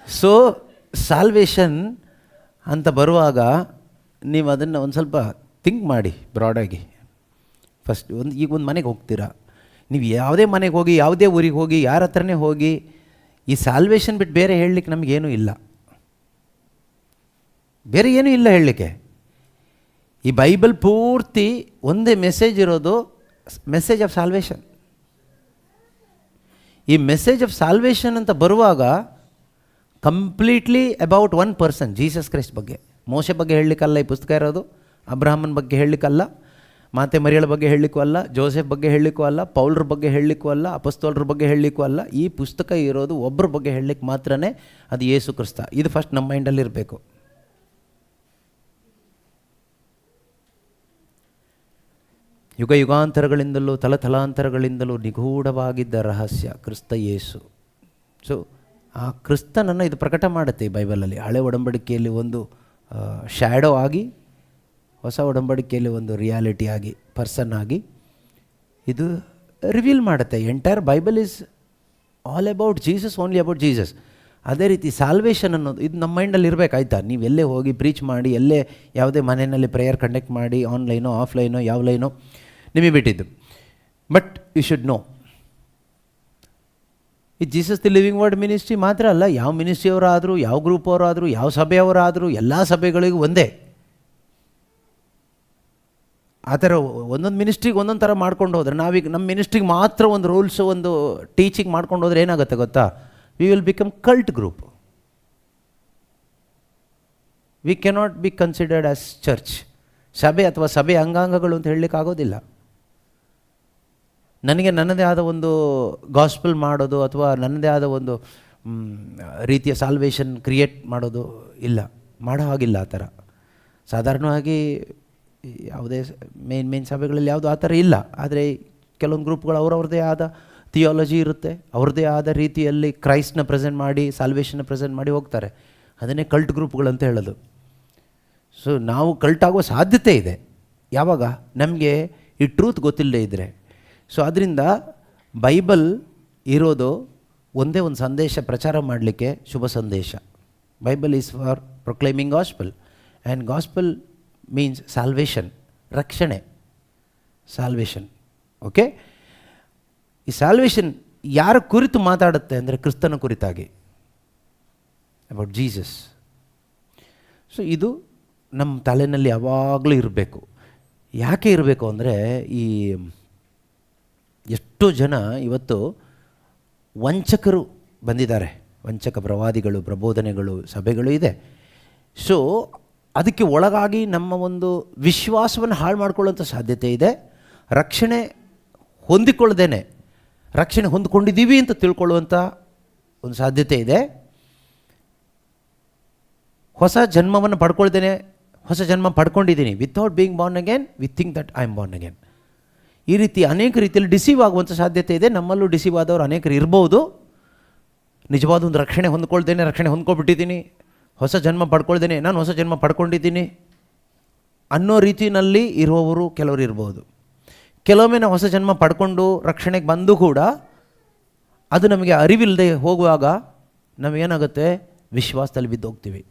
So salvation ಅಂತ ಬರುವಾಗ ನೀವು ಅದನ್ನು ಒಂದು ಸ್ವಲ್ಪ ಥಿಂಕ್ ಮಾಡಿ ಬ್ರಾಡಾಗಿ. ಫಸ್ಟ್ ಈಗ ಒಂದು ಮನೆಗೆ ಹೋಗ್ತೀರಾ, ನೀವು ಯಾವುದೇ ಮನೆಗೆ ಹೋಗಿ ಯಾವುದೇ ಊರಿಗೆ ಹೋಗಿ ಯಾರ ಹತ್ರನೇ ಹೋಗಿ ಈ ಸಾಲ್ವೇಷನ್ ಬಿಟ್ಟು ಬೇರೆ ಹೇಳಲಿಕ್ಕೆ ನಮಗೇನೂ ಇಲ್ಲ, ಬೇರೆ ಏನೂ ಇಲ್ಲ ಹೇಳಲಿಕ್ಕೆ. ಈ ಬೈಬಲ್ ಪೂರ್ತಿ ಒಂದೇ ಮೆಸೇಜ್ ಇರೋದು, ಮೆಸೇಜ್ ಆಫ್ ಸಾಲ್ವೇಷನ್. ಈ ಮೆಸೇಜ್ ಆಫ್ ಸಾಲ್ವೇಷನ್ ಅಂತ ಬರುವಾಗ completely about one person, Jesus Christ ಬಗ್ಗೆ. ಮೋಶೆ ಬಗ್ಗೆ ಹೇಳಲಿಕ್ಕಲ್ಲ ಈ ಪುಸ್ತಕ ಇರೋದು, ಅಬ್ರಹಾಮನ ಬಗ್ಗೆ ಹೇಳಲಿಕ್ಕಲ್ಲ, ಮಾತೆ ಮರಿಯಳ ಬಗ್ಗೆ ಹೇಳಲಿಕ್ಕೂ ಅಲ್ಲ, ಜೋಸೆಫ್ ಬಗ್ಗೆ ಹೇಳಲಿಕ್ಕೂ ಅಲ್ಲ, ಪೌಲ್ರ ಬಗ್ಗೆ ಹೇಳಲಿಕ್ಕೂ ಅಲ್ಲ, ಅಪೊಸ್ತಲರ ಬಗ್ಗೆ ಹೇಳಲಿಕ್ಕೂ ಅಲ್ಲ. ಈ ಪುಸ್ತಕ ಇರೋದು ಒಬ್ಬರ ಬಗ್ಗೆ ಹೇಳಲಿಕ್ಕೆ ಮಾತ್ರನೇ, ಅದು ಯೇಸು ಕ್ರಿಸ್ತ. ಇದು ಫಸ್ಟ್ ನಮ್ಮ ಮೈಂಡಲ್ಲಿರಬೇಕು. ಯುಗ ಯುಗಾಂತರಗಳಿಂದಲೂ ತಲತಲಾಂತರಗಳಿಂದಲೂ ನಿಗೂಢವಾಗಿದ್ದ ರಹಸ್ಯ ಕ್ರಿಸ್ತ ಯೇಸು. ಸೊ ಆ ಕ್ರಿಸ್ತನನ್ನು ಇದು ಪ್ರಕಟ ಮಾಡುತ್ತೆ ಈ ಬೈಬಲಲ್ಲಿ. ಹಳೆ ಒಡಂಬಡಿಕೆಯಲ್ಲಿ ಒಂದು ಶ್ಯಾಡೋ ಆಗಿ, ಹೊಸ ಒಡಂಬಡಿಕೆಯಲ್ಲಿ ಒಂದು ರಿಯಾಲಿಟಿ ಆಗಿ, ಪರ್ಸನ್ ಆಗಿ ಇದು ರಿವೀಲ್ ಮಾಡುತ್ತೆ. Entire Bible is all about Jesus, only about Jesus. ಅದೇ ರೀತಿ ಸಾಲ್ವೇಷನ್ ಅನ್ನೋದು ಇದು ನಮ್ಮ ಮೈಂಡಲ್ಲಿ ಇರಬೇಕಾಯ್ತಾ. ನೀವು ಎಲ್ಲೇ ಹೋಗಿ ಪ್ರೀಚ್ ಮಾಡಿ, ಎಲ್ಲೇ ಯಾವುದೇ ಮನೆಯಲ್ಲಿ ಪ್ರೇಯರ್ ಕಂಡಕ್ಟ್ ಮಾಡಿ, ಆನ್ಲೈನೋ ಆಫ್ಲೈನೋ ಯಾವ ಲೈನೋ ನಿಮಗೆ ಬಿಟ್ಟಿದ್ದು. ಬಟ್ ಯು ಶುಡ್ ನೋ, ಈ Jesus the living word ministry ಮಾತ್ರ ಅಲ್ಲ, ಯಾವ ಮಿನಿಸ್ಟ್ರಿಯವರಾದರೂ, ಯಾವ ಗ್ರೂಪ್ ಅವರಾದರೂ, ಯಾವ ಸಭೆಯವರಾದರೂ, ಎಲ್ಲ ಸಭೆಗಳಿಗೂ ಒಂದೇ. ಆ ಥರ ಒಂದೊಂದು ಮಿನಿಸ್ಟ್ರಿಗೆ ಒಂದೊಂದು ಥರ ಮಾಡ್ಕೊಂಡು ಹೋದರೆ, ನಾವೀಗ ನಮ್ಮ ಮಿನಿಸ್ಟ್ರಿಗೆ ಮಾತ್ರ ಒಂದು ರೂಲ್ಸು, ಒಂದು ಟೀಚಿಂಗ್ ಮಾಡ್ಕೊಂಡು ಹೋದರೆ ಏನಾಗುತ್ತೆ ಗೊತ್ತಾ? We will become cult group. We cannot be considered as church. ಸಭೆ ಅಥವಾ ಸಭೆ ಅಂಗಾಂಗಗಳು ಅಂತ ಹೇಳಲಿಕ್ಕಾಗೋದಿಲ್ಲ. ನನಗೆ ನನ್ನದೇ ಆದ ಒಂದು ಗಾಸ್ಪಲ್ ಮಾಡೋದು ಅಥವಾ ನನ್ನದೇ ಆದ ಒಂದು ರೀತಿಯ ಸಾಲ್ವೇಷನ್ ಕ್ರಿಯೇಟ್ ಮಾಡೋದು ಇಲ್ಲ, ಮಾಡೋ ಹಾಗಿಲ್ಲ ಆ ಥರ. ಸಾಧಾರಣವಾಗಿ ಯಾವುದೇ ಮೇನ್ ಸಭೆಗಳಲ್ಲಿ ಯಾವುದು ಆ ಥರ ಇಲ್ಲ. ಆದರೆ ಕೆಲವೊಂದು ಗ್ರೂಪ್ಗಳು ಅವ್ರವ್ರದ್ದೇ ಆದ ಥಿಯಾಲಜಿ ಇರುತ್ತೆ, ಅವ್ರದ್ದೇ ಆದ ರೀತಿಯಲ್ಲಿ ಕ್ರೈಸ್ಟ್ನ ಪ್ರೆಸೆಂಟ್ ಮಾಡಿ, ಸಾಲ್ವೇಷನ್ನ ಪ್ರೆಸೆಂಟ್ ಮಾಡಿ ಹೋಗ್ತಾರೆ. ಅದನ್ನೇ ಕಲ್ಟ್ ಗ್ರೂಪ್ಗಳಂತ ಹೇಳೋದು. ಸೊ ನಾವು ಕಲ್ಟ್ ಆಗೋ ಸಾಧ್ಯತೆ ಇದೆ ಯಾವಾಗ ನಮಗೆ ಈ ಟ್ರೂತ್ ಗೊತ್ತಿಲ್ಲದೆ ಇದ್ದರೆ. ಸೊ ಅದರಿಂದ ಬೈಬಲ್ ಇರೋದು ಒಂದೇ ಒಂದು ಸಂದೇಶ ಪ್ರಚಾರ ಮಾಡಲಿಕ್ಕೆ, ಶುಭ ಸಂದೇಶ. Bible is for proclaiming gospel, and gospel means salvation, ರಕ್ಷಣೆ, ಸಾಲ್ವೇಷನ್. ಓಕೆ, ಈ ಸಾಲ್ವೇಷನ್ ಯಾರ ಕುರಿತು ಮಾತಾಡುತ್ತೆ ಅಂದರೆ ಕ್ರಿಸ್ತನ ಕುರಿತಾಗಿ, ಅಬೌಟ್ ಜೀಸಸ್. ಸೊ ಇದು ನಮ್ಮ ತಲೆಯಲ್ಲಿ ಯಾವಾಗಲೂ ಇರಬೇಕು. ಯಾಕೆ ಇರಬೇಕು ಅಂದರೆ, ಈ ಎಷ್ಟೋ ಜನ ಇವತ್ತು ವಂಚಕರು ಬಂದಿದ್ದಾರೆ, ವಂಚಕ ಪ್ರವಾದಿಗಳು, ಪ್ರಬೋಧನೆಗಳು, ಸಭೆಗಳು ಇದೆ. ಸೊ ಅದಕ್ಕೆ ಒಳಗಾಗಿ ನಮ್ಮ ಒಂದು ವಿಶ್ವಾಸವನ್ನು ಹಾಳು ಮಾಡ್ಕೊಳ್ಳೋಂಥ ಸಾಧ್ಯತೆ ಇದೆ. ರಕ್ಷಣೆ ಹೊಂದಿಕೊಳ್ಳದೇನೆ ರಕ್ಷಣೆ ಹೊಂದ್ಕೊಂಡಿದ್ದೀವಿ ಅಂತ ತಿಳ್ಕೊಳ್ಳುವಂಥ ಒಂದು ಸಾಧ್ಯತೆ ಇದೆ. ಹೊಸ ಜನ್ಮವನ್ನು ಪಡ್ಕೊಳ್ತೇನೆ, ಹೊಸ ಜನ್ಮ ಪಡ್ಕೊಂಡಿದ್ದೀನಿ, without being born again we think that I am born again. ಈ ರೀತಿ ಅನೇಕ ರೀತಿಯಲ್ಲಿ ಡಿಸೀವ್ ಆಗುವಂಥ ಸಾಧ್ಯತೆ ಇದೆ. ನಮ್ಮಲ್ಲೂ ಡಿಸೀವ್ ಆದವರು ಅನೇಕರು ಇರ್ಬೋದು. ನಿಜವಾದ ಒಂದು ರಕ್ಷಣೆ ಹೊಂದ್ಕೊಳ್ತೇನೆ, ರಕ್ಷಣೆ ಹೊಂದ್ಕೊಬಿಟ್ಟಿದ್ದೀನಿ, ಹೊಸ ಜನ್ಮ ಪಡ್ಕೊಳ್ತೇನೆ, ನಾನು ಹೊಸ ಜನ್ಮ ಪಡ್ಕೊಂಡಿದ್ದೀನಿ ಅನ್ನೋ ರೀತಿಯಲ್ಲಿ ಇರುವವರು ಕೆಲವರು ಇರ್ಬೋದು. ಕೆಲವೊಮ್ಮೆ ನಾವು ಹೊಸ ಜನ್ಮ ಪಡ್ಕೊಂಡು ರಕ್ಷಣೆಗೆ ಬಂದು ಕೂಡ ಅದು ನಮಗೆ ಅರಿವಿಲ್ಲದೆ ಹೋಗುವಾಗ ನಮಗೇನಾಗುತ್ತೆ, ವಿಶ್ವಾಸದಲ್ಲಿ ಬಿದ್ದು ಹೋಗ್ತೀವಿ.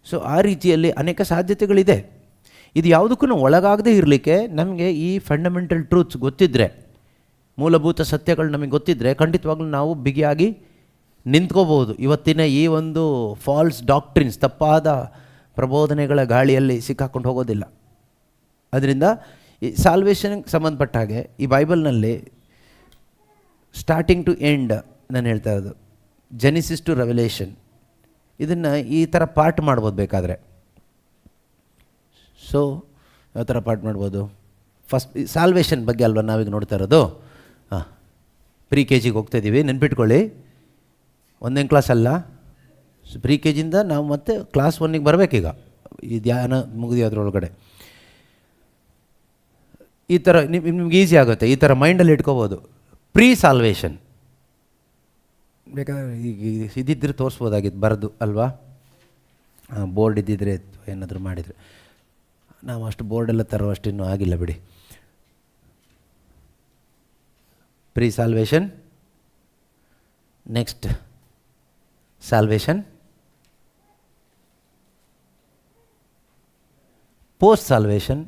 ಸೊ ಆ ರೀತಿಯಲ್ಲಿ ಅನೇಕ ಸಾಧ್ಯತೆಗಳಿದೆ. ಇದು ಯಾವುದಕ್ಕೂ ನಾವು ಒಳಗಾಗದೇ ಇರಲಿಕ್ಕೆ ನಮಗೆ ಈ ಫಂಡಮೆಂಟಲ್ ಟ್ರೂತ್ಸ್ ಗೊತ್ತಿದ್ದರೆ, ಮೂಲಭೂತ ಸತ್ಯಗಳು ನಮಗೆ ಗೊತ್ತಿದ್ದರೆ ಖಂಡಿತವಾಗ್ಲೂ ನಾವು ಬಿಗಿಯಾಗಿ ನಿಂತ್ಕೋಬೋದು. ಇವತ್ತಿನ ಈ ಒಂದು ಫಾಲ್ಸ್ ಡಾಕ್ಟ್ರಿನ್ಸ್, ತಪ್ಪಾದ ಪ್ರಬೋಧನೆಗಳ ಗಾಳಿಯಲ್ಲಿ ಸಿಕ್ಕಾಕೊಂಡು ಹೋಗೋದಿಲ್ಲ. ಅದರಿಂದ ಈ ಸಾಲ್ವೇಷನ್ಗೆ ಸಂಬಂಧಪಟ್ಟ ಹಾಗೆ ಈ ಬೈಬಲ್ನಲ್ಲಿ ಸ್ಟಾರ್ಟಿಂಗ್ ಟು ಎಂಡ್ ನಾನು ಹೇಳ್ತಾ ಇರೋದು, ಜೆನಿಸಿಸ್ ಟು ರೆವಲೇಷನ್, ಇದನ್ನು ಈ ಥರ ಪಾರ್ಟ್ ಮಾಡ್ಬೋದು ಬೇಕಾದರೆ. ಸೊ ಯಾವ ಥರ ಪಾರ್ಟ್ ಮಾಡ್ಬೋದು? ಫಸ್ಟ್ ಸಾಲ್ವೇಷನ್ ಬಗ್ಗೆ ಅಲ್ವಾ ನಾವೀಗ ನೋಡ್ತಾ ಇರೋದು. ಪ್ರೀ ಕೆ ಜಿಗೆ ಹೋಗ್ತಾಯಿದ್ದೀವಿ, ನೆನ್ಪಿಟ್ಕೊಳ್ಳಿ. 1ನೇ ಕ್ಲಾಸ್ ಅಲ್ಲ, ಪ್ರೀ ಕೆ ಜಿಯಿಂದ ನಾವು ಮತ್ತೆ ಕ್ಲಾಸ್ 1ಗೆ ಬರಬೇಕೀಗ. ಈ ಧ್ಯಾನ ಮುಗಿದಿ ಅದರೊಳಗಡೆ ಈ ಥರ ನಿಮ್ಗೆ ಈಸಿ ಆಗುತ್ತೆ. ಈ ಥರ ಮೈಂಡಲ್ಲಿ ಇಟ್ಕೋಬೋದು. ಪ್ರೀ ಸಾಲ್ವೇಷನ್ ಬೇಕಾದ್ರೆ ಈಗ ಇದ್ದಿದ್ದರೆ ತೋರಿಸ್ಬೋದಾಗಿತ್ತು ಬರೆದು ಅಲ್ವಾ, ಬೋರ್ಡ್ ಇದ್ದಿದ್ರೆ ಏನಾದರೂ ಮಾಡಿದರೆ. ನಾವು ಅಷ್ಟು ಬೋರ್ಡೆಲ್ಲ ತರುವಷ್ಟು ಇನ್ನೂ ಆಗಿಲ್ಲ ಬಿಡಿ. Pre salvation, next salvation, post salvation,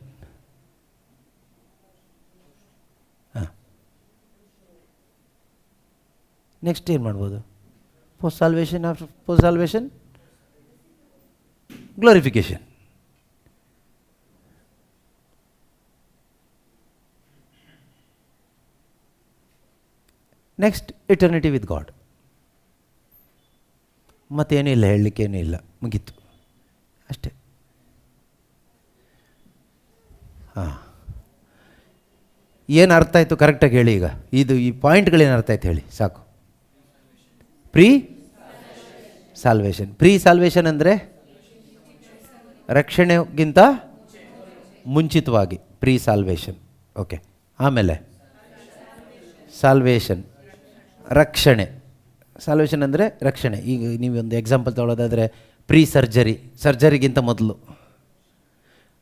next ಏನು ಮಾಡ್ಬೋದು? Post salvation, after post salvation glorification. Next eternity with God. ಮತ್ತೇನೂ ಇಲ್ಲ, ಹೇಳಲಿಕ್ಕೇನೂ ಇಲ್ಲ, ಮುಗೀತು ಅಷ್ಟೇ. ಹಾಂ, ಏನು ಅರ್ಥ ಆಯಿತು ಕರೆಕ್ಟಾಗಿ ಹೇಳಿ. ಈಗ ಈ ಪಾಯಿಂಟ್ಗಳೇನು ಅರ್ಥ ಆಯ್ತು ಹೇಳಿ ಸಾಕು. Pre salvation. ಪ್ರೀ ಸಾಲ್ವೇಷನ್ ಅಂದರೆ ರಕ್ಷಣೆಗಿಂತ ಮುಂಚಿತವಾಗಿ ಪ್ರೀ ಸಾಲ್ವೇಷನ್. ಓಕೆ, ಆಮೇಲೆ ಸಾಲ್ವೇಷನ್ ರಕ್ಷಣೆ. ಸಾಲ್ವೇಷನ್ ಅಂದರೆ ರಕ್ಷಣೆ. ಈಗ ನೀವೊಂದು ಎಕ್ಸಾಂಪಲ್ ತೊಗೊಳೋದಾದರೆ ಪ್ರೀ ಸರ್ಜರಿ, ಸರ್ಜರಿಗಿಂತ ಮೊದಲು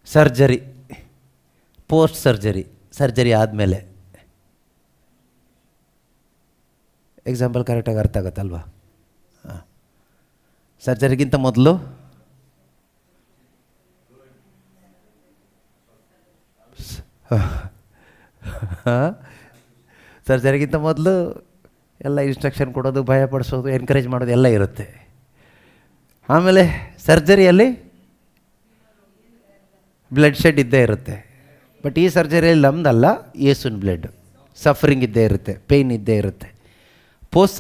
ಸರ್ಜರಿ, ಪೋಸ್ಟ್ ಸರ್ಜರಿ, ಸರ್ಜರಿ ಆದಮೇಲೆ. ಎಕ್ಸಾಂಪಲ್ ಕರೆಕ್ಟಾಗಿ ಅರ್ಥ ಆಗುತ್ತಲ್ವಾ? ಹಾಂ, ಸರ್ಜರಿಗಿಂತ ಮೊದಲು ಸರ್ಜರಿಗಿಂತ ಮೊದಲು ಎಲ್ಲ ಇನ್ಸ್ಟ್ರಕ್ಷನ್ ಕೊಡೋದು, ಭಯಪಡಿಸೋದು, ಎನ್ಕರೇಜ್ ಮಾಡೋದು ಎಲ್ಲ ಇರುತ್ತೆ. ಆಮೇಲೆ ಸರ್ಜರಿಯಲ್ಲಿ ಬ್ಲಡ್ ಶೆಡ್ ಇದ್ದೇ ಇರುತ್ತೆ. ಬಟ್ ಈ ಸರ್ಜರಿಯಲ್ಲಿ ನಮ್ಮದಲ್ಲ, ಯೇಸುವಿನ ಬ್ಲಡ್. ಸಫರಿಂಗ್ ಇದ್ದೇ ಇರುತ್ತೆ, ಪೇಯ್ನ್ ಇದ್ದೇ ಇರುತ್ತೆ. ಪೋಸ್ಟ್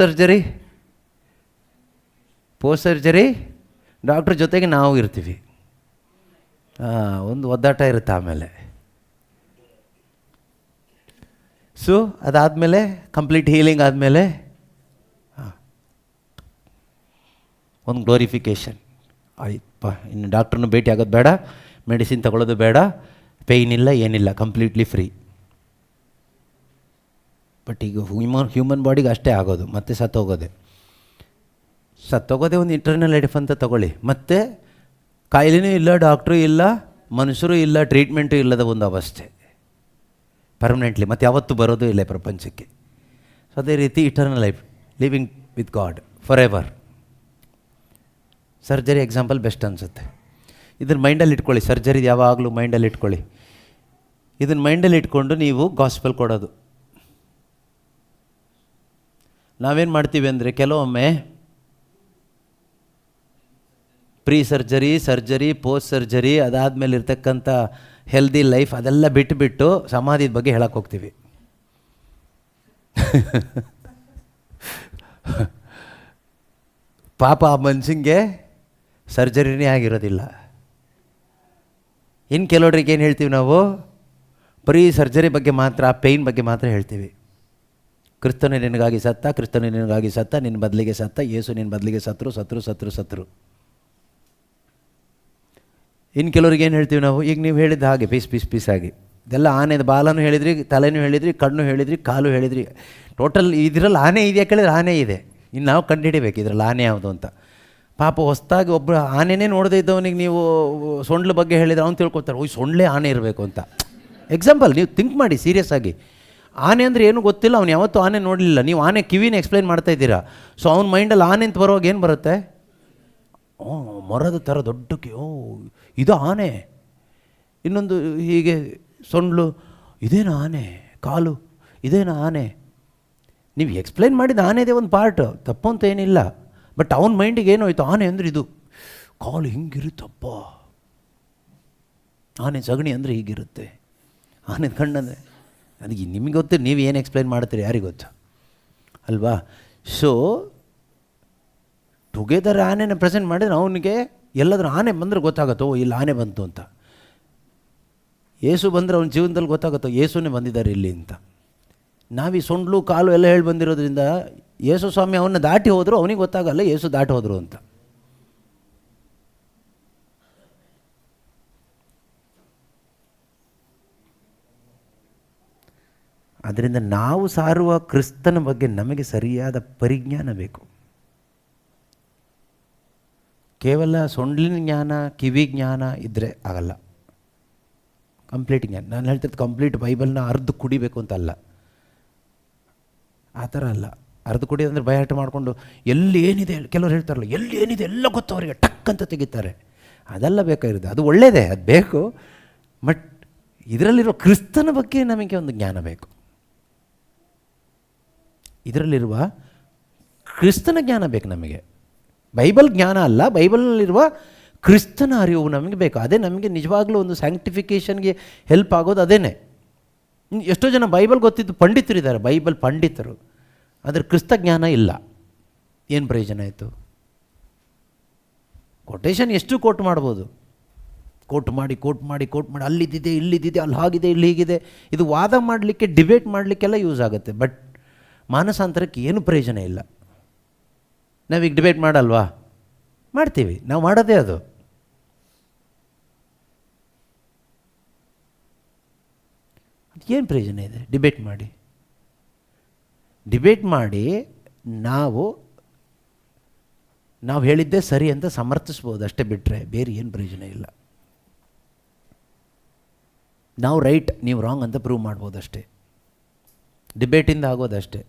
ಸರ್ಜರಿ ಡಾಕ್ಟ್ರ್ ಜೊತೆಗೆ ನಾವು ಇರ್ತೀವಿ. ಒಂದು ಒದ್ದಾಟ ಇರುತ್ತೆ. ಆಮೇಲೆ ಸೊ ಅದಾದಮೇಲೆ ಕಂಪ್ಲೀಟ್ ಹೀಲಿಂಗ್ ಆದಮೇಲೆ ಒಂದು ಗ್ಲೋರಿಫಿಕೇಷನ್. ಆಯ್ತಪ್ಪ, ಇನ್ನು ಡಾಕ್ಟ್ರನ್ನು ಭೇಟಿ ಆಗೋದು ಬೇಡ, ಮೆಡಿಸಿನ್ ತಗೊಳ್ಳೋದು ಬೇಡ, ಪೇಯ್ನ್ ಇಲ್ಲ, ಏನಿಲ್ಲ, ಕಂಪ್ಲೀಟ್ಲಿ ಫ್ರೀ. ಬಟ್ ಈಗ ಹ್ಯೂಮನ್ ಬಾಡಿಗೆ ಅಷ್ಟೇ ಆಗೋದು, ಮತ್ತೆ ಸತ್ತೋಗೋದೇ ಒಂದು ಇಂಟರ್ನಲ್ ಲೈಫ್ ಅಂತ ತಗೊಳ್ಳಿ. ಮತ್ತು ಕಾಯಿಲೆನೂ ಇಲ್ಲ, ಡಾಕ್ಟ್ರೂ ಇಲ್ಲ, ಮನುಷ್ಯರು ಇಲ್ಲ, ಟ್ರೀಟ್ಮೆಂಟು ಇಲ್ಲದ ಒಂದು ಅವಸ್ಥೆ ಪರ್ಮನೆಂಟ್ಲಿ, ಮತ್ತು ಯಾವತ್ತೂ ಬರೋದು ಇಲ್ಲ ಪ್ರಪಂಚಕ್ಕೆ. ಸೊ ಅದೇ ರೀತಿ eternal life, living with god for ever. Surgery example best ಅನಿಸುತ್ತೆ. ಇದನ್ನು ಮೈಂಡಲ್ಲಿ ಇಟ್ಕೊಳ್ಳಿ. ಸರ್ಜರಿದು ಯಾವಾಗಲೂ ಮೈಂಡಲ್ಲಿ ಇಟ್ಕೊಳ್ಳಿ. ಇದನ್ನು ಮೈಂಡಲ್ಲಿ ಇಟ್ಕೊಂಡು ನೀವು ಗಾಸ್ಪೆಲ್ ಕೊಡೋದು. ನಾವೇನು ಮಾಡ್ತೀವಿ ಅಂದರೆ ಕೆಲವೊಮ್ಮೆ ಪ್ರೀ ಸರ್ಜರಿ, ಪೋಸ್ಟ್ ಸರ್ಜರಿ, ಅದಾದಮೇಲೆ ಇರ್ತಕ್ಕಂಥ ಹೆಲ್ದಿ ಲೈಫ್ ಅದೆಲ್ಲ ಬಿಟ್ಟು ಸಮಾಧಿದ ಬಗ್ಗೆ ಹೇಳಕ್ಕೆ ಹೋಗ್ತೀವಿ. ಪಾಪ ಆ ಮನುಷ್ಯಂಗೆ ಸರ್ಜರಿನೇ ಆಗಿರೋದಿಲ್ಲ. ಇನ್ನು ಕೆಲವ್ರಿಗೆ ಏನು ಹೇಳ್ತೀವಿ ನಾವು? ಬರೀ ಸರ್ಜರಿ ಬಗ್ಗೆ ಮಾತ್ರ, ಪೇಯ್ನ್ ಬಗ್ಗೆ ಮಾತ್ರ ಹೇಳ್ತೀವಿ. ಕ್ರಿಸ್ತನು ನಿನಗಾಗಿ ಸತ್ತ, ನಿನ್ನ ಬದಲಿಗೆ ಸತ್ತ, ಯೇಸು ನಿನ್ನ ಬದಲಿಗೆ ಸತ್ರು. ಇನ್ನು ಕೆಲವ್ರಿಗೆ ಏನು ಹೇಳ್ತೀವಿ ನಾವು? ಈಗ ನೀವು ಹೇಳಿದ ಹಾಗೆ ಪೀಸ್ ಆಗಿ ಇದೆಲ್ಲ ಆನೆದು ಬಾಲನೂ ಹೇಳಿದ್ರಿ, ತಲೆನೂ ಹೇಳಿದ್ರಿ, ಕಣ್ಣು ಹೇಳಿದ್ರಿ, ಕಾಲು ಹೇಳಿದ್ರಿ. ಟೋಟಲ್ ಇದರಲ್ಲಿ ಆನೆ ಇದೆಯಾ ಕೇಳಿದ್ರೆ ಆನೆ ಇದೆ. ಇನ್ನು ನಾವು ಕಂಡುಹಿಡಿಬೇಕು ಇದರಲ್ಲಿ ಆನೆ ಯಾವುದು ಅಂತ. ಪಾಪ ಹೊಸ್ದಾಗಿ ಒಬ್ಬರು ಆನೆನೇ ನೋಡದೇ ಇದ್ದವನಿಗೆ ನೀವು ಸೊಂಡ್ಲ ಬಗ್ಗೆ ಹೇಳಿದ್ರೆ ಅವ್ನು ತಿಳ್ಕೊತಾರೆ, ಓಯ್ ಸೊಂಡ್ಲೇ ಆನೆ ಇರಬೇಕು ಅಂತ. ಎಕ್ಸಾಂಪಲ್ ನೀವು ಥಿಂಕ್ ಮಾಡಿ ಸೀರಿಯಸ್ ಆಗಿ. ಆನೆ ಅಂದರೆ ಏನೂ ಗೊತ್ತಿಲ್ಲ, ಅವ್ನು ಯಾವತ್ತೂ ಆನೆ ನೋಡಲಿಲ್ಲ. ನೀವು ಆನೆ ಕಿವಿನ ಎಕ್ಸ್ಪ್ಲೈನ್ ಮಾಡ್ತಾಯಿದ್ದೀರಾ. ಸೊ ಅವ್ನ ಮೈಂಡಲ್ಲಿ ಆನೆ ಅಂತ ಬರುವಾಗ ಏನು ಬರುತ್ತೆ? ಮರದ ಥರ ದೊಡ್ಡ ಇದು ಆನೆ. ಇನ್ನೊಂದು ಹೀಗೆ ಸೊಂಡ್ಲು, ಇದೇನು ಆನೆ. ಕಾಲು, ಇದೇನು ಆನೆ. ನೀವು ಎಕ್ಸ್ಪ್ಲೈನ್ ಮಾಡಿದ ಆನೆದೇ ಒಂದು ಪಾರ್ಟ್, ತಪ್ಪು ಅಂತ ಏನಿಲ್ಲ. ಬಟ್ ಅವನ ಮೈಂಡಿಗೆ ಏನು ಹೋಯ್ತು? ಆನೆ ಅಂದರೆ ಇದು, ಕಾಲು ಹಿಂಗಿರುತ್ತಪ್ಪ, ಆನೆ ಸಗಣಿ ಅಂದರೆ ಹೀಗಿರುತ್ತೆ, ಆನೆ ಕಣ್ಣಂದರೆ ನನಗೆ ನಿಮಗೆ ಗೊತ್ತು. ನೀವು ಏನು ಎಕ್ಸ್ಪ್ಲೈನ್ ಮಾಡ್ತೀರಿ ಯಾರಿಗೆ ಗೊತ್ತು ಅಲ್ವಾ? ಸೊ ಟುಗೆದರ್ ಆನೆನ ಪ್ರೆಸೆಂಟ್ ಮಾಡಿದ್ರೆ ಅವನಿಗೆ ಎಲ್ಲಾದರೂ ಆನೆ ಬಂದರೆ ಗೊತ್ತಾಗುತ್ತೋ ಇಲ್ಲಿ ಆನೆ ಬಂತು ಅಂತ. ಯೇಸು ಬಂದರೆ ಅವನ ಜೀವನದಲ್ಲಿ ಗೊತ್ತಾಗುತ್ತೋ ಯೇಸುನೇ ಬಂದಿದ್ದಾರೆ ಇಲ್ಲಿ ಅಂತ. ನಾವು ಈ ಸೊಂಡ್ಲು ಕಾಲು ಎಲ್ಲ ಹೇಳಿ ಬಂದಿರೋದ್ರಿಂದ ಯೇಸು ಸ್ವಾಮಿ ಅವನ್ನ ದಾಟಿ ಹೋದರೂ ಅವನಿಗೆ ಗೊತ್ತಾಗಲ್ಲ ಯೇಸು ದಾಟಿ ಹೋದರು ಅಂತ. ಆದ್ದರಿಂದ ನಾವು ಸಾರುವ ಕ್ರಿಸ್ತನ ಬಗ್ಗೆ ನಮಗೆ ಸರಿಯಾದ ಪರಿಜ್ಞಾನ ಬೇಕು. ಕೇವಲ ಸೊಂಡ್ಲಿನ ಜ್ಞಾನ, ಕಿವಿ ಜ್ಞಾನ ಇದ್ದರೆ ಆಗಲ್ಲ. ಕಂಪ್ಲೀಟ್ ಜ್ಞಾನ, ನಾನು ಹೇಳ್ತಿದ್ದು ಕಂಪ್ಲೀಟ್ ಬೈಬಲ್ನ ಅರ್ಧ ಕುಡಿಬೇಕು ಅಂತಲ್ಲ, ಆ ಥರ ಅಲ್ಲ. ಅರ್ಧ ಕುಡಿಯೋದಂದ್ರೆ ಬಯಾಟ ಮಾಡಿಕೊಂಡು ಎಲ್ಲಿ ಏನಿದೆ, ಕೆಲವ್ರು ಹೇಳ್ತಾರಲ್ಲ ಎಲ್ಲಿ ಏನಿದೆ ಎಲ್ಲ ಗೊತ್ತು ಅವರಿಗೆ, ಟಕ್ ಅಂತ ತೆಗಿತಾರೆ. ಅದೆಲ್ಲ ಬೇಕಾಗಿರೋದು, ಅದು ಒಳ್ಳೆಯದೇ, ಅದು ಬೇಕು. ಬಟ್ ಇದರಲ್ಲಿರೋ ಕ್ರಿಸ್ತನ ಬಗ್ಗೆ ನಮಗೆ ಒಂದು ಜ್ಞಾನ ಬೇಕು. ಇದರಲ್ಲಿರುವ ಕ್ರಿಸ್ತನ ಜ್ಞಾನ ಬೇಕು ನಮಗೆ. ಬೈಬಲ್ ಜ್ಞಾನ ಅಲ್ಲ, ಬೈಬಲ್ನಲ್ಲಿರುವ ಕ್ರಿಸ್ತನ ಅರಿವು ನಮಗೆ ಬೇಕು. ಅದೇ ನಮಗೆ ನಿಜವಾಗ್ಲೂ ಒಂದು ಸ್ಯಾಂಕ್ಟಿಫಿಕೇಷನ್ಗೆ ಹೆಲ್ಪ್ ಆಗೋದು ಅದೇನೆ. ಎಷ್ಟೋ ಜನ ಬೈಬಲ್ ಗೊತ್ತಿದ್ದು ಪಂಡಿತರಿದ್ದಾರೆ, ಬೈಬಲ್ ಪಂಡಿತರು, ಆದರೆ ಕ್ರಿಸ್ತ ಜ್ಞಾನ ಇಲ್ಲ. ಏನು ಪ್ರಯೋಜನ ಆಯಿತು? ಕೊಟೇಶನ್ ಎಷ್ಟು ಕೋಟ್ ಮಾಡ್ಬೋದು, ಕೋಟ್ ಮಾಡಿ ಅಲ್ಲಿದ್ದಿದೆ ಇಲ್ಲಿದ್ದಿದೆ, ಅಲ್ಲಿ ಹಾಗಿದೆ ಇಲ್ಲಿ ಹೀಗಿದೆ, ಇದು ವಾದ ಮಾಡಲಿಕ್ಕೆ ಡಿಬೇಟ್ ಮಾಡಲಿಕ್ಕೆಲ್ಲ ಯೂಸ್ ಆಗುತ್ತೆ. ಬಟ್ ಮಾನಸಾಂತರಕ್ಕೆ ಏನು ಪ್ರಯೋಜನ ಇಲ್ಲ. ನಾವೀಗ ಡಿಬೇಟ್ ಮಾಡಲ್ವಾ? ಮಾಡ್ತೀವಿ, ನಾವು ಮಾಡೋದೇ ಅದು. ಏನು ಪ್ರಯೋಜನ ಇದೆ ಡಿಬೇಟ್ ಮಾಡಿ? ಡಿಬೇಟ್ ಮಾಡಿ ನಾವು ಹೇಳಿದ್ದೇ ಸರಿ ಅಂತ ಸಮರ್ಥಿಸ್ಬೋದು ಅಷ್ಟೇ, ಬಿಟ್ಟರೆ ಬೇರೆ ಏನು ಪ್ರಯೋಜನ ಇಲ್ಲ. ನಾವು ರೈಟ್ ನೀವು ರಾಂಗ್ ಅಂತ ಪ್ರೂವ್ ಮಾಡ್ಬೋದು ಅಷ್ಟೇ, ಡಿಬೇಟಿಂದ ಆಗೋದಷ್ಟೇ.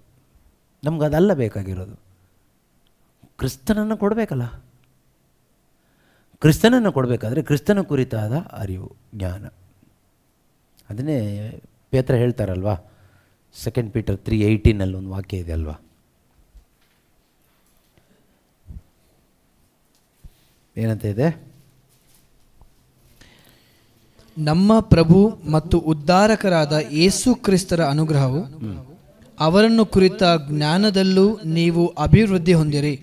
ನಮ್ಗೆ ಅದೆಲ್ಲ ಬೇಕಾಗಿರೋದು. ಕ್ರಿಸ್ತನನ್ನು ಕೊಡಬೇಕಲ್ಲ, ಕ್ರಿಸ್ತನನ್ನು ಕೊಡಬೇಕಾದ್ರೆ ಕ್ರಿಸ್ತನ ಕುರಿತಾದ ಅರಿವು, ಜ್ಞಾನ. ಅದನ್ನೇ ಪೇತ್ರ ಹೇಳ್ತಾರಲ್ವಾ, 2 Peter 3:18 ಒಂದು ವಾಕ್ಯ ಇದೆ ಅಲ್ವಾ, ಏನಂತ ಇದೆ? ನಮ್ಮ ಪ್ರಭು ಮತ್ತು ಉದ್ಧಾರಕರಾದ ಯೇಸು ಕ್ರಿಸ್ತರ ಅನುಗ್ರಹವು ಅವರನ್ನು ಕುರಿತ ಜ್ಞಾನದಲ್ಲೂ ನೀವು ಅಭಿವೃದ್ಧಿ ಹೊಂದಿರಿ.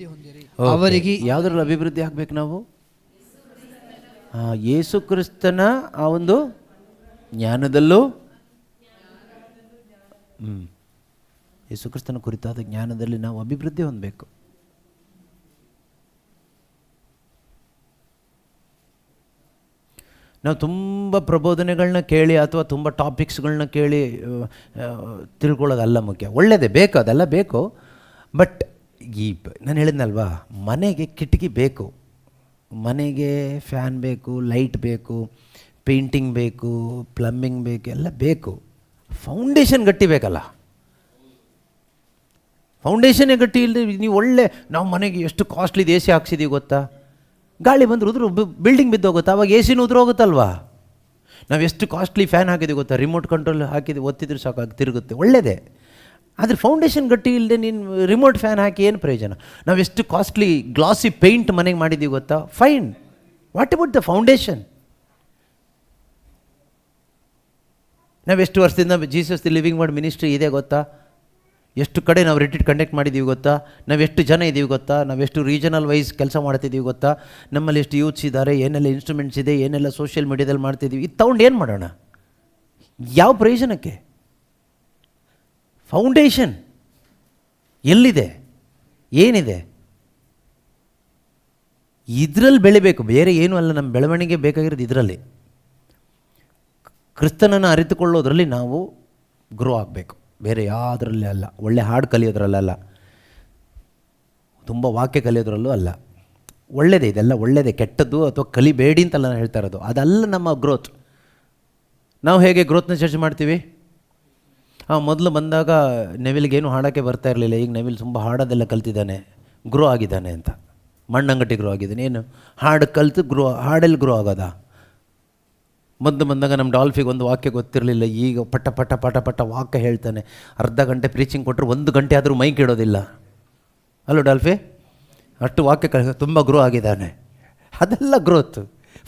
ಅವರಿಗೆ ಯಾವುದರಲ್ಲೂ ಅಭಿವೃದ್ಧಿ ಆಗಬೇಕು ನಾವು? ಯೇಸು ಕ್ರಿಸ್ತನ ಆ ಒಂದು ಜ್ಞಾನದಲ್ಲೂ, ಯೇಸು ಕ್ರಿಸ್ತನ ಕುರಿತಾದ ಜ್ಞಾನದಲ್ಲಿ ನಾವು ಅಭಿವೃದ್ಧಿ ಹೊಂದಬೇಕು. ನಾವು ತುಂಬ ಪ್ರಬೋಧನೆಗಳನ್ನ ಕೇಳಿ ಅಥವಾ ತುಂಬ ಟಾಪಿಕ್ಸ್ಗಳನ್ನ ಕೇಳಿ ತಿಳ್ಕೊಳ್ಳೋದಲ್ಲ ಮುಖ್ಯ. ಒಳ್ಳೆಯದೇ, ಬೇಕು, ಅದೆಲ್ಲ ಬೇಕು. ಬಟ್ ನಾನು ಹೇಳಿದ್ನಲ್ವಾ, ಮನೆಗೆ ಕಿಟಕಿ ಬೇಕು, ಮನೆಗೆ ಫ್ಯಾನ್ ಬೇಕು, ಲೈಟ್ ಬೇಕು, ಪೇಂಟಿಂಗ್ ಬೇಕು, ಪ್ಲಂಬಿಂಗ್ ಬೇಕು, ಎಲ್ಲ ಬೇಕು. ಫೌಂಡೇಶನ್ ಗಟ್ಟಿ ಬೇಕಲ್ಲ. ಫೌಂಡೇಶನ್ನೇ ಗಟ್ಟಿ ಇಲ್ಲದೆ ನಾವು ಮನೆಗೆ ಎಷ್ಟು ಕಾಸ್ಟ್ಲಿದು ಎ ಸಿ ಹಾಕ್ಸಿದ್ದೀವಿ ಗೊತ್ತಾ? ಗಾಳಿ ಬಂದರೆ ಬಿಲ್ಡಿಂಗ್ ಬಿದ್ದೋಗುತ್ತೆ, ಅವಾಗ ಎ ಸಿನೂ ಉದುರೋಗುತ್ತಲ್ವಾ? ನಾವು ಎಷ್ಟು ಕಾಸ್ಟ್ಲಿ ಫ್ಯಾನ್ ಹಾಕಿದ್ದೀವಿ ಗೊತ್ತಾ? ರಿಮೋಟ್ ಕಂಟ್ರೋಲ್ ಹಾಕಿದ್ದು ಒತ್ತಿದ್ರೆ ಸಾಕಾಗಿ ತಿರುಗುತ್ತೆ, ಒಳ್ಳೆಯದೇ. ಆದರೆ ಫೌಂಡೇಶನ್ ಗಟ್ಟಿ ಇಲ್ಲದೆ ನೀನು ರಿಮೋಟ್ ಫ್ಯಾನ್ ಹಾಕಿ ಏನು ಪ್ರಯೋಜನ? ನಾವು ಎಷ್ಟು ಕಾಸ್ಟ್ಲಿ ಗ್ಲಾಸಿ ಪೇಂಟ್ ಮನೆಗೆ ಮಾಡಿದ್ದೀವಿ ಗೊತ್ತಾ? Fine, what about the foundation? ನಾವೆಷ್ಟು ವರ್ಷದಿಂದ Jesus the living word ministry ಇದೆ ಗೊತ್ತಾ? ಎಷ್ಟು ಕಡೆ ನಾವು ರಿಟ್ರೀಟ್ ಕಂಡಕ್ಟ್ ಮಾಡಿದ್ದೀವಿ ಗೊತ್ತಾ? ನಾವೆಷ್ಟು ಜನ ಇದ್ದೀವಿ ಗೊತ್ತಾ? ನಾವೆಷ್ಟು ರೀಜನಲ್ ವೈಸ್ ಕೆಲಸ ಮಾಡ್ತಿದ್ದೀವಿ ಗೊತ್ತಾ? ನಮ್ಮಲ್ಲಿ ಎಷ್ಟು ಯೂತ್ಸ್ ಇದ್ದಾರೆ, ಏನೆಲ್ಲ ಇನ್ಸ್ಟ್ರೂಮೆಂಟ್ಸ್ ಇದೆ, ಏನೆಲ್ಲ ಸೋಷಿಯಲ್ ಮೀಡಿಯಾದಲ್ಲಿ ಮಾಡ್ತಿದ್ದೀವಿ. ಇದು ತಗೊಂಡು ಏನು ಮಾಡೋಣ? ಯಾವ ಪ್ರಯೋಜನಕ್ಕೆ? ಫೌಂಡೇಶನ್ ಎಲ್ಲಿದೆ, ಏನಿದೆ? ಇದರಲ್ಲಿ ಬೆಳಿಬೇಕು, ಬೇರೆ ಏನೂ ಅಲ್ಲ. ನಮ್ಮ ಬೆಳವಣಿಗೆ ಬೇಕಾಗಿರೋದು ಇದರಲ್ಲಿ. ಕ್ರಿಸ್ತನನ್ನು ಅರಿತುಕೊಳ್ಳೋದ್ರಲ್ಲಿ ನಾವು ಗ್ರೋ ಆಗಬೇಕು, ಬೇರೆ ಯಾವುದರಲ್ಲಿ ಅಲ್ಲ. ಒಳ್ಳೆ ಹಾಡು ಕಲಿಯೋದ್ರಲ್ಲ, ತುಂಬ ವಾಕ್ಯ ಕಲಿಯೋದ್ರಲ್ಲೂ ಅಲ್ಲ. ಒಳ್ಳೆಯದೇ, ಇದೆಲ್ಲ ಒಳ್ಳೆಯದೇ. ಕೆಟ್ಟದ್ದು ಅಥವಾ ಕಲಿಬೇಡಿ ಅಂತಲ್ಲ ನಾನು ಹೇಳ್ತಾ ಇರೋದು, ಅದಲ್ಲ ನಮ್ಮ ಗ್ರೋತ್. ನಾವು ಹೇಗೆ ಗ್ರೋತ್ನ ಚರ್ಚೆ ಮಾಡ್ತೀವಿ? ಮೊದಲು ಬಂದಾಗ ನೆವಿಲ್ಗೇನು ಹಾಡೋಕ್ಕೆ ಬರ್ತಾ ಇರಲಿಲ್ಲ, ಈಗ ನೆವಿಲ್ ತುಂಬ ಹಾಡೋದೆಲ್ಲ ಕಲ್ತಿದ್ದಾನೆ, ಗ್ರೋ ಆಗಿದ್ದಾನೆ ಅಂತ. ಮಣ್ಣಂಗಟ್ಟಿ ಗ್ರೋ ಆಗಿದ್ದಾನೆ. ಏನು ಹಾಡು ಕಲಿತು ಹಾಡಲ್ಲಿ ಗ್ರೋ ಆಗೋದಾ? ಮೊದಲು ಬಂದಾಗ ನಮ್ಮ ಡಾಲ್ಫಿಗೆ ಒಂದು ವಾಕ್ಯ ಗೊತ್ತಿರಲಿಲ್ಲ, ಈಗ ಪಟ ಪಟ ಪಟ ಪಟ ವಾಕ್ಯ ಹೇಳ್ತಾನೆ. ಅರ್ಧ ಗಂಟೆ ಪ್ರೀಚಿಂಗ್ ಕೊಟ್ಟರೆ 1 ಗಂಟೆ ಆದರೂ ಮೈಕ್ ಇಡೋದಿಲ್ಲ ಅಲ್ಲೋ ಡಾಲ್ಫಿ? ಅಷ್ಟು ವಾಕ್ಯ ತುಂಬ ಗ್ರೋ ಆಗಿದ್ದಾನೆ. ಅದೆಲ್ಲ ಗ್ರೋತ್,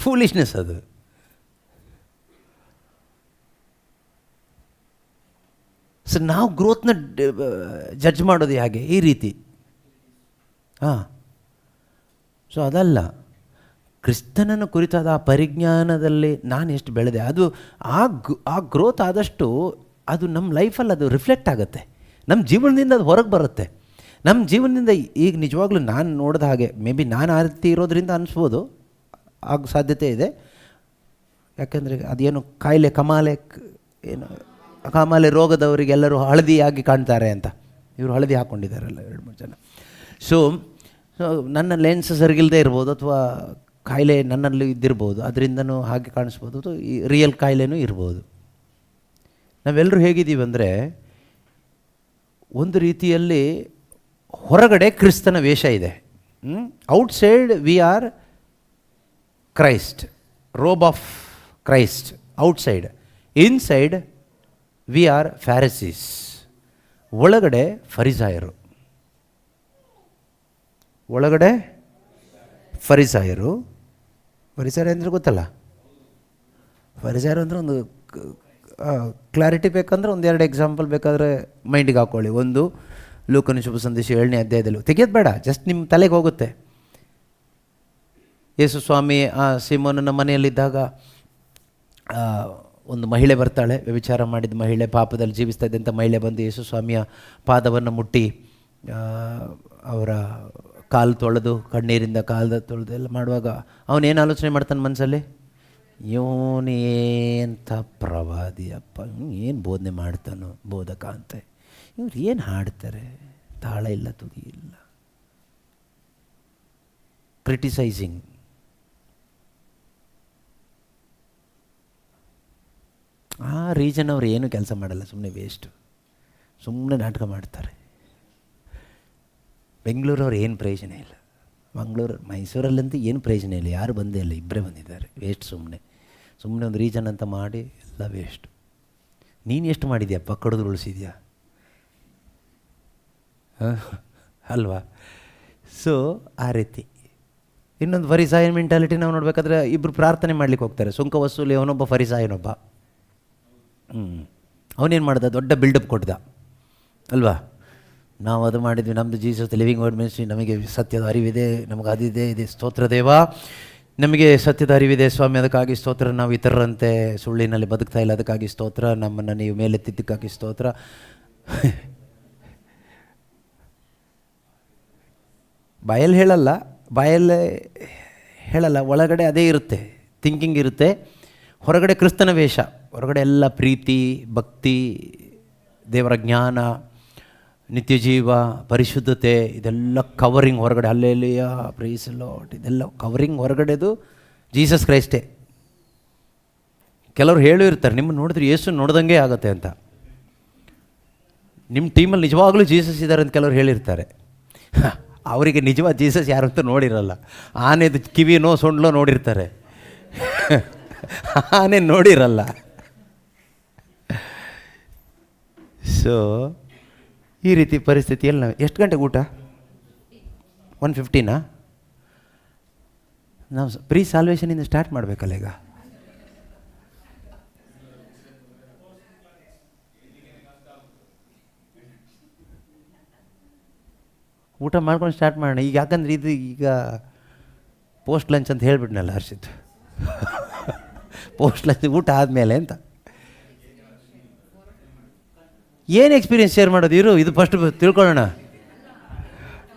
ಫೂಲಿಶ್ನೆಸ್ ಅದು. ಸೊ ನಾವು ಗ್ರೋತ್ನ ಜಡ್ಜ್ ಮಾಡೋದು ಹೇಗೆ? ಈ ರೀತಿ. ಸೊ ಅದಲ್ಲ. ಕ್ರಿಸ್ತನನ್ನು ಕುರಿತಾದ ಆ ಪರಿಜ್ಞಾನದಲ್ಲಿ ನಾನು ಎಷ್ಟು ಬೆಳೆದೆ, ಅದು ಆ ಗ್ರೋತ್ ಆದಷ್ಟು ಅದು ನಮ್ಮ ಲೈಫಲ್ಲಿ ಅದು ರಿಫ್ಲೆಕ್ಟ್ ಆಗುತ್ತೆ, ನಮ್ಮ ಜೀವನದಿಂದ ಅದು ಹೊರಗೆ ಬರುತ್ತೆ. ನಮ್ಮ ಜೀವನದಿಂದ ಈಗ ನಿಜವಾಗ್ಲೂ ನಾನು ನೋಡಿದ ಹಾಗೆ, ಮೇ ಬಿ ನಾನು ಆ ರೀತಿ ಇರೋದ್ರಿಂದ ಅನಿಸ್ಬೋದು, ಆಗ ಸಾಧ್ಯತೆ ಇದೆ. ಯಾಕೆಂದರೆ ಅದೇನು ಕಾಯಿಲೆ ಕಮಾಲೆ ರೋಗದವರಿಗೆಲ್ಲರೂ ಹಳದಿಯಾಗಿ ಕಾಣ್ತಾರೆ ಅಂತ, ಇವರು ಹಳದಿ ಹಾಕ್ಕೊಂಡಿದ್ದಾರಲ್ಲ 2-3 ಜನ. ಸೊ ನನ್ನ ಲೆನ್ಸ್ ಸರಿಗಿಲ್ಲದೆ ಇರ್ಬೋದು, ಅಥವಾ ಕಾಯಿಲೆ ನನ್ನಲ್ಲಿ ಇದ್ದಿರ್ಬೋದು, ಅದರಿಂದನೂ ಹಾಗೆ ಕಾಣಿಸ್ಬೋದು, ಅಥವಾ ಈ ರಿಯಲ್ ಕಾಯಿಲೆನೂ ಇರ್ಬೋದು. ನಾವೆಲ್ಲರೂ ಹೇಗಿದ್ದೀವಿ ಅಂದರೆ, ಒಂದು ರೀತಿಯಲ್ಲಿ ಹೊರಗಡೆ ಕ್ರಿಸ್ತನ ವೇಷ ಇದೆ. Outside we are Christ, robe of Christ outside. Inside we are Pharisees. ಒಳಗಡೆ ಫರಿಸಾಯರು. ಒಳಗಡೆ ಫರಿಸಾಯರು. ಫರಿಸಾಯರು ಅಂದರೆ ಗೊತ್ತಲ್ಲ, ಫರಿಸಾಯರು ಅಂದರೆ ಒಂದು ಕ್ಲಾರಿಟಿ ಬೇಕಂದ್ರೆ ಒಂದೆರಡು ಎಕ್ಸಾಂಪಲ್ ಬೇಕಾದರೆ ಮೈಂಡಿಗೆ ಹಾಕ್ಕೊಳ್ಳಿ. ಒಂದು, ಲೂಕನ ಶುಭ ಸಂದೇಶ 7ನೇ ಅಧ್ಯಾಯದಲ್ಲಿ, ತೆಗೆಯೋದು ಬೇಡ, ಜಸ್ಟ್ ನಿಮ್ಮ ತಲೆಗೆ ಹೋಗುತ್ತೆ. ಯೇಸು ಸ್ವಾಮಿ ಸಿಮೋನನ ಮನೆಯಲ್ಲಿದ್ದಾಗ ಒಂದು ಮಹಿಳೆ ಬರ್ತಾಳೆ, ವ್ಯಭಿಚಾರ ಮಾಡಿದ ಮಹಿಳೆ, ಪಾಪದಲ್ಲಿ ಜೀವಿಸ್ತಾ ಇದ್ದಂಥ ಮಹಿಳೆ ಬಂದು ಯೇಸು ಸ್ವಾಮಿಯ ಪಾದವನ್ನು ಮುಟ್ಟಿ ಅವರ ಕಾಲು ತೊಳೆದು, ಕಣ್ಣೀರಿಂದ ಕಾಲು ತೊಳೆದು ಎಲ್ಲ ಮಾಡುವಾಗ ಅವನೇನು ಆಲೋಚನೆ ಮಾಡ್ತಾನೆ ಮನಸ್ಸಲ್ಲಿ? ಇವನೇಂಥ ಪ್ರವಾದಿಯಪ್ಪ, ಏನು ಬೋಧನೆ ಮಾಡ್ತಾನೋ ಬೋಧಕ ಅಂತ. ಇವ್ರು ಏನು ಹಾಡ್ತಾರೆ, ತಾಳ ಇಲ್ಲ, ತುದಿ ಇಲ್ಲ. ಕ್ರಿಟಿಸೈಸಿಂಗ್. ಆ ರೀಜನ್ ಅವ್ರು ಏನು ಕೆಲಸ ಮಾಡಲ್ಲ, ಸುಮ್ಮನೆ ವೇಸ್ಟು, ಸುಮ್ಮನೆ ನಾಟಕ ಮಾಡ್ತಾರೆ. ಬೆಂಗಳೂರವ್ರು ಏನು ಪ್ರಯೋಜನ ಇಲ್ಲ, ಮೈಸೂರಲ್ಲಂತೂ ಏನು ಪ್ರಯೋಜನ ಇಲ್ಲ, ಯಾರು ಬಂದೇ ಇಲ್ಲ, ಇಬ್ಬರೇ ಬಂದಿದ್ದಾರೆ, ವೇಸ್ಟ್. ಸುಮ್ಮನೆ ಒಂದು ರೀಜನ್ ಅಂತ ಮಾಡಿ ಎಲ್ಲ ವೇಸ್ಟ್. ನೀನು ಎಷ್ಟು ಮಾಡಿದ್ಯಪ್ಪ, ಕಡಿದು ಉಳಿಸಿದ್ಯಾ ಅಲ್ವಾ? ಸೊ ಆ ರೀತಿ. ಇನ್ನೊಂದು ಫರಿಸಾಯನ್ ಮೆಂಟಾಲಿಟಿ ನಾವು ನೋಡಬೇಕಾದ್ರೆ, ಇಬ್ಬರು ಪ್ರಾರ್ಥನೆ ಮಾಡ್ಲಿಕ್ಕೆ ಹೋಗ್ತಾರೆ, ಸುಂಕ ವಸೂಲಿ ಅವನೊಬ್ಬ, ಫರಿಸಾಯನೊಬ್ಬ. ಅವನೇನು ಮಾಡ್ದ? ದೊಡ್ಡ ಬಿಲ್ಡಪ್ ಕೊಡ್ದ ಅಲ್ವಾ? ನಾವು ಅದು ಮಾಡಿದ್ವಿ, ನಮ್ಮದು ಜೀಸಸ್ ಲಿವಿಂಗ್ ವರ್ಡ್ ಮಿನಿಸ್ಟ್ರಿ, ನಮಗೆ ಸತ್ಯದ ಅರಿವಿದೆ, ನಮಗೆ ಅದಿದೆ, ಇದೆ, ಸ್ತೋತ್ರ ದೇವ, ನಮಗೆ ಸತ್ಯದ ಅರಿವಿದೆ ಸ್ವಾಮಿ, ಅದಕ್ಕಾಗಿ ಸ್ತೋತ್ರ. ನಾವು ಇತರರಂತೆ ಸುಳ್ಳಿನಲ್ಲಿ ಬದುಕ್ತಾ ಇಲ್ಲ, ಅದಕ್ಕಾಗಿ ಸ್ತೋತ್ರ. ನಮ್ಮನ್ನು ನೀವು ಮೇಲೆತ್ತಿದ್ದಕ್ಕಾಗಿ ಸ್ತೋತ್ರ. ಬಾಯಲ್ಲಿ ಹೇಳಲ್ಲ, ಒಳಗಡೆ ಅದೇ ಇರುತ್ತೆ, ಥಿಂಕಿಂಗ್ ಇರುತ್ತೆ. ಹೊರಗಡೆ ಕ್ರಿಸ್ತನ ವೇಷ, ಹೊರಗಡೆ ಎಲ್ಲ ಪ್ರೀತಿ, ಭಕ್ತಿ, ದೇವರ ಜ್ಞಾನ, ನಿತ್ಯ ಜೀವ, ಪರಿಶುದ್ಧತೆ, ಇದೆಲ್ಲ ಕವರಿಂಗ್ ಹೊರಗಡೆ. ಹಲ್ಲೆಲೂಯಾ, ಪ್ರೈಸ್ ಲಾರ್ಡ್, ಇದೆಲ್ಲ ಕವರಿಂಗ್ ಹೊರಗಡೆದು ಜೀಸಸ್ ಕ್ರೈಸ್ಟೇ. ಕೆಲವರು ಹೇಳಿರ್ತಾರೆ, ನಿಮ್ಮನ್ನು ನೋಡಿದ್ರೆ ಯೇಸು ನೋಡ್ದಂಗೆ ಆಗುತ್ತೆ ಅಂತ. ನಿಮ್ಮ ಟೀಮಲ್ಲಿ ನಿಜವಾಗ್ಲೂ ಜೀಸಸ್ ಇದ್ದಾರೆ ಅಂತ ಕೆಲವರು ಹೇಳಿರ್ತಾರೆ. ಅವರಿಗೆ ನಿಜವಾದ ಜೀಸಸ್ ಯಾರು ಅಂತ ನೋಡಿರಲ್ಲ. ಆನೆದು ಕಿವಿನೋ ಸೊಂಡ್ಲೋ ನೋಡಿರ್ತಾರೆ, ಆನೆ ನೋಡಿರಲ್ಲ. ಸೊ ಈ ರೀತಿ ಪರಿಸ್ಥಿತಿಯಲ್ಲಿ ನಾವು ಎಷ್ಟು ಗಂಟೆಗೆ ಊಟ? 1:15 ನಾವು ಪ್ರೀ ಸಾಲ್ವೇಷನಿಂದ ಸ್ಟಾರ್ಟ್ ಮಾಡಬೇಕಲ್ಲ ಈಗ. ಊಟ ಮಾಡ್ಕೊಂಡು ಸ್ಟಾರ್ಟ್ ಮಾಡೋಣ ಈಗ. ಯಾಕಂದರೆ ಇದು ಈಗ ಪೋಸ್ಟ್ ಲಂಚ್ ಅಂತ ಹೇಳಿಬಿಟ್ನಲ್ಲ ಹರ್ಷಿತ್. ಪೋಸ್ಟ್ ಲಂಚ್ ಊಟ ಆದಮೇಲೆ ಅಂತ. ಏನು ಎಕ್ಸ್ಪೀರಿಯನ್ಸ್ ಶೇರ್ ಮಾಡೋದು ಇದು ಫಸ್ಟ್ ತಿಳ್ಕೊಳ್ಳೋಣ.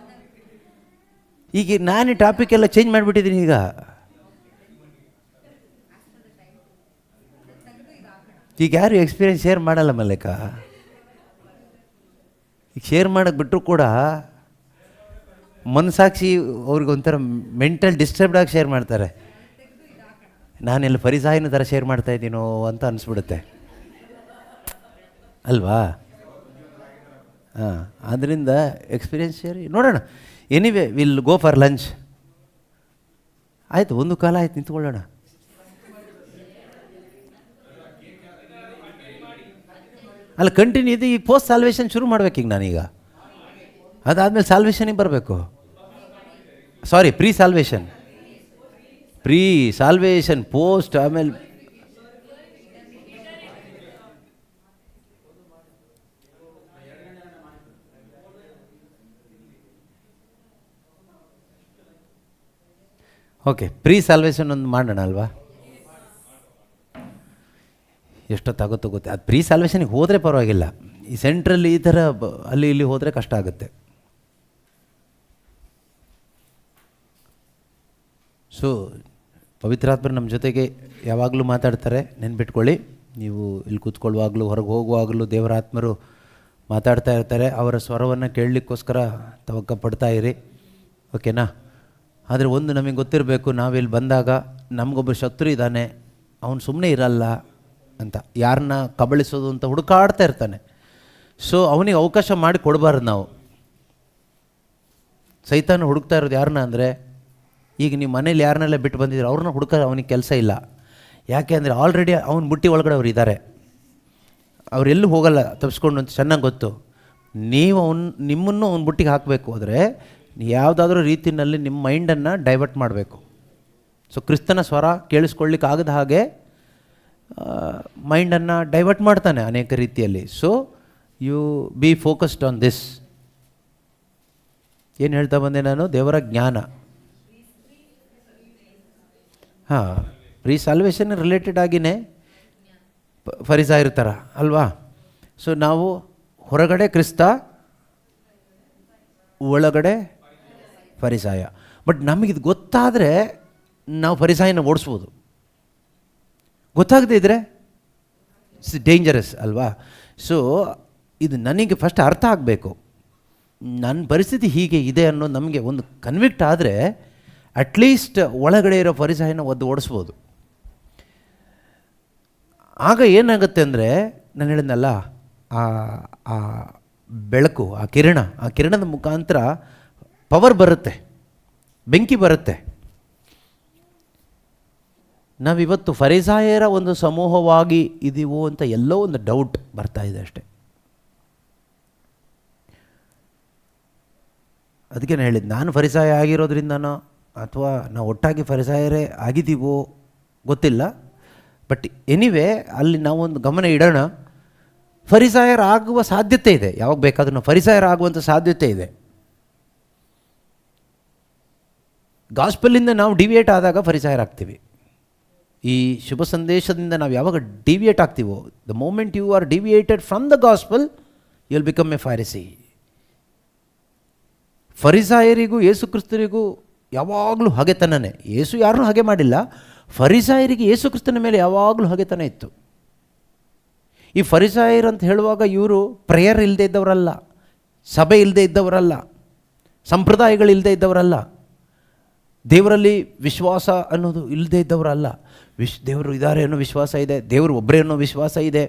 ಈಗ ನಾನು ಟಾಪಿಕ್ ಎಲ್ಲ ಚೇಂಜ್ ಮಾಡಿಬಿಟ್ಟಿದ್ದೀನಿ. ಈಗ ಯಾರು ಎಕ್ಸ್ಪೀರಿಯನ್ಸ್ ಶೇರ್ ಮಾಡಲ್ಲ ಮಲ್ಲೇಕ. ಈಗ ಶೇರ್ ಮಾಡೋಕ್ಕೆ ಬಿಟ್ಟರು ಕೂಡ ಮನಸಾಕ್ಷಿ ಅವ್ರಿಗೊಂಥರ ಮೆಂಟಲ್ ಡಿಸ್ಟರ್ಬ್ಡ್ ಆಗಿ ಶೇರ್ ಮಾಡ್ತಾರೆ. ನಾನೆಲ್ಲ ಫರಿಸಾಯನ ಥರ ಶೇರ್ ಮಾಡ್ತಾಯಿದ್ದೀನೋ ಅಂತ ಅನಿಸ್ಬಿಡುತ್ತೆ ಅಲ್ವಾ? ಆದ್ದರಿಂದ ಎಕ್ಸ್ಪೀರಿಯನ್ಸ್ ಶೇರ್ ನೋಡೋಣ. Anyway will go for lunch. ಆಯಿತು, ಒಂದು ಕಾಲ ಆಯ್ತು, ನಿಂತ್ಕೊಳ್ಳೋಣ. ಅಲ್ಲ, ಕಂಟಿನ್ಯೂ ಇದು. ಈ ಪೋಸ್ಟ್ ಸಾಲ್ವೇಷನ್ ಶುರು ಮಾಡ್ಬೇಕೀಗ ನಾನೀಗ. ಅದಾದಮೇಲೆ ಸಾಲ್ವೇಷನಿಗೆ ಬರಬೇಕು. ಸಾರಿ, ಪ್ರೀ ಸಾಲ್ವೇಷನ್, ಪೋಸ್ಟ್, ಆಮೇಲೆ ಓಕೆ, ಪ್ರೀ ಸಾಲ್ವೇಷನ್ ಒಂದು ಮಾಡೋಣ ಅಲ್ವಾ? ಎಷ್ಟೊತ್ತಾಗುತ್ತೋ ಗೊತ್ತೆ. ಅದು ಪ್ರೀ ಸಾಲ್ವೇಷನಿಗೆ ಹೋದರೆ ಪರವಾಗಿಲ್ಲ. ಈ ಸೆಂಟ್ರಲ್ಲಿ ಈ ಥರ ಅಲ್ಲಿ ಇಲ್ಲಿ ಹೋದರೆ ಕಷ್ಟ ಆಗುತ್ತೆ. ಸೊ ಪವಿತ್ರಾತ್ಮರು ನಮ್ಮ ಜೊತೆಗೆ ಯಾವಾಗಲೂ ಮಾತಾಡ್ತಾರೆ, ನೆನ್ಪಿಟ್ಕೊಳ್ಳಿ. ನೀವು ಇಲ್ಲಿ ಕೂತ್ಕೊಳ್ಳುವಾಗಲೂ, ಹೊರಗೆ ಹೋಗುವಾಗಲೂ ದೇವರ ಆತ್ಮರು ಮಾತಾಡ್ತಾ ಇರ್ತಾರೆ. ಅವರ ಸ್ವರವನ್ನು ಕೇಳಲಿಕ್ಕೋಸ್ಕರ ತವಕ ಪಡ್ತಾ ಇರಿ, ಓಕೆನಾ? ಆದರೆ ಒಂದು ನಮಗೆ ಗೊತ್ತಿರಬೇಕು, ನಾವಿಲ್ಲಿ ಬಂದಾಗ ನಮಗೊಬ್ಬ ಶತ್ರು ಇದ್ದಾನೆ, ಅವನು ಸುಮ್ಮನೆ ಇರಲ್ಲ ಅಂತ. ಯಾರನ್ನ ಕಬಳಿಸೋದು ಅಂತ ಹುಡುಕಾಡ್ತಾ ಇರ್ತಾನೆ. ಸೊ ಅವನಿಗೆ ಅವಕಾಶ ಮಾಡಿ ಕೊಡಬಾರ್ದು ನಾವು. ಸೈತಾನ ಹುಡುಕ್ತಾ ಇರೋದು ಯಾರನ್ನ ಅಂದರೆ, ಈಗ ನೀವು ಮನೇಲಿ ಯಾರನ್ನೆಲ್ಲ ಬಿಟ್ಟು ಬಂದಿದ್ರು ಅವ್ರನ್ನ ಹುಡುಕ ಅವನಿಗೆ ಕೆಲಸ ಇಲ್ಲ. ಯಾಕೆ ಅಂದರೆ ಆಲ್ರೆಡಿ ಅವನ ಬುಟ್ಟಿ ಒಳಗಡೆ ಅವ್ರು ಇದ್ದಾರೆ, ಅವರೆಲ್ಲೂ ಹೋಗಲ್ಲ ತಪ್ಪಿಸ್ಕೊಂಡು ಅಂತ ಚೆನ್ನಾಗಿ ಗೊತ್ತು. ನೀವು ನಿಮ್ಮನ್ನು ಅವ್ನ ಬುಟ್ಟಿಗೆ ಹಾಕಬೇಕು ಅಂದರೆ ಯಾವುದಾದ್ರೂ ರೀತಿಯಲ್ಲಿ ನಿಮ್ಮ ಮೈಂಡನ್ನು ಡೈವರ್ಟ್ ಮಾಡಬೇಕು. ಸೊ ಕ್ರಿಸ್ತನ ಸ್ವರ ಕೇಳಿಸ್ಕೊಳ್ಳಿಕ್ಕೆ ಆಗದ ಹಾಗೆ ಮೈಂಡನ್ನು ಡೈವರ್ಟ್ ಮಾಡ್ತಾನೆ ಅನೇಕ ರೀತಿಯಲ್ಲಿ. So you be focused on this. ಏನು ಹೇಳ್ತಾ ಬಂದೆ ನಾನು? ದೇವರ ಜ್ಞಾನ. ಹಾಂ, ಪ್ರೀ ಸಾಲ್ವೇಷನ್ ರಿಲೇಟೆಡ್ ಆಗಿಯೇ ಫರಿಸಾಯ ಇರ್ತಾರ ಅಲ್ವಾ? ಸೊ ನಾವು ಹೊರಗಡೆ ಕ್ರಿಸ್ತ, ಒಳಗಡೆ ಫರಿಸಾಯ. ಬಟ್ ನಮಗಿದು ಗೊತ್ತಾದರೆ ನಾವು ಫರಿಸಾಯನ ಓಡಿಸ್ಬೋದು. ಗೊತ್ತಾಗದೇ ಇದ್ದರೆ ಇಟ್ಸ್ ಡೇಂಜರಸ್ ಅಲ್ವಾ? ಸೊ ಇದು ನನಗೆ ಫಸ್ಟ್ ಅರ್ಥ ಆಗಬೇಕು, ನನ್ನ ಪರಿಸ್ಥಿತಿ ಹೀಗೆ ಇದೆ ಅನ್ನೋದು ನಮಗೆ ಒಂದು ಕನ್ವಿಕ್ಟ್ ಆದರೆ ಅಟ್ಲೀಸ್ಟ್ ಒಳಗಡೆ ಇರೋ ಫರಿಸಾಯನ ಓಡಿಸ್ಬೋದು. ಆಗ ಏನಾಗುತ್ತೆ ಅಂದರೆ, ನಾನು ಹೇಳಿದ್ನಲ್ಲ, ಆ ಬೆಳಕು, ಆ ಕಿರಣದ ಮುಖಾಂತರ ಪವರ್ ಬರುತ್ತೆ, ಬೆಂಕಿ ಬರುತ್ತೆ. ನಾವಿವತ್ತು ಫರಿಸಾಯರ ಒಂದು ಸಮೂಹವಾಗಿ ಇದೀವೋ ಅಂತ ಎಲ್ಲೋ ಒಂದು ಡೌಟ್ ಬರ್ತಾ ಇದೆ ಅಷ್ಟೆ. ಅದಕ್ಕೆ ನಾನು ಹೇಳಿದ್ದು, ನಾನು ಫರಿಸಾಯ ಆಗಿರೋದ್ರಿಂದನೋ ಅಥವಾ ನಾವು ಒಟ್ಟಾಗಿ ಫರಿಸಾಯರೇ ಆಗಿದ್ದೀವೋ ಗೊತ್ತಿಲ್ಲ. ಬಟ್ ಎನಿವೇ ಅಲ್ಲಿ ನಾವೊಂದು ಗಮನ ಇಡೋಣ. ಫರಿಸಾಯರಾಗುವ ಸಾಧ್ಯತೆ ಇದೆ, ಯಾವಾಗ ಬೇಕಾದ್ರೂ ನಾವು ಫರಿಸಾಯರಾಗುವಂಥ ಸಾಧ್ಯತೆ ಇದೆ. ಗಾಸ್ಪೆಲ್ಲಿಂದ ನಾವು ಡಿವಿಯೇಟ್ ಆದಾಗ ಫರಿಸಾಯರಾಗ್ತೀವಿ. ಈ ಶುಭ ಸಂದೇಶದಿಂದ ನಾವು ಯಾವಾಗ ಡಿವಿಯೇಟ್ ಆಗ್ತೀವೋ, the moment you are deviated from the gospel you will become a Pharisee. ಫರಿಸಾಯರಿಗೂ ಯೇಸು ಕ್ರಿಸ್ತರಿಗೂ ಯಾವಾಗಲೂ ಹಗೆತನನೇ. ಯೇಸು ಯಾರನ್ನೂ ಹಾಗೆ ಮಾಡಿಲ್ಲ, ಫರಿಸಾಯರಿಗೆ ಯೇಸು ಕ್ರಿಸ್ತನ ಮೇಲೆ ಯಾವಾಗಲೂ ಹಗೆತನ ಇತ್ತು. ಈ ಫರಿಸಾಯರು ಅಂತ ಹೇಳುವಾಗ ಇವರು ಪ್ರೇಯರ್ ಇಲ್ಲದೆ ಇದ್ದವರಲ್ಲ, ಸಭೆ ಇಲ್ಲದೆ ಇದ್ದವರಲ್ಲ, ಸಂಪ್ರದಾಯಗಳಿಲ್ಲದೆ ಇದ್ದವರಲ್ಲ, ದೇವರಲ್ಲಿ ವಿಶ್ವಾಸ ಅನ್ನೋದು ಇಲ್ಲದೆ ಇದ್ದವರಲ್ಲ. ದೇವರು ಇದ್ದಾರೆ ಅನ್ನೋ ವಿಶ್ವಾಸ ಇದೆ, ದೇವರು ಒಬ್ಬರೇ ಅನ್ನೋ ವಿಶ್ವಾಸ ಇದೆ,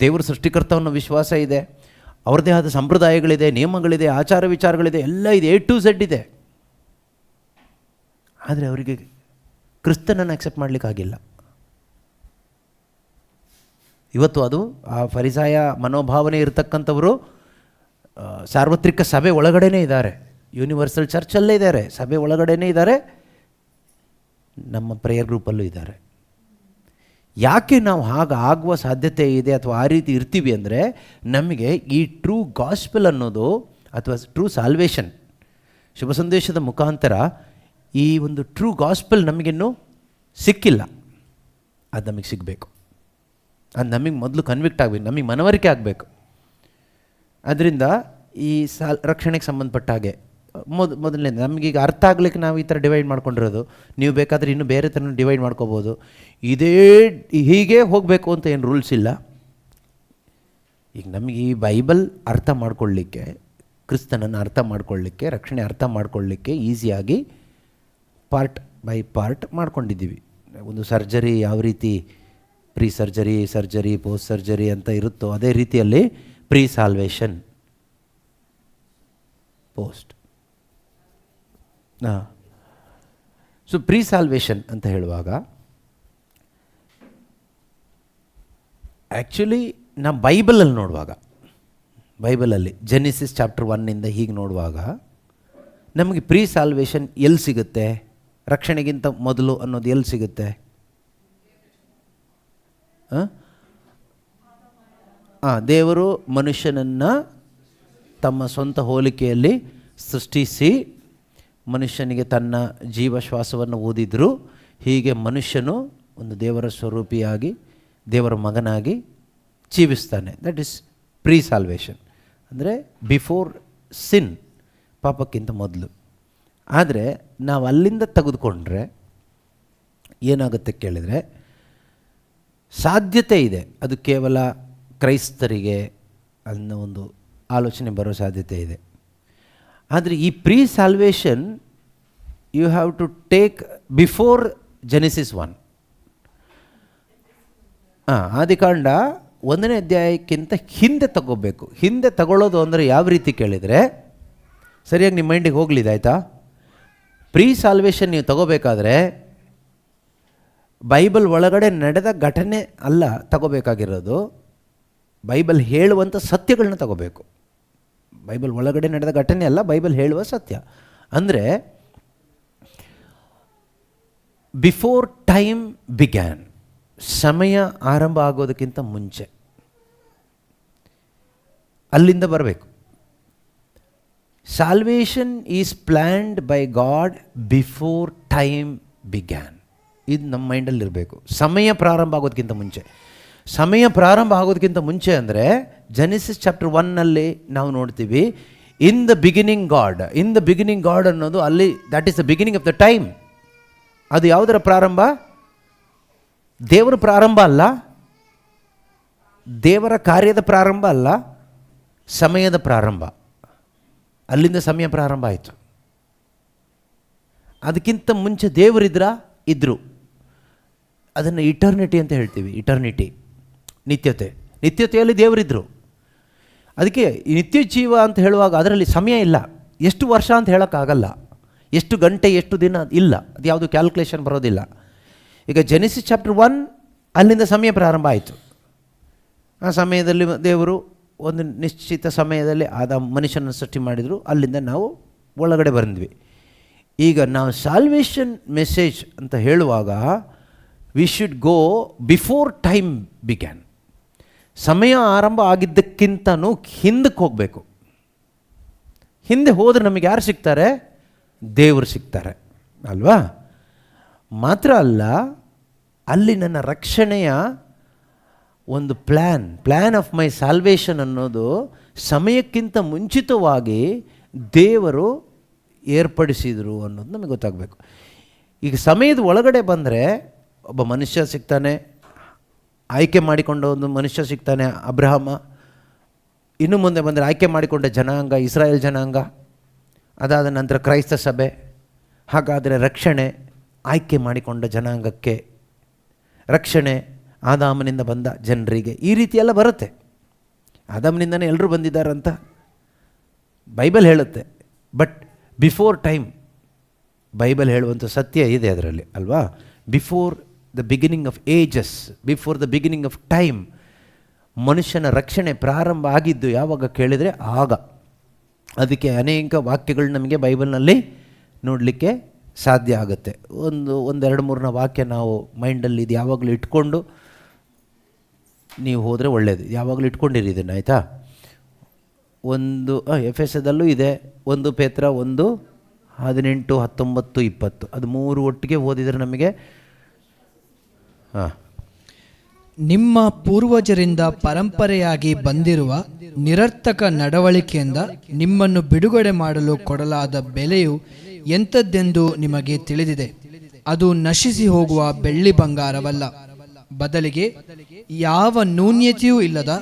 ದೇವರು ಸೃಷ್ಟಿಕರ್ತ ಅನ್ನೋ ವಿಶ್ವಾಸ ಇದೆ, ಅವ್ರದ್ದೇ ಆದ ಸಂಪ್ರದಾಯಗಳಿದೆ, ನಿಯಮಗಳಿದೆ, ಆಚಾರ ವಿಚಾರಗಳಿದೆ, ಎಲ್ಲ ಇದೆ, A to Z ಇದೆ. ಆದರೆ ಅವರಿಗೆ ಕ್ರಿಸ್ತನನ್ನು ಅಕ್ಸೆಪ್ಟ್ ಮಾಡಲಿಕ್ಕಾಗಿಲ್ಲ. ಇವತ್ತು ಅದು ಆ ಫರಿಸಾಯ ಮನೋಭಾವನೆ ಇರತಕ್ಕಂಥವರು ಸಾರ್ವತ್ರಿಕ ಸಭೆ ಒಳಗಡೆನೇ ಇದ್ದಾರೆ, ಯೂನಿವರ್ಸಲ್ ಚರ್ಚಲ್ಲೇ ಇದ್ದಾರೆ, ಸಭೆ ಒಳಗಡೆನೇ ಇದ್ದಾರೆ, ನಮ್ಮ ಪ್ರೇಯರ್ ಗ್ರೂಪಲ್ಲೂ ಇದ್ದಾರೆ. ಯಾಕೆ ನಾವು ಆಗುವ ಸಾಧ್ಯತೆ ಇದೆ ಅಥವಾ ಆ ರೀತಿ ಇರ್ತೀವಿ ಅಂದರೆ, ನಮಗೆ ಈ ಟ್ರೂ ಗಾಸ್ಪೆಲ್ ಅನ್ನೋದು ಅಥವಾ ಟ್ರೂ ಸಾಲ್ವೇಷನ್, ಶುಭ ಸಂದೇಶದ ಮುಖಾಂತರ ಈ ಒಂದು ಟ್ರೂ ಗಾಸ್ಪೆಲ್ ನಮಗಿನ್ನೂ ಸಿಕ್ಕಿಲ್ಲ. ಅದು ನಮಗೆ ಸಿಗಬೇಕು, ಅದು ನಮಗೆ ಮೊದಲು ಕನ್ವಿಕ್ಟ್ ಆಗಬೇಕು, ನಮಗೆ ಮನವರಿಕೆ ಆಗಬೇಕು. ಅದರಿಂದ ಈ ರಕ್ಷಣೆಗೆ ಸಂಬಂಧಪಟ್ಟ ಹಾಗೆ ಮೊದಲನೇ ನಮಗೀಗ ಅರ್ಥ ಆಗ್ಲಿಕ್ಕೆ ನಾವು ಈ ಥರ ಡಿವೈಡ್ ಮಾಡ್ಕೊಂಡಿರೋದು. ನೀವು ಬೇಕಾದರೆ ಇನ್ನೂ ಬೇರೆ ಥರ ಡಿವೈಡ್ ಮಾಡ್ಕೋಬೋದು. ಹೀಗೆ ಹೋಗಬೇಕು ಅಂತ ಏನು ರೂಲ್ಸ್ ಇಲ್ಲ. ಈಗ ನಮಗೆ ಈ ಬೈಬಲ್ ಅರ್ಥ ಮಾಡ್ಕೊಳ್ಳಿಕ್ಕೆ, ಕ್ರಿಸ್ತನನ್ನು ಅರ್ಥ ಮಾಡ್ಕೊಳ್ಳಿಕ್ಕೆ, ರಕ್ಷಣೆ ಅರ್ಥ ಮಾಡ್ಕೊಳ್ಳಿಕ್ಕೆ ಈಸಿಯಾಗಿ ಪಾರ್ಟ್ ಬೈ ಪಾರ್ಟ್ ಮಾಡ್ಕೊಂಡಿದ್ದೀವಿ. ಒಂದು ಸರ್ಜರಿ ಯಾವ ರೀತಿ ಪ್ರೀ ಸರ್ಜರಿ ಪೋಸ್ಟ್ ಸರ್ಜರಿ ಅಂತ ಇರುತ್ತೋ, ಅದೇ ರೀತಿಯಲ್ಲಿ pre salvation, post. So pre salvation ಅಂತ ಹೇಳುವಾಗ ಆ್ಯಕ್ಚುಲಿ ನಾವು ಬೈಬಲಲ್ಲಿ ನೋಡುವಾಗ, ಬೈಬಲಲ್ಲಿ ಜೆನಿಸಿಸ್ ಚಾಪ್ಟರ್ 1 ಹೀಗೆ ನೋಡುವಾಗ ನಮಗೆ ಪ್ರೀ ಸಾಲ್ವೇಷನ್ ಎಲ್ಲಿ ಸಿಗುತ್ತೆ, ರಕ್ಷಣೆಗಿಂತ ಮೊದಲು ಅನ್ನೋದು ಎಲ್ಲಿ ಸಿಗುತ್ತೆ? ದೇವರು ಮನುಷ್ಯನನ್ನು ತಮ್ಮ ಸ್ವಂತ ಹೋಲಿಕೆಯಲ್ಲಿ ಸೃಷ್ಟಿಸಿ ಮನುಷ್ಯನಿಗೆ ತನ್ನ ಜೀವಶ್ವಾಸವನ್ನು ಊದಿದ್ರು. ಹೀಗೆ ಮನುಷ್ಯನು ಒಂದು ದೇವರ ಸ್ವರೂಪಿಯಾಗಿ, ದೇವರ ಮಗನಾಗಿ ಜೀವಿಸ್ತಾನೆ. ದಟ್ ಈಸ್ ಪ್ರೀ ಸಾಲ್ವೇಷನ್, ಅಂದರೆ ಬಿಫೋರ್ ಸಿನ್, ಪಾಪಕ್ಕಿಂತ ಮೊದಲು. ಆದರೆ ನಾವು ಅಲ್ಲಿಂದ ತೆಗೆದುಕೊಂಡ್ರೆ ಏನಾಗುತ್ತೆ ಕೇಳಿದರೆ, ಸಾಧ್ಯತೆ ಇದೆ ಅದು ಕೇವಲ ಕ್ರೈಸ್ತರಿಗೆ ಅನ್ನೋ ಒಂದು ಆಲೋಚನೆ ಬರೋ ಸಾಧ್ಯತೆ ಇದೆ. ಆದರೆ ಈ pre salvation you have to take before Genesis 1. ಆದಿಕಾಂಡ 1ನೇ ಅಧ್ಯಾಯಕ್ಕಿಂತ ಹಿಂದೆ ತಗೋಬೇಕು. ಹಿಂದೆ ತಗೊಳ್ಳೋದು ಅಂದರೆ ಯಾವ ರೀತಿ ಕೇಳಿದರೆ, ಸರಿಯಾಗಿ ನಿಮ್ಮ ಮೈಂಡಿಗೆ ಹೋಗಲಿದೆ, ಆಯಿತಾ? ಪ್ರೀ ಸಾಲ್ವೇಷನ್ ನೀವು ತಗೋಬೇಕಾದ್ರೆ ಬೈಬಲ್ ಒಳಗಡೆ ನಡೆದ ಘಟನೆ ಅಲ್ಲ ತಗೋಬೇಕಾಗಿರೋದು, ಬೈಬಲ್ ಹೇಳುವಂಥ ಸತ್ಯಗಳನ್ನ ತಗೋಬೇಕು. ಬೈಬಲ್ ಒಳಗಡೆ ನಡೆದ ಘಟನೆ ಅಲ್ಲ, ಬೈಬಲ್ ಹೇಳುವ ಸತ್ಯ. ಅಂದರೆ ಬಿಫೋರ್ ಟೈಮ್ ಬಿಗ್ಯಾನ್, ಸಮಯ ಆರಂಭ ಆಗೋದಕ್ಕಿಂತ ಮುಂಚೆ ಅಲ್ಲಿಂದ ಬರಬೇಕು. Salvation is planned by god before time began. ಇದು ನಮ್ಮ ಮೈಂಡಲ್ಲಿರಬೇಕು. ಸಮಯ ಪ್ರಾರಂಭ ಆಗೋದಕ್ಕಿಂತ ಮುಂಚೆ. ಸಮಯ ಪ್ರಾರಂಭ ಆಗೋದಕ್ಕಿಂತ ಮುಂಚೆ ಅಂದರೆ ಜೆನೆಸಿಸ್ ಚಾಪ್ಟರ್ 1ನಲ್ಲಿ ನಾವು ನೋಡ್ತೀವಿ, in the beginning god. In the beginning god ಅನ್ನೋದು ಅಲ್ಲಿ, that is the beginning of the time. ಅದು ಯಾವುದರ ಪ್ರಾರಂಭ? ದೇವರ ಪ್ರಾರಂಭ ಅಲ್ಲ, ದೇವರ ಕಾರ್ಯದ ಪ್ರಾರಂಭ ಅಲ್ಲ, ಸಮಯದ ಪ್ರಾರಂಭ. ಅಲ್ಲಿಂದ ಸಮಯ ಪ್ರಾರಂಭ ಆಯಿತು. ಅದಕ್ಕಿಂತ ಮುಂಚೆ ದೇವರಿದ್ರಾ? ಇದ್ದರು. ಅದನ್ನು ಇಟರ್ನಿಟಿ ಅಂತ ಹೇಳ್ತೀವಿ. ಇಟರ್ನಿಟಿ, ನಿತ್ಯತೆ. ನಿತ್ಯತೆಯಲ್ಲಿ ದೇವರಿದ್ದರು. ಅದಕ್ಕೆ ನಿತ್ಯ ಜೀವ ಅಂತ ಹೇಳುವಾಗ ಅದರಲ್ಲಿ ಸಮಯ ಇಲ್ಲ. ಎಷ್ಟು ವರ್ಷ ಅಂತ ಹೇಳೋಕ್ಕಾಗಲ್ಲ, ಎಷ್ಟು ಗಂಟೆ ಎಷ್ಟು ದಿನ ಇಲ್ಲ, ಅದು ಯಾವುದು ಕ್ಯಾಲ್ಕುಲೇಷನ್ ಬರೋದಿಲ್ಲ. ಈಗ ಜೆನೆಸಿಸ್ ಚಾಪ್ಟರ್ 1 ಅಲ್ಲಿಂದ ಸಮಯ ಪ್ರಾರಂಭ ಆಯಿತು. ಆ ಸಮಯದಲ್ಲಿ ದೇವರು ಒಂದು ನಿಶ್ಚಿತ ಸಮಯದಲ್ಲಿ ಮನುಷ್ಯನನ್ನು ಸೃಷ್ಟಿ ಮಾಡಿದರು. ಅಲ್ಲಿಂದ ನಾವು ಒಳಗಡೆ ಬಂದ್ವಿ. ಈಗ ನಾವು ಸಾಲ್ವೇಷನ್ ಮೆಸೇಜ್ ಅಂತ ಹೇಳುವಾಗ we should go before time began. ಸಮಯ ಆರಂಭ ಆಗಿದ್ದಕ್ಕಿಂತನೂ ಹಿಂದಕ್ಕೆ ಹೋಗಬೇಕು. ಹಿಂದೆ ಹೋದರೆ ನಮಗೆ ಯಾರು ಸಿಗ್ತಾರೆ? ದೇವರು ಸಿಗ್ತಾರೆ ಅಲ್ವಾ? ಮಾತ್ರ ಅಲ್ಲ, ಅಲ್ಲಿ ನನ್ನ ರಕ್ಷಣೆಯ ಒಂದು ಪ್ಲ್ಯಾನ್ ಆಫ್ ಮೈ ಸಾಲ್ವೇಷನ್ ಅನ್ನೋದು ಸಮಯಕ್ಕಿಂತ ಮುಂಚಿತವಾಗಿ ದೇವರು ಏರ್ಪಡಿಸಿದರು ಅನ್ನೋದು ನಮಗೆ ಗೊತ್ತಾಗಬೇಕು. ಈಗ ಸಮಯದ ಒಳಗಡೆ ಬಂದರೆ ಒಬ್ಬ ಮನುಷ್ಯ ಸಿಗ್ತಾನೆ, ಆಯ್ಕೆ ಮಾಡಿಕೊಂಡ ಒಂದು ಮನುಷ್ಯ ಸಿಗ್ತಾನೆ, ಅಬ್ರಹಾಮ. ಇನ್ನು ಮುಂದೆ ಬಂದರೆ ಆಯ್ಕೆ ಮಾಡಿಕೊಂಡ ಜನಾಂಗ, ಇಸ್ರಾಯೇಲ್ ಜನಾಂಗ. ಅದಾದ ನಂತರ ಕ್ರೈಸ್ತ ಸಭೆ. ಹಾಗಾದರೆ ರಕ್ಷಣೆ ಆಯ್ಕೆ ಮಾಡಿಕೊಂಡ ಜನಾಂಗಕ್ಕೆ, ರಕ್ಷಣೆ ಆದಾಮನಿಂದ ಬಂದ ಜನರಿಗೆ, ಈ ರೀತಿ ಎಲ್ಲ ಬರುತ್ತೆ. ಆದಾಮನಿಂದನೇ ಎಲ್ಲರೂ ಬಂದಿದ್ದಾರಂತ ಬೈಬಲ್ ಹೇಳುತ್ತೆ. ಬಟ್ ಬಿಫೋರ್ ಟೈಮ್, ಬೈಬಲ್ ಹೇಳುವಂಥ ಸತ್ಯ ಇದೆ ಅದರಲ್ಲಿ ಅಲ್ವಾ? Before the beginning of ages, before the beginning of time, ಮನುಷ್ಯನ ರಕ್ಷಣೆ ಪ್ರಾರಂಭ ಆಗಿದ್ದು ಯಾವಾಗ ಕೇಳಿದರೆ ಆಗ. ಅದಕ್ಕೆ ಅನೇಕ ವಾಕ್ಯಗಳು ನಮಗೆ ಬೈಬಲ್ನಲ್ಲಿ ನೋಡಲಿಕ್ಕೆ ಸಾಧ್ಯ ಆಗುತ್ತೆ. ಒಂದೆರಡು ಮೂರನ ವಾಕ್ಯ ನಾವು ಮೈಂಡಲ್ಲಿ ಇದು ಯಾವಾಗಲೂ ಇಟ್ಕೊಂಡು ನೀವು ಹೋದರೆ ಒಳ್ಳೆಯದು. ಯಾವಾಗಲೂ ಇಟ್ಕೊಂಡಿರಿ ಇದನ್ನು, ಆಯಿತಾ? ಎಫೆಸದಲ್ಲೂ ಇದೆ, 1 ಪೇತ್ರ 1, 18, 19, 20. ಅದು 3 ಒಟ್ಟಿಗೆ ಓದಿದರೆ ನಮಗೆ ನಿಮ್ಮ ಪೂರ್ವಜರಿಂದ ಪರಂಪರೆಯಾಗಿ ಬಂದಿರುವ ನಿರರ್ಥಕ ನಡವಳಿಕೆಯಿಂದ ನಿಮ್ಮನ್ನು ಬಿಡುಗಡೆ ಮಾಡಲು ಕೊಡಲಾದ ಬೆಲೆಯು ಎಂಥದ್ದೆಂದು ನಿಮಗೆ ತಿಳಿದಿದೆ. ಅದು ನಶಿಸಿ ಹೋಗುವ ಬೆಳ್ಳಿ ಬಂಗಾರವಲ್ಲ, ಬದಲಿಗೆ ಯಾವ ನ್ಯೂನ್ಯತೆಯೂ ಇಲ್ಲದ,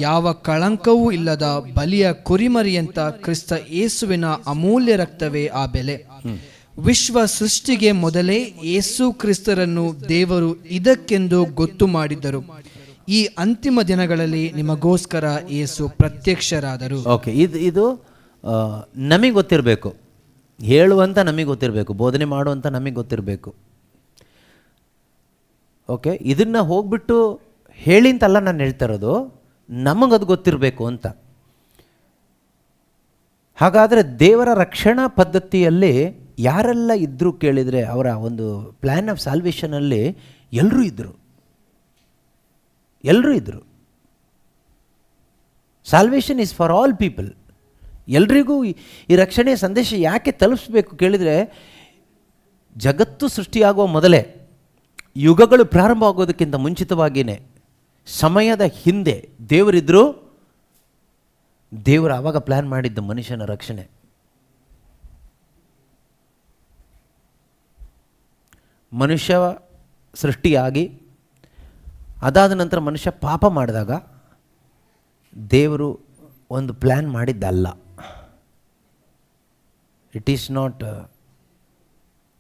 ಯಾವ ಕಳಂಕವೂ ಇಲ್ಲದ ಬಲಿಯ ಕುರಿಮರಿಯಂತ ಕ್ರಿಸ್ತ ಯೇಸುವಿನ ಅಮೂಲ್ಯ ರಕ್ತವೇ ಆ ಬೆಲೆ. ವಿಶ್ವ ಸೃಷ್ಟಿಗೆ ಮೊದಲೇ ಯೇಸು ಕ್ರಿಸ್ತರನ್ನು ದೇವರು ಇದಕ್ಕೆಂದು ಗೊತ್ತು ಮಾಡಿದ್ದರು. ಈ ಅಂತಿಮ ದಿನಗಳಲ್ಲಿ ನಿಮಗೋಸ್ಕರ ಯೇಸು ಪ್ರತ್ಯಕ್ಷರಾದರು. ಓಕೆ, ಇದು ನಮಗೆ ಗೊತ್ತಿರಬೇಕು, ಹೇಳುವಂಥ ನಮಗೆ ಗೊತ್ತಿರಬೇಕು, ಬೋಧನೆ ಮಾಡುವಂಥ ನಮಗೆ ಗೊತ್ತಿರಬೇಕು. ಓಕೆ, ಇದನ್ನು ಹೋಗ್ಬಿಟ್ಟು ಹೇಳಿ ಅಂತಲ್ಲ ನಾನು ಹೇಳ್ತಾ ಇರೋದು, ನಮಗದು ಗೊತ್ತಿರಬೇಕು ಅಂತ. ಹಾಗಾದರೆ ದೇವರ ರಕ್ಷಣಾ ಪದ್ಧತಿಯಲ್ಲಿ ಯಾರೆಲ್ಲ ಇದ್ದರೂ ಕೇಳಿದರೆ, ಅವರ ಒಂದು ಪ್ಲ್ಯಾನ್ ಆಫ್ ಸಾಲ್ವೇಷನಲ್ಲಿ ಎಲ್ಲರೂ ಇದ್ದರು. Salvation is for all people. ಎಲ್ರಿಗೂ ಈ ರಕ್ಷಣೆಯ ಸಂದೇಶ ಯಾಕೆ ತಲುಪಿಸ್ಬೇಕು ಕೇಳಿದರೆ, ಜಗತ್ತು ಸೃಷ್ಟಿಯಾಗುವ ಮೊದಲೇ, ಯುಗಗಳು ಪ್ರಾರಂಭ ಆಗೋದಕ್ಕಿಂತ ಮುಂಚಿತವಾಗಿಯೇ, ಸಮಯದ ಹಿಂದೆ ದೇವರಿದ್ದರು. ದೇವರು ಆವಾಗ ಪ್ಲ್ಯಾನ್ ಮಾಡಿದ್ದು ಮನುಷ್ಯನ ರಕ್ಷಣೆ. ಮನುಷ್ಯ ಸೃಷ್ಟಿಯಾಗಿ ಅದಾದ ನಂತರ ಮನುಷ್ಯ ಪಾಪ ಮಾಡಿದಾಗ ದೇವರು ಒಂದು ಪ್ಲ್ಯಾನ್ ಮಾಡಿದ್ದಲ್ಲ. It is not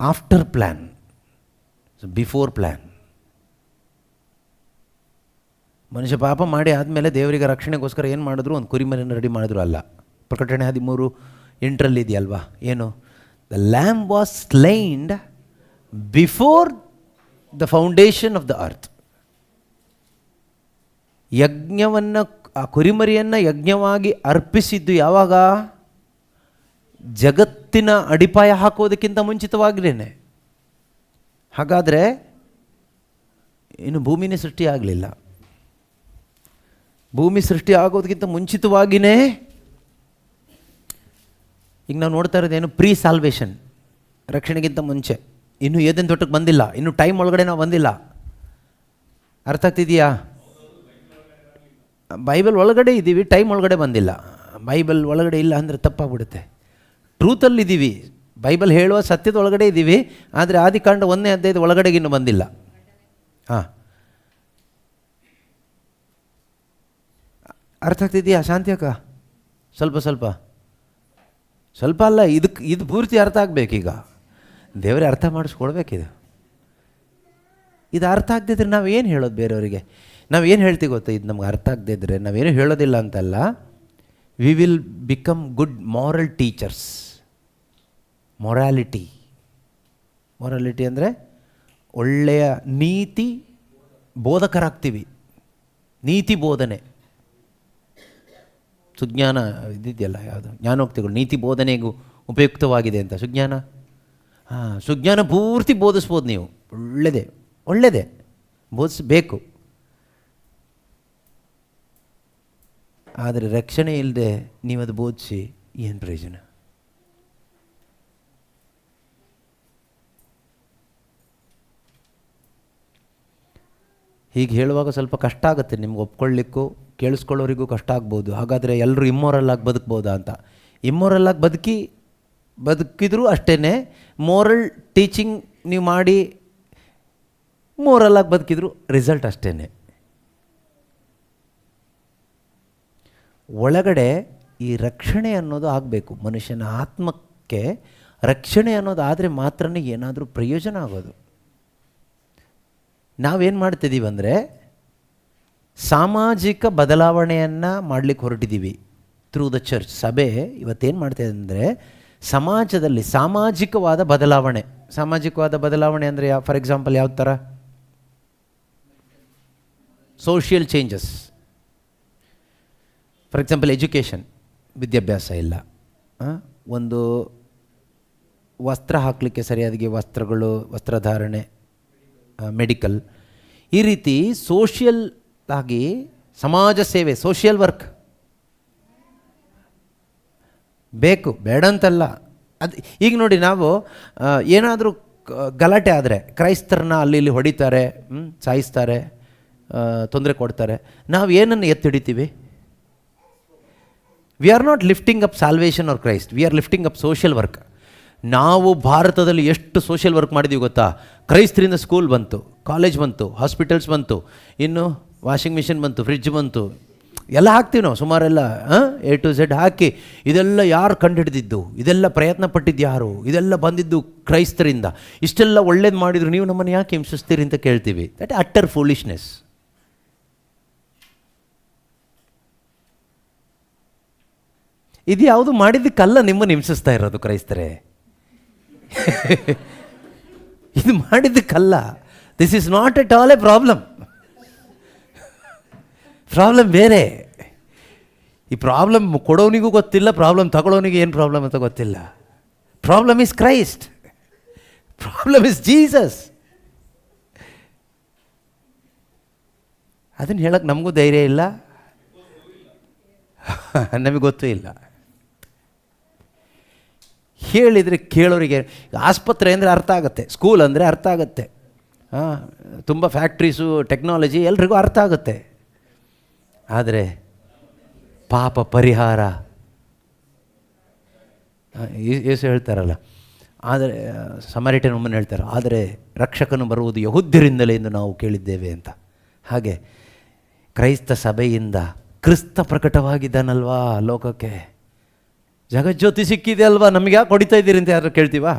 after plan, before plan. ಮನುಷ್ಯ ಪಾಪ ಮಾಡಿ ಆದಮೇಲೆ ದೇವರಿಗೆ ರಕ್ಷಣೆಗೋಸ್ಕರ ಏನು ಮಾಡಿದ್ರು? ಒಂದು ಕುರಿಮರಿಯನ್ನು ರೆಡಿ ಮಾಡಿದ್ರು ಅಲ್ಲ. ಪ್ರಕಟಣೆ 13 ಎಂಟ್ರಲ್ಲಿ ಇದೆಯಲ್ವಾ, ಏನು? The lamb was slained before the foundation of the earth. ಯಜ್ಞವನ್ನು, ಆ ಕುರಿಮರಿಯನ್ನು ಯಜ್ಞವಾಗಿ ಅರ್ಪಿಸಿದ್ದು ಯಾವಾಗ? ಜಗತ್ತಿನ ಅಡಿಪಾಯ ಹಾಕೋದಕ್ಕಿಂತ ಮುಂಚಿತವಾಗಿಯೇ. ಹಾಗಾದರೆ ಇನ್ನು ಭೂಮಿನೇ ಸೃಷ್ಟಿ ಆಗಲಿಲ್ಲ. ಭೂಮಿ ಸೃಷ್ಟಿ ಆಗೋದಕ್ಕಿಂತ ಮುಂಚಿತವಾಗಿಯೇ ಈಗ ನಾವು ನೋಡ್ತಾ ಇರೋದೇನು? ಪ್ರೀ ಸಾಲ್ವೇಷನ್, ರಕ್ಷಣೆಗಿಂತ ಮುಂಚೆ. ಇನ್ನೂ ಏದೇನು ತೊಟ್ಟಕ್ಕೆ ಬಂದಿಲ್ಲ, ಇನ್ನೂ ಟೈಮ್ ಒಳಗಡೆ ನಾವು ಬಂದಿಲ್ಲ. ಅರ್ಥ ಆಗ್ತಿದೆಯಾ? ಬೈಬಲ್ ಒಳಗಡೆ ಇದ್ದೀವಿ, ಟೈಮ್ ಒಳಗಡೆ ಬಂದಿಲ್ಲ. ಬೈಬಲ್ ಒಳಗಡೆ ಇಲ್ಲ ಅಂದರೆ ತಪ್ಪಾಗ್ಬಿಡುತ್ತೆ. ಟ್ರೂತಲ್ಲಿದ್ದೀವಿ, ಬೈಬಲ್ ಹೇಳುವ ಸತ್ಯದ ಒಳಗಡೆ ಇದ್ದೀವಿ, ಆದರೆ ಆದಿಕಾಂಡ 1ನೇ ಅಧ್ಯಾಯದ ಒಳಗಡೆಗೆ ಇನ್ನೂ ಬಂದಿಲ್ಲ. ಹಾಂ, ಅರ್ಥ ಆಗ್ತಿದೆಯಾ ಶಾಂತಿ ಅಕ್ಕ? ಸ್ವಲ್ಪ ಅಲ್ಲ, ಇದು ಪೂರ್ತಿ ಅರ್ಥ ಆಗಬೇಕೀಗ. ದೇವರೇ ಅರ್ಥ ಮಾಡಿಸ್ಕೊಡ್ಬೇಕಿದು. ಇದು ಅರ್ಥ ಆಗದಿದ್ರೆ ನಾವು ಏನು ಹೇಳೋದು ಬೇರೆಯವರಿಗೆ? ನಾವು ಏನು ಹೇಳ್ತೀವಿ ಗೊತ್ತಾ? ಇದು ನಮ್ಗೆ ಅರ್ಥ ಆಗದೇ ಇದ್ದರೆ ನಾವೇನು ಹೇಳೋದಿಲ್ಲ ಅಂತಲ್ಲ, we will become good moral teachers. Morality ಅಂದರೆ ಒಳ್ಳೆಯ ನೀತಿ ಬೋಧಕರಾಗ್ತೀವಿ. ನೀತಿ ಬೋಧನೆ, ಸುಜ್ಞಾನ ಇದ್ದಿದೆಯಲ್ಲ, ಯಾವುದು ಜ್ಞಾನೋಕ್ತಿಗಳು, ನೀತಿ ಬೋಧನೆಗೂ ಉಪಯುಕ್ತವಾಗಿದೆ ಅಂತ. ಸುಜ್ಞಾನ, ಸುಜ್ಞಾನ ಪೂರ್ತಿ ಬೋಧಿಸ್ಬೋದು ನೀವು. ಒಳ್ಳೆಯದೇ ಬೋಧಿಸಬೇಕು. ಆದರೆ ರಕ್ಷಣೆ ಇಲ್ಲದೆ ನೀವು ಅದು ಬೋಧಿಸಿ ಏನು ಪ್ರಯೋಜನ? ಹೀಗೆ ಹೇಳುವಾಗ ಸ್ವಲ್ಪ ಕಷ್ಟ ಆಗುತ್ತೆ ನಿಮ್ಗೆ ಒಪ್ಕೊಳ್ಳಿಕ್ಕೂ, ಕೇಳಿಸ್ಕೊಳ್ಳೋರಿಗೂ ಕಷ್ಟ ಆಗ್ಬೋದು. ಹಾಗಾದರೆ ಎಲ್ಲರೂ ಇಮ್ಮೋರಲ್ ಆಗಿ ಬದುಕ್ಬೋದಾ ಅಂತ. ಇಮ್ಮೋರಲ್ ಆಗಿ ಬದುಕಿದ್ರೂ ಅಷ್ಟೇ, ಮೋರಲ್ ಟೀಚಿಂಗ್ ನೀವು ಮಾಡಿ ಮೋರಲ್ ಆಗಿ ಬದುಕಿದ್ರು ರಿಸಲ್ಟ್ ಅಷ್ಟೇ. ಒಳಗಡೆ ಈ ರಕ್ಷಣೆ ಅನ್ನೋದು ಆಗಬೇಕು. ಮನುಷ್ಯನ ಆತ್ಮಕ್ಕೆ ರಕ್ಷಣೆ ಅನ್ನೋದು ಆದರೆ ಮಾತ್ರ ಏನಾದರೂ ಪ್ರಯೋಜನ ಆಗೋದು. ನಾವೇನು ಮಾಡ್ತಿದ್ದೀವಿ ಅಂದರೆ ಸಾಮಾಜಿಕ ಬದಲಾವಣೆಯನ್ನು ಮಾಡಲಿಕ್ಕೆ ಹೊರಟಿದ್ದೀವಿ ಥ್ರೂ ದ ಚರ್ಚ್. ಸಭೆ ಇವತ್ತೇನು ಮಾಡ್ತಾಯಿದೆ ಅಂದರೆ ಸಮಾಜದಲ್ಲಿ ಸಾಮಾಜಿಕವಾದ ಬದಲಾವಣೆ. ಸಾಮಾಜಿಕವಾದ ಬದಲಾವಣೆ ಅಂದರೆ ಫಾರ್ ಎಕ್ಸಾಂಪಲ್ ಯಾವ ಥರ? Social changes. For example education, ವಿದ್ಯಾಭ್ಯಾಸ ಇಲ್ಲ. ಒಂದು ವಸ್ತ್ರ ಹಾಕಲಿಕ್ಕೆ ಸರಿಯಾಗಿ ವಸ್ತ್ರಗಳು, ವಸ್ತ್ರಧಾರಣೆ, ಮೆಡಿಕಲ್, ಈ ರೀತಿ ಸೋಷಿಯಲ್ ಆಗಿ ಸಮಾಜ ಸೇವೆ, ಸೋಷಿಯಲ್ ವರ್ಕ್ ಬೇಕು, ಬೇಡ ಅಂತಲ್ಲ. ಅದು ಈಗ ನೋಡಿ, ನಾವು ಏನಾದರೂ ಗಲಾಟೆ ಆದರೆ ಕ್ರೈಸ್ತರನ್ನ ಅಲ್ಲಿ ಇಲ್ಲಿ ಹೊಡಿತಾರೆ, ಸಾಯಿಸ್ತಾರೆ, ತೊಂದರೆ ಕೊಡ್ತಾರೆ, ನಾವು ಏನನ್ನು ಎತ್ತಿಡಿತೀವಿ? We are not lifting up salvation or Christ, we are lifting up social work. ನಾವು ಭಾರತದಲ್ಲಿ ಎಷ್ಟು ಸೋಷಿಯಲ್ ವರ್ಕ್ ಮಾಡಿದ್ದೀವಿ ಗೊತ್ತಾ? ಕ್ರೈಸ್ತರಿಂದ ಸ್ಕೂಲ್ ಬಂತು, ಕಾಲೇಜ್ ಬಂತು, ಹಾಸ್ಪಿಟಲ್ಸ್ ಬಂತು, ಇನ್ನು ವಾಷಿಂಗ್ ಮಿಷಿನ್ ಬಂತು, ಫ್ರಿಡ್ಜ್ ಬಂತು, ಎಲ್ಲ ಹಾಕ್ತೀವಿ ನಾವು ಸುಮಾರೆಲ್ಲ. A to Z ಹಾಕಿ, ಇದೆಲ್ಲ ಯಾರು ಕಂಡುಹಿಡಿದಿದ್ದು? ಇದೆಲ್ಲ ಪ್ರಯತ್ನ ಪಟ್ಟಿದ್ದು ಯಾರು? ಇದೆಲ್ಲ ಬಂದಿದ್ದು ಕ್ರೈಸ್ತರಿಂದ. ಇಷ್ಟೆಲ್ಲ ಒಳ್ಳೇದು ಮಾಡಿದ್ರು, ನೀವು ನಮ್ಮನ್ನು ಯಾಕೆ ಹಿಂಸಿಸ್ತೀರಿ ಅಂತ ಕೇಳ್ತೀವಿ. That utter foolishness. ಇದು ಯಾವುದು ಮಾಡಿದ್ದಕ್ಕಲ್ಲ ನಿಮ್ಮನ್ನು ಹಿಂಸಿಸ್ತಾ ಇರೋದು ಕ್ರೈಸ್ತರೇ. ಇದು ಮಾಡಿದ್ದಕ್ಕಲ್ಲ. This is not at all a problem. Problem ಬೇರೆ. ಈ ಪ್ರಾಬ್ಲಮ್ ಕೊಡೋನಿಗೂ ಗೊತ್ತಿಲ್ಲ, ಪ್ರಾಬ್ಲಮ್ ತಗೊಳ್ಳೋನಿಗೆ ಏನು ಪ್ರಾಬ್ಲಮ್ ಅಂತ ಗೊತ್ತಿಲ್ಲ. Problem is Christ, problem is Jesus. ಅದನ್ನು ಹೇಳಕ್ಕೆ ನಮಗೂ ಧೈರ್ಯ ಇಲ್ಲ, ನಮಗೆ ಗೊತ್ತೂ ಇಲ್ಲ. ಹೇಳಿದರೆ ಕೇಳೋರಿಗೆ, ಆಸ್ಪತ್ರೆ ಅಂದರೆ ಅರ್ಥ ಆಗುತ್ತೆ, ಸ್ಕೂಲ್ ಅಂದರೆ ಅರ್ಥ ಆಗುತ್ತೆ, ತುಂಬ ಫ್ಯಾಕ್ಟ್ರೀಸು, ಟೆಕ್ನಾಲಜಿ ಎಲ್ರಿಗೂ ಅರ್ಥ ಆಗುತ್ತೆ. ಆದರೆ ಪಾಪ ಪರಿಹಾರ ಯೇಸು ಹೇಳ್ತಾರಲ್ಲ, ಆದರೆ ಸಮರಿಟನ್ ವುಮನ್ ಹೇಳ್ತಾರೆ, ಆದರೆ ರಕ್ಷಕನು ಬರುವುದು ಯಹೂದ್ಯರಿಂದಲೇ ಎಂದು ನಾವು ಕೇಳಿದ್ದೇವೆ ಅಂತ. ಹಾಗೆ ಕ್ರೈಸ್ತ ಸಭೆಯಿಂದ ಕ್ರಿಸ್ತ ಪ್ರಕಟವಾಗಿದ್ದಾನಲ್ವಾ ಲೋಕಕ್ಕೆ. ಜಗಜ್ಯೋತಿ ಸಿಕ್ಕಿದೆ ಅಲ್ವಾ, ನಮಗೆ ಯಾಕೆ ಹೊಡಿತಾ ಇದ್ದೀರಿ ಅಂತ ಯಾರು ಕೇಳ್ತೀವಾ?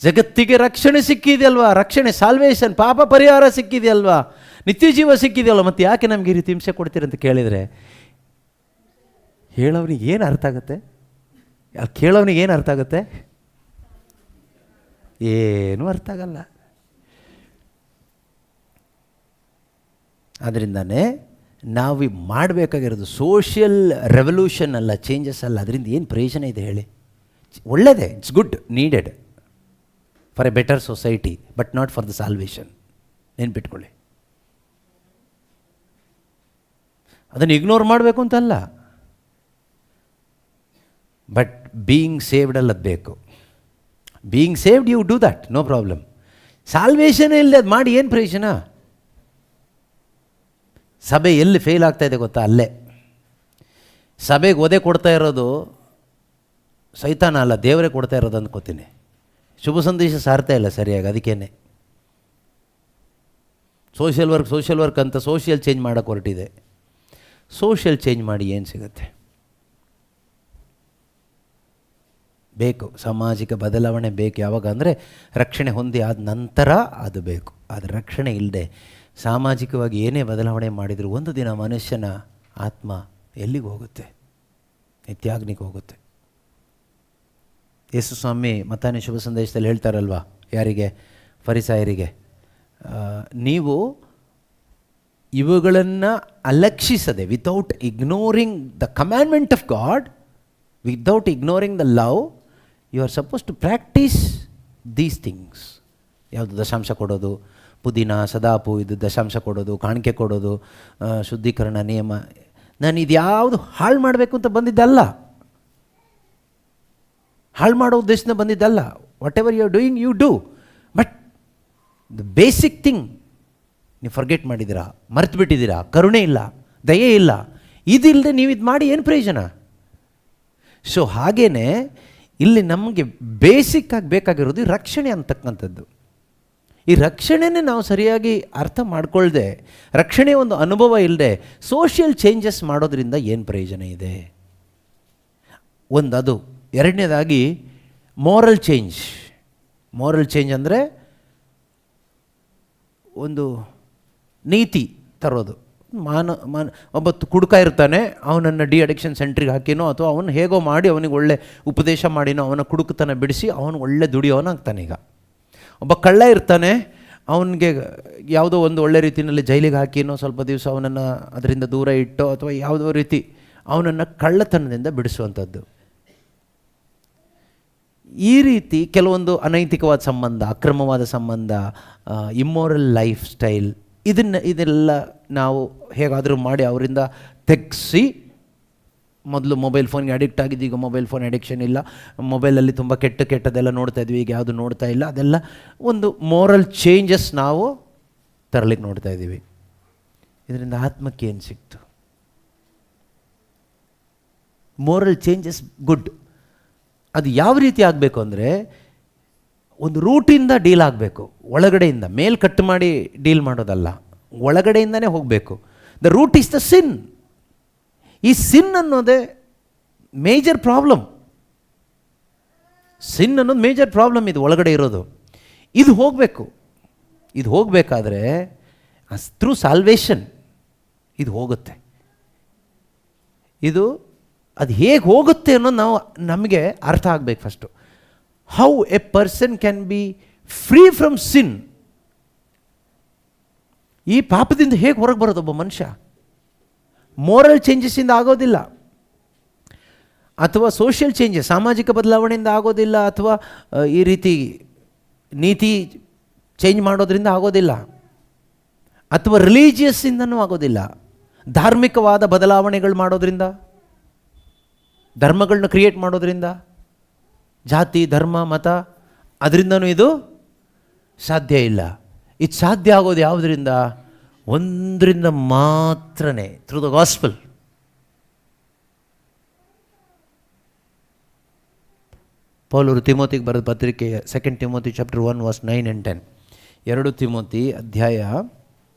ಜಗತ್ತಿಗೆ ರಕ್ಷಣೆ ಸಿಕ್ಕಿದೆ ಅಲ್ವಾ, ರಕ್ಷಣೆ, ಸಾಲ್ವೇಷನ್, ಪಾಪ ಪರಿಹಾರ ಸಿಕ್ಕಿದೆ ಅಲ್ವಾ, ನಿತ್ಯ ಜೀವ ಸಿಕ್ಕಿದೆಯಲ್ವ, ಮತ್ತು ಯಾಕೆ ನಮಗೆ ಈ ರೀತಿ ಹಿಂಸೆ ಕೊಡ್ತೀರಿ ಅಂತ ಕೇಳಿದರೆ ಹೇಳೋರಿಗೆ ಏನು ಅರ್ಥ ಆಗುತ್ತೆ? ಕೇಳೋನಿಗೆ ಏನು ಅರ್ಥ ಆಗುತ್ತೆ? ಏನೂ ಅರ್ಥ ಆಗಲ್ಲ. ಅದರಿಂದನೇ ನಾವು ಮಾಡಬೇಕಾಗಿರೋದು ಸೋಷಿಯಲ್ ರೆವಲ್ಯೂಷನ್ ಅಲ್ಲ, ಚೇಂಜಸ್ ಅಲ್ಲ. ಅದರಿಂದ ಏನು ಪ್ರಯೋಜನ ಇದೆ ಹೇಳಿ? ಒಳ್ಳೆಯದೇ, it's good, needed for A better society, but not for the salvation. ನೆನ್ಪಿಟ್ಕೊಳ್ಳಿ. ಅದನ್ನು ಇಗ್ನೋರ್ ಮಾಡಬೇಕು ಅಂತಲ್ಲ, ಬಟ್ ಬೀಯಿಂಗ್ ಸೇವ್ಡ್ ಅಲ್ಲ ಅದು ಬೇಕು. Being saved you do that, no problem. Salvation ಇಲ್ಲದೆ ಅದು ಮಾಡಿ ಏನು ಪ್ರಯೋಜನ? ಸಭೆ ಎಲ್ಲಿ ಫೇಲ್ ಆಗ್ತಾಯಿದೆ ಗೊತ್ತಾ? ಅಲ್ಲೇ. ಸಭೆಗೆ ಒದೆ ಕೊಡ್ತಾ ಇರೋದು ಸೈತಾನ ಅಲ್ಲ, ದೇವರೇ ಕೊಡ್ತಾ ಇರೋದು ಅಂದ್ಕೋತೀನಿ. ಶುಭ ಸಂದೇಶ ಸಾರ್ತಾ ಇಲ್ಲ ಸರಿಯಾಗಿ, ಅದಕ್ಕೇನೆ ಸೋಷಿಯಲ್ ವರ್ಕ್ ಅಂತ ಸೋಷಿಯಲ್ ಚೇಂಜ್ ಮಾಡೋಕ್ಕೆ ಹೊರಟಿದೆ. ಸೋಷಿಯಲ್ ಚೇಂಜ್ ಮಾಡಿ ಏನು ಸಿಗುತ್ತೆ? ಬೇಕು, ಸಾಮಾಜಿಕ ಬದಲಾವಣೆ ಬೇಕು. ಯಾವಾಗ ಅಂದರೆ ರಕ್ಷಣೆ ಹೊಂದಿ ಆದ ನಂತರ ಅದು ಬೇಕು. ಆದರೆ ರಕ್ಷಣೆ ಇಲ್ಲದೆ ಸಾಮಾಜಿಕವಾಗಿ ಏನೇ ಬದಲಾವಣೆ ಮಾಡಿದರೂ ಒಂದು ದಿನ ಮನುಷ್ಯನ ಆತ್ಮ ಎಲ್ಲಿಗೆ ಹೋಗುತ್ತೆ? ನಿತ್ಯಾಗ್ನಿಗೆ ಹೋಗುತ್ತೆ. ಯೇಸು ಸ್ವಾಮಿ ಮತ್ತಾಯನ ಶುಭ ಸಂದೇಶದಲ್ಲಿ ಹೇಳ್ತಾರಲ್ವ, ಯಾರಿಗೆ? ಫರಿಸಾಯರಿಗೆ, ನೀವು ಇವುಗಳನ್ನು ಅಲಕ್ಷಿಸದೆ, without ignoring the commandment of God, without ignoring the love, you are suppose to practise these things. ಯಾವುದು? ದಶಾಂಶ ಕೊಡೋದು, ಪುದೀನ, ಸದಾಪು, ಇದು ದಶಾಂಶ ಕೊಡೋದು, ಕಾಣಿಕೆ ಕೊಡೋದು, ಶುದ್ಧೀಕರಣ ನಿಯಮ. ನಾನು ಇದು ಯಾವುದು ಹಾಳು ಮಾಡಬೇಕು ಅಂತ ಬಂದಿದ್ದಲ್ಲ, ಹಾಳು ಮಾಡೋ ಉದ್ದೇಶದಿಂದ ಬಂದಿದ್ದಲ್ಲ. Whatever you are doing you do, but the basic thing ನೀವು ಫರ್ಗೆಟ್ ಮಾಡಿದ್ದೀರಾ, ಮರೆತು ಬಿಟ್ಟಿದ್ದೀರಾ. ಕರುಣೆ ಇಲ್ಲ, ದಯೆ ಇಲ್ಲ. ಇದಿಲ್ಲದೆ ನೀವು ಇದು ಮಾಡಿ ಏನು ಪ್ರಯೋಜನ? ಸೊ ಹಾಗೇ ಇಲ್ಲಿ ನಮಗೆ ಬೇಸಿಕ್ಕಾಗಿ ಬೇಕಾಗಿರೋದು ರಕ್ಷಣೆ ಅಂತಕ್ಕಂಥದ್ದು. ಈ ರಕ್ಷಣೆನೇ ನಾವು ಸರಿಯಾಗಿ ಅರ್ಥ ಮಾಡ್ಕೊಳ್ದೆ, ರಕ್ಷಣೆ ಒಂದು ಅನುಭವ ಇಲ್ಲದೆ ಸೋಷಿಯಲ್ ಚೇಂಜಸ್ ಮಾಡೋದ್ರಿಂದ ಏನು ಪ್ರಯೋಜನ ಇದೆ? ಒಂದು ಅದು. ಎರಡನೇದಾಗಿ ಮೋರಲ್ ಚೇಂಜ್. ಮೋರಲ್ ಚೇಂಜ್ ಅಂದರೆ ಒಂದು ನೀತಿ ತರೋದು. ಒಬ್ಬ ಕುಡುಕ ಇರ್ತಾನೆ, ಅವನನ್ನು ಡಿ ಅಡಿಕ್ಷನ್ ಸೆಂಟ್ರಿಗೆ ಹಾಕಿನೋ ಅಥವಾ ಅವನು ಹೇಗೋ ಮಾಡಿ ಅವನಿಗೆ ಒಳ್ಳೆ ಉಪದೇಶ ಮಾಡಿನೋ ಅವನ ಕುಡುಕತನ ಬಿಡಿಸಿ ಅವನು ಒಳ್ಳೆ ದುಡಿಯೋನಾಗ್ತಾನೆ. ಈಗ ಒಬ್ಬ ಕಳ್ಳ ಇರ್ತಾನೆ, ಅವನಿಗೆ ಯಾವುದೋ ಒಂದು ಒಳ್ಳೆ ರೀತಿಯಲ್ಲಿ ಜೈಲಿಗೆ ಹಾಕಿನೋ ಸ್ವಲ್ಪ ದಿವಸ ಅವನನ್ನು ಅದರಿಂದ ದೂರ ಇಟ್ಟೋ ಅಥವಾ ಯಾವುದೋ ರೀತಿ ಅವನನ್ನು ಕಳ್ಳತನದಿಂದ ಬಿಡಿಸುವಂಥದ್ದು. ಈ ರೀತಿ ಕೆಲವೊಂದು ಅನೈತಿಕವಾದ ಸಂಬಂಧ, ಅಕ್ರಮವಾದ ಸಂಬಂಧ, ಇಮ್ಮೋರಲ್ ಲೈಫ್ ಸ್ಟೈಲ್, ಇದೆಲ್ಲ ನಾವು ಹೇಗಾದರೂ ಮಾಡಿ ಅವರಿಂದ ತೆಗೆಸಿ, ಮೊದಲು ಮೊಬೈಲ್ ಫೋನ್ಗೆ ಅಡಿಕ್ಟ್ ಆಗಿದ್ದು, ಈಗ ಮೊಬೈಲ್ ಫೋನ್ ಅಡಿಕ್ಷನ್ ಇಲ್ಲ, ಮೊಬೈಲಲ್ಲಿ ತುಂಬ ಕೆಟ್ಟದೆಲ್ಲ ನೋಡ್ತಾ ಇದ್ವಿ, ಈಗ ಯಾವುದು ನೋಡ್ತಾ ಇಲ್ಲ. ಅದೆಲ್ಲ ಒಂದು ಮೋರಲ್ ಚೇಂಜಸ್ ನಾವು ತರಲಿಕ್ಕೆ ನೋಡ್ತಾ ಇದ್ದೀವಿ. ಇದರಿಂದ ಆತ್ಮಕ್ಕೆ ಏನು ಸಿಕ್ತು? Moral changes good. ಅದು ಯಾವ ರೀತಿ ಆಗಬೇಕು ಅಂದರೆ ಒಂದು ರೂಟಿಂದ ಡೀಲ್ ಆಗಬೇಕು, ಒಳಗಡೆಯಿಂದ. ಮೇಲ್ ಕಟ್ ಮಾಡಿ ಡೀಲ್ ಮಾಡೋದಲ್ಲ, ಒಳಗಡೆಯಿಂದನೇ ಹೋಗಬೇಕು. ದ ರೂಟ್ ಈಸ್ ದ ಸಿನ್. ಈ ಸಿನ್ ಅನ್ನೋದೇ ಮೇಜರ್ ಪ್ರಾಬ್ಲಮ್. ಸಿನ್ ಅನ್ನೋದು ಮೇಜರ್ ಪ್ರಾಬ್ಲಮ್. ಇದು ಒಳಗಡೆ ಇರೋದು, ಇದು ಹೋಗಬೇಕು. ಇದು ಹೋಗಬೇಕಾದ್ರೆ ಥ್ರೂ ಸಾಲ್ವೇಷನ್ ಇದು ಹೋಗುತ್ತೆ. ಅದು ಹೇಗೆ ಹೋಗುತ್ತೆ ಅನ್ನೋದು ನಮಗೆ ಅರ್ಥ ಆಗಬೇಕು first. How a person can be free from sin. ಈ ಪಾಪದಿಂದ ಹೇಗೆ ಹೊರಗೆ ಬರೋದು ಒಬ್ಬ ಮನುಷ್ಯ? ಮೋರಲ್ ಚೇಂಜಸ್ಸಿಂದ ಆಗೋದಿಲ್ಲ, ಅಥವಾ ಸೋಷಿಯಲ್ ಚೇಂಜಸ್, ಸಾಮಾಜಿಕ ಬದಲಾವಣೆಯಿಂದ ಆಗೋದಿಲ್ಲ, ಅಥವಾ ಈ ರೀತಿ ನೀತಿ ಚೇಂಜ್ ಮಾಡೋದ್ರಿಂದ ಆಗೋದಿಲ್ಲ, ಅಥವಾ ರಿಲೀಜಿಯಸ್ಸಿಂದನೂ ಆಗೋದಿಲ್ಲ. ಧಾರ್ಮಿಕವಾದ ಬದಲಾವಣೆಗಳು ಮಾಡೋದ್ರಿಂದ, ಧರ್ಮಗಳನ್ನ ಕ್ರಿಯೇಟ್ ಮಾಡೋದ್ರಿಂದ, ಜಾತಿ, ಧರ್ಮ, ಮತ, ಅದರಿಂದನೂ ಇದು ಸಾಧ್ಯ ಇಲ್ಲ. ಇದು ಸಾಧ್ಯ ಆಗೋದು ಯಾವುದರಿಂದ? ಒಂದರಿಂದ ಮಾತ್ರನೇ, ಥ್ರೂ ದ ಗಾಸ್ಪಲ್. ಪೌಲರು ತಿಮೋತಿಗೆ ಬರೆದ ಪತ್ರಿಕೆ 2 Timothy chapter 1 verse 9 and 10. 2 Timothy ಅಧ್ಯಾಯ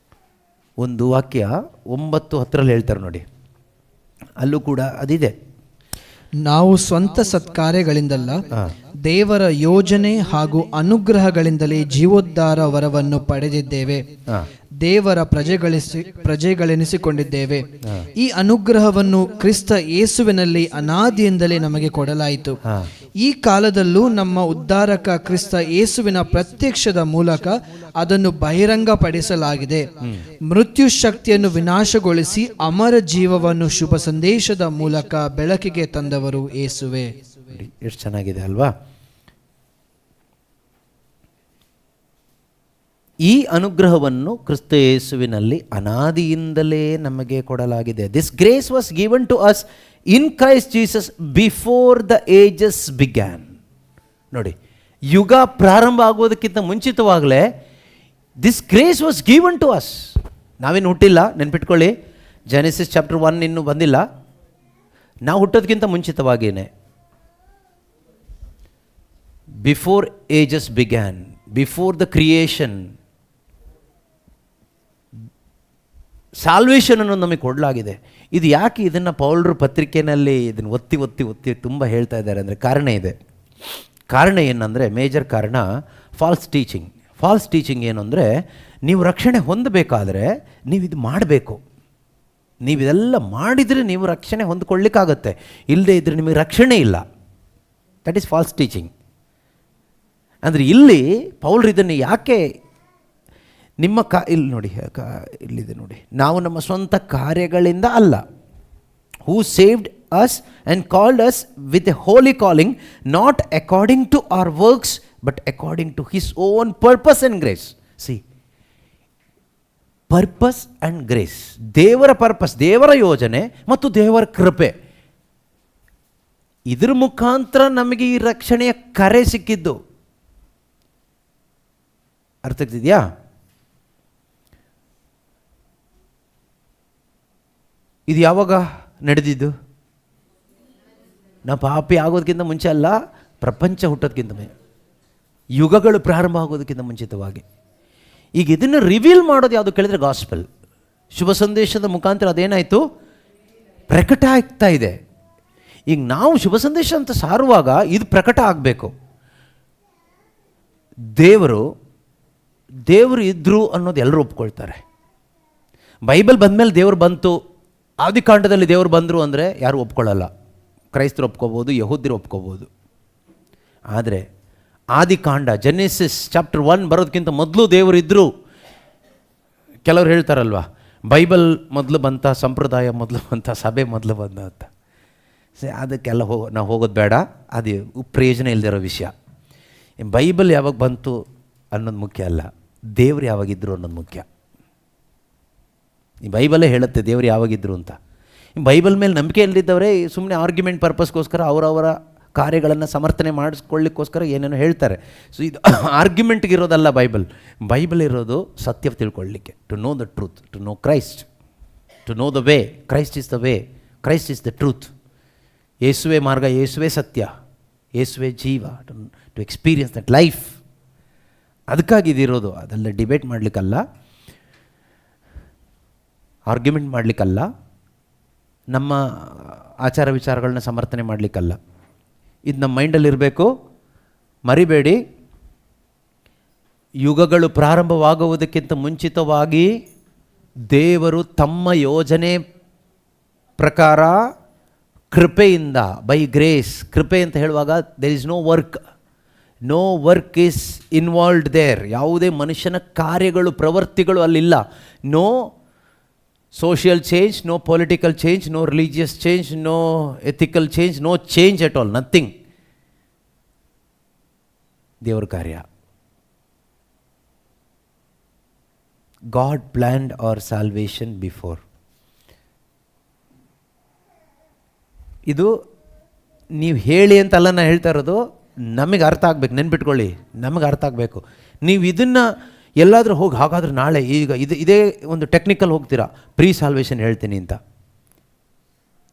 1 ವಾಕ್ಯ 9-10 ಹೇಳ್ತಾರೆ ನೋಡಿ. ಅಲ್ಲೂ ಕೂಡ ಅದಿದೆ. ನಾವು ಸ್ವಂತ ಸತ್ಕಾರ್ಯಗಳಿಂದಲ್ಲ, ದೇವರ ಯೋಜನೆ ಹಾಗೂ ಅನುಗ್ರಹಗಳಿಂದಲೇ ಜೀವೋದ್ಧಾರ ವರವನ್ನು ಪಡೆದಿದ್ದೇವೆ. ದೇವರ ಪ್ರಜೆಗಳೆನಿಸಿಕೊಂಡಿದ್ದೇವೆ. ಈ ಅನುಗ್ರಹವನ್ನು ಕ್ರಿಸ್ತ ಯೇಸುವಿನಲ್ಲಿ ಅನಾದಿಯಿಂದಲೇ ನಮಗೆ ಕೊಡಲಾಯಿತು. ಈ ಕಾಲದಲ್ಲೂ ನಮ್ಮ ಉದ್ಧಾರಕ ಕ್ರಿಸ್ತ ಯೇಸುವಿನ ಪ್ರತ್ಯಕ್ಷದ ಮೂಲಕ ಅದನ್ನು ಬಹಿರಂಗಪಡಿಸಲಾಗಿದೆ. ಮೃತ್ಯು ಶಕ್ತಿಯನ್ನು ವಿನಾಶಗೊಳಿಸಿ ಅಮರ ಜೀವವನ್ನು ಶುಭ ಸಂದೇಶದ ಮೂಲಕ ಬೆಳಕಿಗೆ ತಂದವರು ಯೇಸುವೆ. ಎಷ್ಟು ಚೆನ್ನಾಗಿದೆ ಅಲ್ವಾ? ಈ ಅನುಗ್ರಹವನ್ನು ಕ್ರಿಸ್ತ ಯೇಸುವಿನಲ್ಲಿ ಅನಾದಿಯಿಂದಲೇ ನಮಗೆ ಕೊಡಲಾಗಿದೆ. This grace was given to us in Christ Jesus before the ages began. ನೋಡಿ, ಯುಗ ಪ್ರಾರಂಭ ಆಗುವುದಕ್ಕಿಂತ ಮುಂಚಿತವಾಗಲೇ this grace was given to us. ನಾವೇನು ಹುಟ್ಟಿಲ್ಲ, ನೆನ್ಪಿಟ್ಕೊಳ್ಳಿ. ಜೆನೆಸಿಸ್ ಚಾಪ್ಟರ್ 1 ಇನ್ನೂ ಬಂದಿಲ್ಲ. ನಾವು ಹುಟ್ಟೋದಕ್ಕಿಂತ ಮುಂಚಿತವಾಗಿಯೇ, before ages began, before the creation, salvation ಅನ್ನೋದು ನಮಗೆ ಕೊಡಲಾಗಿದೆ. ಇದು ಯಾಕೆ ಇದನ್ನು ಪೌಲರು ಪತ್ರಿಕೆಯಲ್ಲಿ ಇದನ್ನು ಒತ್ತಿ ಒತ್ತಿ ಒತ್ತಿ ತುಂಬ ಹೇಳ್ತಾ ಇದ್ದಾರೆ ಅಂದರೆ ಕಾರಣ ಇದೆ. ಕಾರಣ ಏನಂದರೆ, ಮೇಜರ್ ಕಾರಣ ಫಾಲ್ಸ್ ಟೀಚಿಂಗ್. ಫಾಲ್ಸ್ ಟೀಚಿಂಗ್ ಏನು ಅಂದರೆ, ನೀವು ರಕ್ಷಣೆ ಹೊಂದಬೇಕಾದ್ರೆ ನೀವು ಇದು ಮಾಡಬೇಕು. ನೀವು ಇದೆಲ್ಲ ಮಾಡಿದರೆ ನೀವು ರಕ್ಷಣೆ ಹೊಂದ್ಕೊಳ್ಳಿಕ್ಕಾಗತ್ತೆ, ಇಲ್ಲದೇ ಇದ್ದರೆ ನಿಮಗೆ ರಕ್ಷಣೆ ಇಲ್ಲ. That is false teaching. ಅಂದರೆ ಇಲ್ಲಿ ಪೌಲರು ಇದನ್ನು ಯಾಕೆ ನಿಮ್ಮ ಇಲ್ಲಿ ನೋಡಿ, ಇಲ್ಲಿದೆ ನೋಡಿ, ನಾವು ನಮ್ಮ ಸ್ವಂತ ಕಾರ್ಯಗಳಿಂದ ಅಲ್ಲ, who saved us and called us with a holy calling, not according to our works but according to his own purpose and grace. See, purpose and grace, ದೇವರ ಪರ್ಪಸ್, ದೇವರ ಯೋಜನೆ ಮತ್ತು ದೇವರ ಕೃಪೆ, ಇದ್ರ ಮುಖಾಂತರ ನಮಗೆ ಈ ರಕ್ಷಣೆಯ ಕರೆ ಸಿಕ್ಕಿದ್ದು. ಅರ್ಥ ಆಗ್ತಿದೆಯಾ? ಇದು ಯಾವಾಗ ನಡೆದಿದ್ದು? ನಾವು ಪಾಪಿ ಆಗೋದಕ್ಕಿಂತ ಮುಂಚೆ ಅಲ್ಲ, ಪ್ರಪಂಚ ಹುಟ್ಟೋದಕ್ಕಿಂತ ಮುಂಚೆ, ಯುಗಗಳು ಪ್ರಾರಂಭ ಆಗೋದಕ್ಕಿಂತ ಮುಂಚಿತವಾಗಿ. ಈಗ ಇದನ್ನು ರಿವೀಲ್ ಮಾಡೋದು ಯಾವುದು ಕೇಳಿದ್ರೆ ಗಾಸ್ಪೆಲ್, ಶುಭ ಸಂದೇಶದ ಮುಖಾಂತರ ಅದೇನಾಯಿತು, ಪ್ರಕಟ ಆಗ್ತಾ ಇದೆ. ಈಗ ನಾವು ಶುಭ ಸಂದೇಶ ಅಂತ ಸಾರುವಾಗ ಇದು ಪ್ರಕಟ ಆಗಬೇಕು. ದೇವರು ಇದ್ದರು ಅನ್ನೋದು ಎಲ್ಲರೂ ಒಪ್ಕೊಳ್ತಾರೆ. ಬೈಬಲ್ ಬಂದಮೇಲೆ ದೇವರು ಬಂತು, ಆದಿಕಾಂಡದಲ್ಲಿ ದೇವರು ಬಂದರು ಅಂದರೆ ಯಾರು ಒಪ್ಕೊಳ್ಳಲ್ಲ. ಕ್ರೈಸ್ತರು ಒಪ್ಕೋಬೋದು, ಯಹೂದ್ಯರು ಒಪ್ಕೋಬೋದು. ಆದರೆ ಆದಿಕಾಂಡ, ಜೆನೆಸಿಸ್ ಚಾಪ್ಟರ್ 1 ಬರೋದಕ್ಕಿಂತ ಮೊದಲು ದೇವರು ಇದ್ದರು. ಕೆಲವರು ಹೇಳ್ತಾರಲ್ವ, ಬೈಬಲ್ ಮೊದಲು ಬಂತ, ಸಂಪ್ರದಾಯ ಮೊದಲು ಬಂತ, ಸಭೆ ಮೊದಲು ಬಂದ ಅಂತ. ಅದಕ್ಕೆಲ್ಲ ನಾವು ಹೋಗೋದು ಬೇಡ, ಅದು ಪ್ರಯೋಜನ ಇಲ್ಲದಿರೋ ವಿಷಯ. ಬೈಬಲ್ ಯಾವಾಗ ಬಂತು ಅನ್ನೋದು ಮುಖ್ಯ ಅಲ್ಲ, ದೇವರು ಯಾವಾಗಿದ್ದರು ಅನ್ನೋದು ಮುಖ್ಯ. ಈ ಬೈಬಲೇ ಹೇಳುತ್ತೆ ದೇವರು ಯಾವಾಗಿದ್ದರು ಅಂತ. ಬೈಬಲ್ ಮೇಲೆ ನಂಬಿಕೆ ಇಲ್ಲದಿದ್ದವರೇ ಸುಮ್ಮನೆ ಆರ್ಗ್ಯುಮೆಂಟ್ ಪರ್ಪಸ್ಗೋಸ್ಕರ ಅವರವರ ಕಾರ್ಯಗಳನ್ನು ಸಮರ್ಥನೆ ಮಾಡಿಸ್ಕೊಳ್ಳಿಕ್ಕೋಸ್ಕರ ಏನೇನೋ ಹೇಳ್ತಾರೆ. ಸೊ ಇದು ಆರ್ಗ್ಯುಮೆಂಟ್ಗೆ ಇರೋದಲ್ಲ ಬೈಬಲ್. ಬೈಬಲ್ ಇರೋದು ಸತ್ಯ ತಿಳ್ಕೊಳ್ಳಿಕ್ಕೆ, to know the truth, to know Christ, to know the way. Christ is the way, Christ is the truth. ಯೇಸುವೆ ಮಾರ್ಗ, ಯೇಸುವೆ ಸತ್ಯ, ಯೇಸುವೆ ಜೀವ, ಟು ಎಕ್ಸ್ಪೀರಿಯನ್ಸ್ ದಟ್ ಲೈಫ್. ಅದಕ್ಕಾಗಿ ಇದಿರೋದು. ಅದೆಲ್ಲ ಡಿಬೇಟ್ ಮಾಡಲಿಕ್ಕಲ್ಲ, ಆರ್ಗ್ಯುಮೆಂಟ್ ಮಾಡಲಿಕ್ಕಲ್ಲ, ನಮ್ಮ ಆಚಾರ ವಿಚಾರಗಳನ್ನ ಸಮರ್ಥನೆ ಮಾಡಲಿಕ್ಕಲ್ಲ. ಇದು ನಮ್ಮ ಮೈಂಡಲ್ಲಿರಬೇಕು, ಮರಿಬೇಡಿ. ಯುಗಗಳು ಪ್ರಾರಂಭವಾಗುವುದಕ್ಕಿಂತ ಮುಂಚಿತವಾಗಿ ದೇವರು ತಮ್ಮ ಯೋಜನೆ ಪ್ರಕಾರ ಕೃಪೆಯಿಂದ, ಬೈ ಗ್ರೇಸ್, ಕೃಪೆ ಅಂತ ಹೇಳುವಾಗ there is no work is involved there. ಯಾವುದೇ ಮನುಷ್ಯನ ಕಾರ್ಯಗಳು, ಪ್ರವೃತ್ತಿಗಳು ಅಲ್ಲಿಲ್ಲ. No social change, no political change, no religious change, no ethical change, no change at all, nothing. ದೇವರ ಕಾರ್ಯ. God planned our salvation before. ಇದು ನೀವು ಹೇಳಿ ಅಂತಲ್ಲ ನಾನು ಹೇಳ್ತಾ ಇರೋದು, ನಮಗೆ ಅರ್ಥ ಆಗಬೇಕು. ನೆನ್ಪಿಟ್ಕೊಳ್ಳಿ, ನಮಗೆ ಅರ್ಥ ಆಗಬೇಕು. ನೀವು ಇದನ್ನು ಎಲ್ಲಾದರೂ ಹೋಗಿ, ಹಾಗಾದ್ರೆ ನಾಳೆ ಈಗ ಇದೇ ಒಂದು ಟೆಕ್ನಿಕಲ್ ಹೋಗ್ತೀರಾ, ಪ್ರೀ ಸಾಲ್ವೇಷನ್ ಹೇಳ್ತೀನಿ ಅಂತ.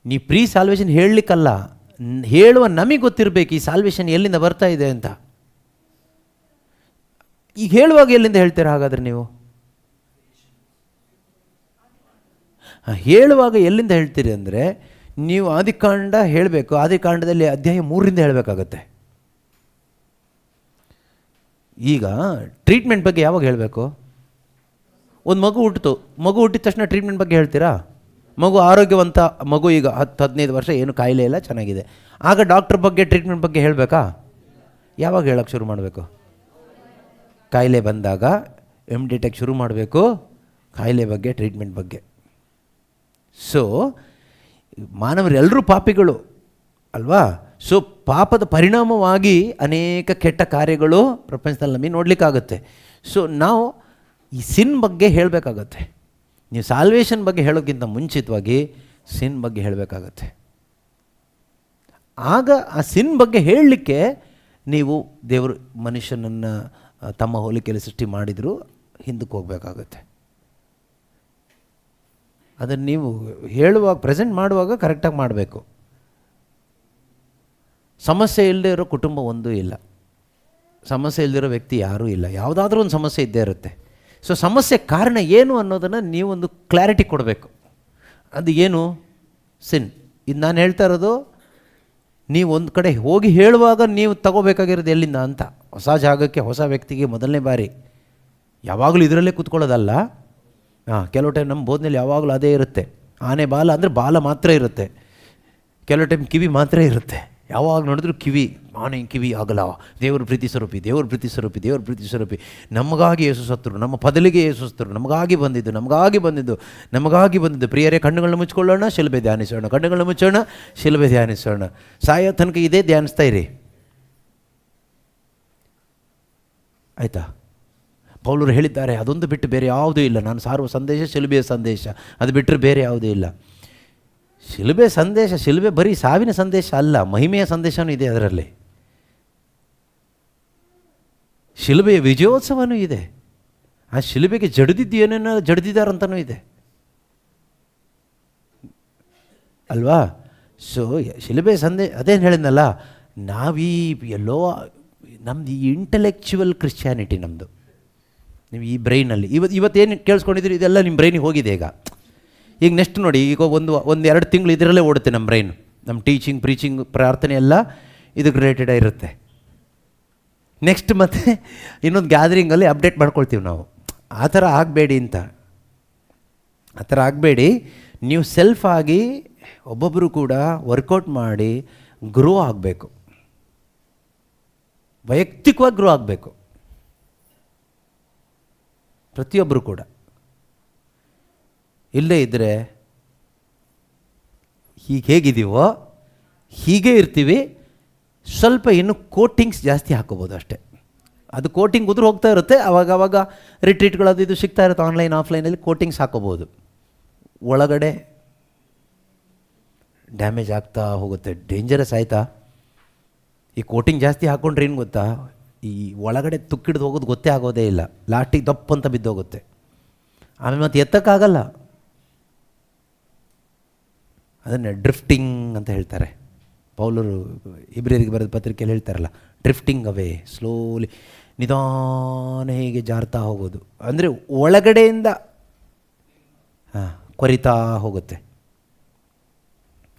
ನೀವು ಪ್ರೀ ಸಾಲ್ವೇಷನ್ ಹೇಳಲಿಕ್ಕಲ್ಲ, ಹೇಳುವ ನಮಗೆ ಗೊತ್ತಿರಬೇಕು ಈ ಸಾಲ್ವೇಷನ್ ಎಲ್ಲಿಂದ ಬರ್ತಾ ಇದೆ ಅಂತ. ಈಗ ಹೇಳುವಾಗ ಎಲ್ಲಿಂದ ಹೇಳ್ತೀರಾ ಹಾಗಾದರೆ ನೀವು? ಹೇಳುವಾಗ ಎಲ್ಲಿಂದ ಹೇಳ್ತೀರಿ ಅಂದರೆ, ನೀವು ಆದಿಕಾಂಡ ಹೇಳಬೇಕು, ಆದಿಕಾಂಡದಲ್ಲಿ ಅಧ್ಯಾಯ 3 ಹೇಳಬೇಕಾಗತ್ತೆ. ಈಗ ಟ್ರೀಟ್ಮೆಂಟ್ ಬಗ್ಗೆ ಯಾವಾಗ ಹೇಳಬೇಕು? ಒಂದು ಮಗು ಹುಟ್ಟಿದ ತಕ್ಷಣ ಟ್ರೀಟ್ಮೆಂಟ್ ಬಗ್ಗೆ ಹೇಳ್ತೀರಾ? ಮಗು ಆರೋಗ್ಯವಂತ ಮಗು, ಈಗ 10-15 ವರ್ಷ ಏನು ಕಾಯಿಲೆ ಇಲ್ಲ, ಚೆನ್ನಾಗಿದೆ. ಆಗ ಡಾಕ್ಟ್ರ್ ಬಗ್ಗೆ ಟ್ರೀಟ್ಮೆಂಟ್ ಬಗ್ಗೆ ಹೇಳಬೇಕಾ? ಯಾವಾಗ ಹೇಳೋಕ್ಕೆ ಶುರು ಮಾಡಬೇಕು? ಕಾಯಿಲೆ ಬಂದಾಗ ಇಮಿಡಿಯೇಟಾಗಿ ಶುರು ಮಾಡಬೇಕು ಕಾಯಿಲೆ ಬಗ್ಗೆ, ಟ್ರೀಟ್ಮೆಂಟ್ ಬಗ್ಗೆ. ಸೊ ಮಾನವರೆಲ್ಲರೂ ಪಾಪಿಗಳು ಅಲ್ವಾ? ಸೊ ಪಾಪದ ಪರಿಣಾಮವಾಗಿ ಅನೇಕ ಕೆಟ್ಟ ಕಾರ್ಯಗಳು ಪ್ರಪಂಚದಲ್ಲಿ ನಮಗೆ ನೋಡಲಿಕ್ಕಾಗುತ್ತೆ. ಸೊ ನಾವು ಈ ಸಿನ್ ಬಗ್ಗೆ ಹೇಳಬೇಕಾಗತ್ತೆ. ನೀವು ಸಾಲ್ವೇಷನ್ ಬಗ್ಗೆ ಹೇಳೋಕ್ಕಿಂತ ಮುಂಚಿತವಾಗಿ ಸಿನ್ ಬಗ್ಗೆ ಹೇಳಬೇಕಾಗತ್ತೆ. ಆಗ ಆ ಸಿನ್ ಬಗ್ಗೆ ಹೇಳಲಿಕ್ಕೆ ನೀವು ದೇವರು ಮನುಷ್ಯನನ್ನು ತಮ್ಮ ಹೋಲಿಕೆಯಲ್ಲಿ ಸೃಷ್ಟಿ ಮಾಡಿದರೂ ಹಿಂದಕ್ಕೆ ಹೋಗಬೇಕಾಗತ್ತೆ. ಅದನ್ನು ನೀವು ಹೇಳುವಾಗ, ಪ್ರೆಸೆಂಟ್ ಮಾಡುವಾಗ ಕರೆಕ್ಟಾಗಿ ಮಾಡಬೇಕು. ಸಮಸ್ಯೆ ಇಲ್ಲದೆ ಇರೋ ಕುಟುಂಬ ಒಂದೂ ಇಲ್ಲ, ಸಮಸ್ಯೆ ಇಲ್ಲದಿರೋ ವ್ಯಕ್ತಿ ಯಾರೂ ಇಲ್ಲ. ಯಾವುದಾದ್ರೂ ಒಂದು ಸಮಸ್ಯೆ ಇದ್ದೇ ಇರುತ್ತೆ. ಸೊ ಸಮಸ್ಯೆ ಕಾರಣ ಏನು ಅನ್ನೋದನ್ನು ನೀವೊಂದು ಕ್ಲಾರಿಟಿ ಕೊಡಬೇಕು. ಅದು ಏನು? ಸಿನ್. ಇದು ನಾನು ಹೇಳ್ತಾ ಇರೋದು ನೀವು ಒಂದು ಕಡೆ ಹೋಗಿ ಹೇಳುವಾಗ ನೀವು ತಗೋಬೇಕಾಗಿರೋದು ಎಲ್ಲಿಂದ ಅಂತ. ಹೊಸ ಜಾಗಕ್ಕೆ, ಹೊಸ ವ್ಯಕ್ತಿಗೆ ಮೊದಲನೇ ಬಾರಿ ಯಾವಾಗಲೂ ಇದರಲ್ಲೇ ಕೂತ್ಕೊಳ್ಳೋದಲ್ಲ. ಕೆಲವು ಟೈಮ್ ನಮ್ಮ ಬೋಧನೆಯಲ್ಲಿ ಯಾವಾಗಲೂ ಅದೇ ಇರುತ್ತೆ. ಆನೆ ಬಾಲ ಅಂದರೆ ಬಾಲ ಮಾತ್ರ ಇರುತ್ತೆ, ಕೆಲವು ಟೈಮ್ ಕಿವಿ ಮಾತ್ರ ಇರುತ್ತೆ. ಯಾವಾಗ ನೋಡಿದ್ರು ಕಿವಿ, ಆನೆ ಕಿವಿ ಆಗಲ್ಲ. ದೇವರು ಪ್ರೀತಿ ಸ್ವರೂಪಿ, ದೇವರು ಪ್ರೀತಿ ಸ್ವರೂಪಿ, ದೇವರು ಪ್ರೀತಿ ಸ್ವರೂಪಿ. ನಮಗಾಗಿ ಯೇಸು ಸತ್ತರು, ನಮ್ಮ ಪದಲಿಗೆ ಯೇಸು ಸತ್ತರು, ನಮಗಾಗಿ ಬಂದಿದ್ದು. ಪ್ರಿಯರೇ, ಕಣ್ಣುಗಳನ್ನ ಮುಚ್ಕೊಳ್ಳೋಣ, ಶಿಲುಬೆ ಧ್ಯಾನಿಸೋಣ. ಕಣ್ಣುಗಳನ್ನ ಮುಚ್ಚೋಣ, ಶಿಲುಬೆ ಧ್ಯಾನಿಸೋಣ. ಸಾಯೋ ತನಕ ಇದೇ ಧ್ಯಾನಿಸ್ತಾ ಇರಿ, ಆಯಿತಾ? ಪೌಲರು ಹೇಳಿದ್ದಾರೆ, ಅದೊಂದು ಬಿಟ್ಟು ಬೇರೆ ಯಾವುದೂ ಇಲ್ಲ. ನಾನು ಸಾರುವ ಸಂದೇಶ ಶಿಲುಬೆಯ ಸಂದೇಶ, ಅದು ಬಿಟ್ಟರೆ ಬೇರೆ ಯಾವುದೂ ಇಲ್ಲ. ಶಿಲುಬೆ ಸಂದೇಶ, ಶಿಲುಬೆ ಬರೀ ಸಾವಿನ ಸಂದೇಶ ಅಲ್ಲ, ಮಹಿಮೆಯ ಸಂದೇಶವೂ ಇದೆ ಅದರಲ್ಲಿ. ಶಿಲುಬೆಯ ವಿಜಯೋತ್ಸವನೂ ಇದೆ. ಆ ಶಿಲುಬೆಗೆ ಜಡಿದಿದ್ದು ಏನೇನೋ ಜಡಿದಿದ್ದಾರಂತನೂ ಇದೆ ಅಲ್ವಾ? ಸೊ ಶಿಲುಬೆ ಸಂದೇಶ, ಅದೇನು ಹೇಳಿದ್ನಲ್ಲ, ನಾವೀ ಎಲ್ಲೋ ನಮ್ಮದು ಈ ಇಂಟೆಲೆಕ್ಚುವಲ್ ಕ್ರಿಶ್ಚಿಯಾನಿಟಿ ನಮ್ಮದು. ನೀವು ಈ ಬ್ರೈನಲ್ಲಿ ಇವತ್ತೇನು ಕೇಳಿಸ್ಕೊಂಡಿದ್ದೀರಿ, ಇದೆಲ್ಲ ನಿಮ್ಮ ಬ್ರೈನಿಗೆ ಹೋಗಿದೆ. ಈಗ ನೆಕ್ಸ್ಟ್ ನೋಡಿ, ಈಗ ಒಂದು 2 ತಿಂಗಳು ಇದರಲ್ಲೇ ಓಡುತ್ತೆ ನಮ್ಮ ಬ್ರೈನು. ನಮ್ಮ ಟೀಚಿಂಗ್, ಪ್ರೀಚಿಂಗ್, ಪ್ರಾರ್ಥನೆ ಎಲ್ಲ ಇದಕ್ಕೆ ರಿಲೇಟೆಡ್ ಇರುತ್ತೆ. ನೆಕ್ಸ್ಟ್ ಮತ್ತೆ ಇನ್ನೊಂದು ಗ್ಯಾದರಿಂಗಲ್ಲಿ ಅಪ್ಡೇಟ್ ಮಾಡ್ಕೊಳ್ತೀವಿ ನಾವು. ಆ ಥರ ಆಗಬೇಡಿ ಅಂತ. ಆ ಥರ ಆಗಬೇಡಿ. ನೀವು ಸೆಲ್ಫ್ ಆಗಿ ಒಬ್ಬೊಬ್ಬರು ಕೂಡ ವರ್ಕೌಟ್ ಮಾಡಿ ಗ್ರೋ ಆಗಬೇಕು, ವೈಯಕ್ತಿಕವಾಗಿ ಗ್ರೋ ಆಗಬೇಕು ಪ್ರತಿಯೊಬ್ಬರು ಕೂಡ. ಇಲ್ಲೇ ಇದ್ದರೆ ಹೀಗೆ ಹೇಗಿದ್ದೀವೋ ಹೀಗೆ ಇರ್ತೀವಿ. ಸ್ವಲ್ಪ ಇನ್ನು ಕೋಟಿಂಗ್ಸ್ ಜಾಸ್ತಿ ಹಾಕೋಬೋದು ಅಷ್ಟೇ. ಅದು ಕೋಟಿಂಗ್ ಉದುರು ಹೋಗ್ತಾ ಇರುತ್ತೆ. ಆವಾಗ ರಿಟ್ರೀಟ್ಗಳು ಅದು ಇದು ಸಿಗ್ತಾ ಇರುತ್ತೆ, ಆನ್ಲೈನ್ ಆಫ್ಲೈನಲ್ಲಿ ಕೋಟಿಂಗ್ಸ್ ಹಾಕೋಬೋದು. ಒಳಗಡೆ ಡ್ಯಾಮೇಜ್ ಆಗ್ತಾ ಹೋಗುತ್ತೆ, ಡೇಂಜರಸ್ ಆಯಿತಾ? ಈ ಕೋಟಿಂಗ್ ಜಾಸ್ತಿ ಹಾಕ್ಕೊಂಡ್ರೆ ಏನು ಗೊತ್ತಾ, ಈ ಒಳಗಡೆ ತುಕ್ಕಿಡ್ದು ಹೋಗೋದು ಗೊತ್ತೇ ಆಗೋದೇ ಇಲ್ಲ. ಲಾಸ್ಟಿಗೆ ದಪ್ಪ ಅಂತ ಬಿದ್ದೋಗುತ್ತೆ, ಆಮೇಲೆ ಮತ್ತೆ ಎತ್ತಕ್ಕಾಗಲ್ಲ. ಅದನ್ನು ಡ್ರಿಫ್ಟಿಂಗ್ ಅಂತ ಹೇಳ್ತಾರೆ. ಪೌಲರು ಇಬ್ರಿಯರಿಗೆ ಬರೆದ ಪತ್ರಿಕೆಯಲ್ಲಿ ಹೇಳ್ತಾರಲ್ಲ, ಡ್ರಿಫ್ಟಿಂಗ್ ಅವೇ, ಸ್ಲೋಲಿ, ನಿಧಾನ ಹೇಗೆ ಜಾರ್ತಾ ಹೋಗೋದು. ಅಂದರೆ ಒಳಗಡೆಯಿಂದ ಕೊರಿತಾ ಹೋಗುತ್ತೆ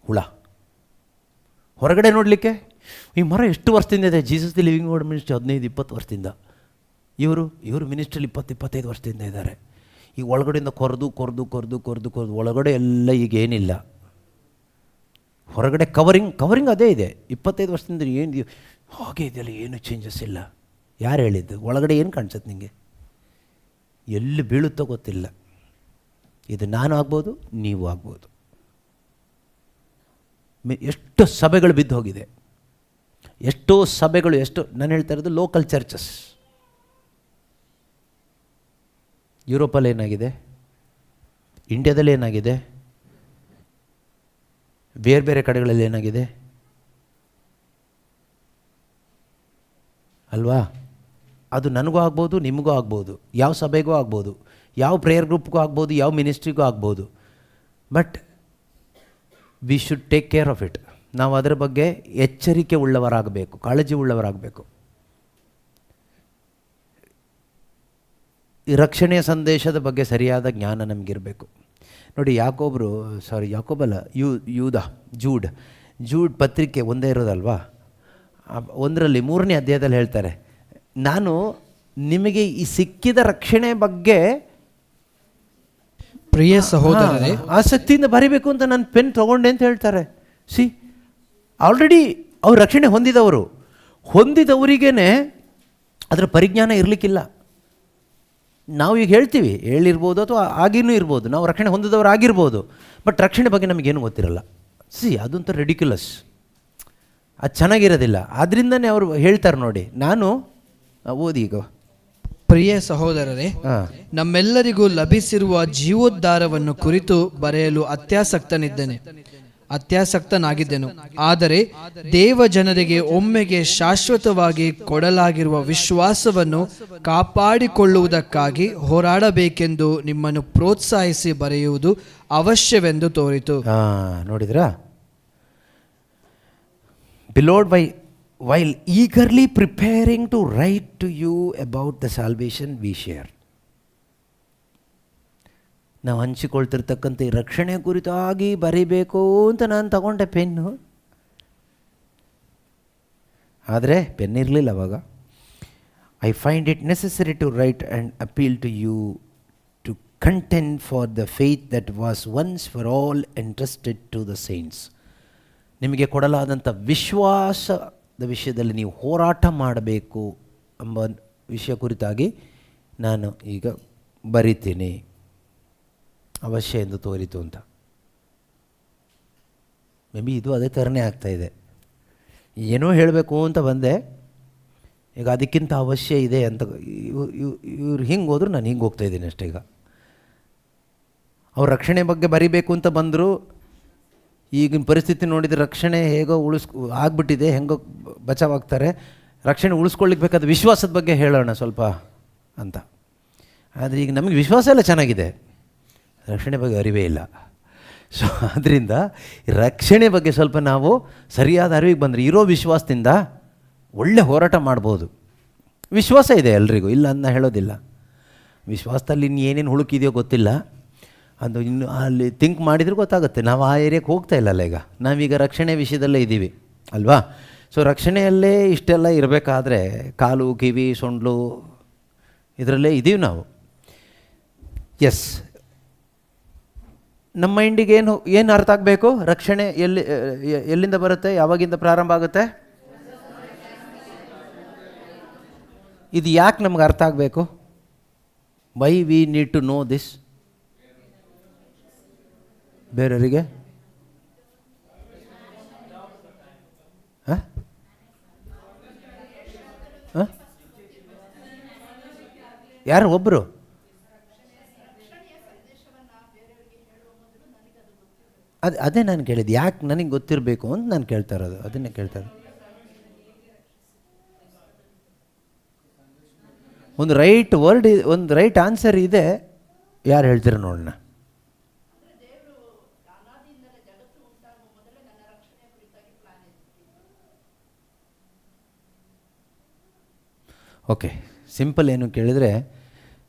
ಹುಳ. ಹೊರಗಡೆ ನೋಡಲಿಕ್ಕೆ ಈ ಮರ ಎಷ್ಟು ವರ್ಷದಿಂದ ಇದೆ? Jesus the living word ministry 15-20 ವರ್ಷದಿಂದ, ಇವರು ಮಿನಿಸ್ಟ್ರಿಲಿ 20-25 ವರ್ಷದಿಂದ ಇದ್ದಾರೆ. ಈಗ ಒಳಗಡೆಯಿಂದ ಕೊರೆದು ಒಳಗಡೆ ಎಲ್ಲ ಈಗ ಏನಿಲ್ಲ. ಹೊರಗಡೆ ಕವರಿಂಗ್ ಅದೇ ಇದೆ. 25 ವರ್ಷದಿಂದ ಏನು ಹಾಗೆ ಇದೆಯಲ್ಲ, ಏನು ಚೇಂಜಸ್ ಇಲ್ಲ. ಯಾರು ಹೇಳಿದ್ದು? ಒಳಗಡೆ ಏನು ಕಾಣಿಸುತ್ತೆ ನಿಮಗೆ? ಎಲ್ಲಿ ಬೀಳುತ್ತೋ ಗೊತ್ತಿಲ್ಲ. ಇದು ನಾನು ಆಗ್ಬೋದು, ನೀವು ಆಗ್ಬೋದು. ಎಷ್ಟು ಸಭೆಗಳು ಬಿದ್ದು ಹೋಗಿದೆ, ಎಷ್ಟೋ ಸಭೆಗಳು, ನಾನು ಹೇಳ್ತಾ ಇರೋದು ಲೋಕಲ್ ಚರ್ಚಸ್. ಯುರೋಪಲ್ಲಿ ಏನಾಗಿದೆ, ಇಂಡಿಯಾದಲ್ಲಿ ಏನಾಗಿದೆ, ಬೇರೆ ಬೇರೆ ಕಡೆಗಳಲ್ಲಿ ಏನಾಗಿದೆ ಅಲ್ವಾ? ಅದು ನನಗೂ ಆಗ್ಬೋದು, ನಿಮಗೂ ಆಗ್ಬೋದು, ಯಾವ ಸಭೆಗೂ ಆಗ್ಬೋದು, ಯಾವ ಪ್ರೇಯರ್ ಗ್ರೂಪ್ಗೂ ಆಗ್ಬೋದು, ಯಾವ ಮಿನಿಸ್ಟ್ರಿಗೂ ಆಗ್ಬೋದು. But we should take care of it. ನಾವು ಅದರ ಬಗ್ಗೆ ಎಚ್ಚರಿಕೆ ಉಳ್ಳವರಾಗಬೇಕು, ಕಾಳಜಿ ಉಳ್ಳವರಾಗಬೇಕು. ಈ ರಕ್ಷಣೆಯ ಸಂದೇಶದ ಬಗ್ಗೆ ಸರಿಯಾದ ಜ್ಞಾನ ನಮಗಿರಬೇಕು. ನೋಡಿ, ಜೂಡ್ ಪತ್ರಿಕೆ ಒಂದೇ ಇರೋದಲ್ವಾ, 1ರಲ್ಲಿ 3ನೇ ಅಧ್ಯಾಯದಲ್ಲಿ ಹೇಳ್ತಾರೆ, ನಾನು ನಿಮಗೆ ಈ ಸಿಕ್ಕಿದ ರಕ್ಷಣೆ ಬಗ್ಗೆ ಪ್ರಿಯ ಸಹೋದರರೇ, ಆಸಕ್ತಿಯಿಂದ ಬರಿಬೇಕು ಅಂತ ನಾನು ಪೆನ್ ತಗೊಂಡೆ ಅಂತ ಹೇಳ್ತಾರೆ. ಸಿ, ಆಲ್ರೆಡಿ ಅವ್ರು ರಕ್ಷಣೆ ಹೊಂದಿದವರಿಗೇ ಅದರ ಪರಿಜ್ಞಾನ ಇರಲಿಕ್ಕಿಲ್ಲ. ನಾವು ಈಗ ಹೇಳ್ತೀವಿ, ಹೇಳಿರ್ಬೋದು ಅಥವಾ ಆಗಿನೂ ಇರ್ಬೋದು, ನಾವು ರಕ್ಷಣೆ ಹೊಂದಿದವರು ಆಗಿರ್ಬೋದು, ಬಟ್ ರಕ್ಷಣೆ ಬಗ್ಗೆ ನಮಗೇನು ಗೊತ್ತಿರಲ್ಲ. ಅದೊಂಥರ ರೆಡಿಕ್ಯುಲಸ್, ಅದು ಚೆನ್ನಾಗಿರೋದಿಲ್ಲ. ಆದ್ದರಿಂದನೇ ಅವರು ಹೇಳ್ತಾರೆ ನೋಡಿ. ನಾನು ಓದಿ ಈಗ. ಪ್ರಿಯ ಸಹೋದರರೇ, ನಮ್ಮೆಲ್ಲರಿಗೂ ಲಭಿಸಿರುವ ಜೀವೋದ್ಧಾರವನ್ನು ಕುರಿತು ಬರೆಯಲು ಅತ್ಯಾಸಕ್ತನಾಗಿದ್ದೆನು. ಆದರೆ ದೇವ ಜನರಿಗೆ ಒಮ್ಮೆಗೆ ಶಾಶ್ವತವಾಗಿ ಕೊಡಲಾಗಿರುವ ವಿಶ್ವಾಸವನ್ನು ಕಾಪಾಡಿಕೊಳ್ಳುವುದಕ್ಕಾಗಿ ಹೋರಾಡಬೇಕೆಂದು ನಿಮ್ಮನ್ನು ಪ್ರೋತ್ಸಾಹಿಸಿ ಬರೆಯುವುದು ಅವಶ್ಯವೆಂದು ತೋರಿತು. ನೋಡಿದ್ರಾ? Beloved, while eagerly preparing to write to you about the salvation we share. ನಾವು ಹಂಚಿಕೊಳ್ತಿರ್ತಕ್ಕಂಥ ಈ ರಕ್ಷಣೆ ಕುರಿತಾಗಿ ಬರೀಬೇಕು ಅಂತ ನಾನು ತಗೊಂಡೆ ಪೆನ್ನು. ಆದರೆ ಪೆನ್ ಇರಲಿಲ್ಲ ಅವಾಗ. I find it necessary to write and appeal to you to contend for the faith that was once for all entrusted to the saints. ನಿಮಗೆ ಕೊಡಲಾದಂಥ ವಿಶ್ವಾಸದ ವಿಷಯದಲ್ಲಿ ನೀವು ಹೋರಾಟ ಮಾಡಬೇಕು ಎಂಬ ವಿಷಯ ಕುರಿತಾಗಿ ನಾನು ಈಗ ಬರಿತೀನಿ, ಅವಶ್ಯ ಎಂದು ತೋರಿತು ಅಂತ. ಮೇ ಬಿ ಇದು ಅದೇ ಥರನೇ ಆಗ್ತಾಯಿದೆ. ಏನೋ ಹೇಳಬೇಕು ಅಂತ ಬಂದೆ, ಈಗ ಅದಕ್ಕಿಂತ ಅವಶ್ಯ ಇದೆ ಅಂತ ಇವ್ರು ಹಿಂಗೆ ಹೋದ್ರು ನಾನು ಹಿಂಗೆ ಹೋಗ್ತಾಯಿದ್ದೀನಿ ಅಷ್ಟೇ. ಈಗ ಅವ್ರು ರಕ್ಷಣೆ ಬಗ್ಗೆ ಬರಿಬೇಕು ಅಂತ ಬಂದರು. ಈಗಿನ ಪರಿಸ್ಥಿತಿ ನೋಡಿದರೆ ರಕ್ಷಣೆ ಹೇಗೋ ಆಗ್ಬಿಟ್ಟಿದೆ, ಹೆಂಗೋ ಬಚಾವಾಗ್ತಾರೆ. ರಕ್ಷಣೆ ಉಳಿಸ್ಕೊಳ್ಳಿಕ್ಕೆ ಬೇಕಾದ ವಿಶ್ವಾಸದ ಬಗ್ಗೆ ಹೇಳೋಣ ಸ್ವಲ್ಪ ಅಂತ. ಆದರೆ ಈಗ ನಮಗೆ ವಿಶ್ವಾಸ ಎಲ್ಲ ಚೆನ್ನಾಗಿದೆ, ರಕ್ಷಣೆ ಬಗ್ಗೆ ಅರಿವೇ ಇಲ್ಲ. ಸೊ ಆದ್ದರಿಂದ ರಕ್ಷಣೆ ಬಗ್ಗೆ ಸ್ವಲ್ಪ ನಾವು ಸರಿಯಾದ ಅರಿವಿಗೆ ಬಂದರೆ ಇರೋ ವಿಶ್ವಾಸದಿಂದ ಒಳ್ಳೆ ಹೋರಾಟ ಮಾಡ್ಬೋದು. ವಿಶ್ವಾಸ ಇದೆ ಎಲ್ರಿಗೂ, ಇಲ್ಲ ಅಂತ ಹೇಳೋದಿಲ್ಲ. ವಿಶ್ವಾಸದಲ್ಲಿ ಇನ್ನು ಏನೇನು ಹುಳುಕಿದೆಯೋ ಗೊತ್ತಿಲ್ಲ, ಅದು ಇನ್ನು ಅಲ್ಲಿ ಥಿಂಕ್ ಮಾಡಿದರೆ ಗೊತ್ತಾಗುತ್ತೆ. ನಾವು ಆ ಏರಿಯಾಕ್ಕೆ ಹೋಗ್ತಾ ಇಲ್ಲಲ್ಲ. ಈಗ ನಾವೀಗ ರಕ್ಷಣೆ ವಿಷಯದಲ್ಲೇ ಇದ್ದೀವಿ ಅಲ್ವಾ? ಸೊ ರಕ್ಷಣೆಯಲ್ಲೇ ಇಷ್ಟೆಲ್ಲ ಇರಬೇಕಾದ್ರೆ ಕಾಲು, ಕಿವಿ, ಸೊಂಡ್ಲು ಇದರಲ್ಲೇ ಇದ್ದೀವಿ ನಾವು. ಎಸ್, ನಮ್ಮ ಮೈಂಡಿಗೆ ಏನು ಅರ್ಥ ಆಗಬೇಕು? ರಕ್ಷಣೆ ಎಲ್ಲಿಂದ ಬರುತ್ತೆ, ಯಾವಾಗಿಂದ ಪ್ರಾರಂಭ ಆಗುತ್ತೆ? ಇದು ಯಾಕೆ ನಮ್ಗೆ ಅರ್ಥ ಆಗಬೇಕು? Why we need to know this? ಬೇರೆಯವರಿಗೆ ಯಾರು ಒಬ್ಬರು ಅದೇ ನಾನು ಕೇಳಿದ್ದು, ಯಾಕೆ ನನಗೆ ಗೊತ್ತಿರಬೇಕು ಅಂತ ನಾನು ಕೇಳ್ತಾ ಇರೋದು, ಅದನ್ನೇ ಕೇಳ್ತಾ ಇರೋದು. ಒಂದು ರೈಟ್ ವರ್ಡ್, ಒಂದು ರೈಟ್ ಆನ್ಸರ್ ಇದೆ, ಯಾರು ಹೇಳ್ತೀರ ನೋಡೋಣ. ಓಕೆ, ಸಿಂಪಲ್ ಏನು ಕೇಳಿದರೆ,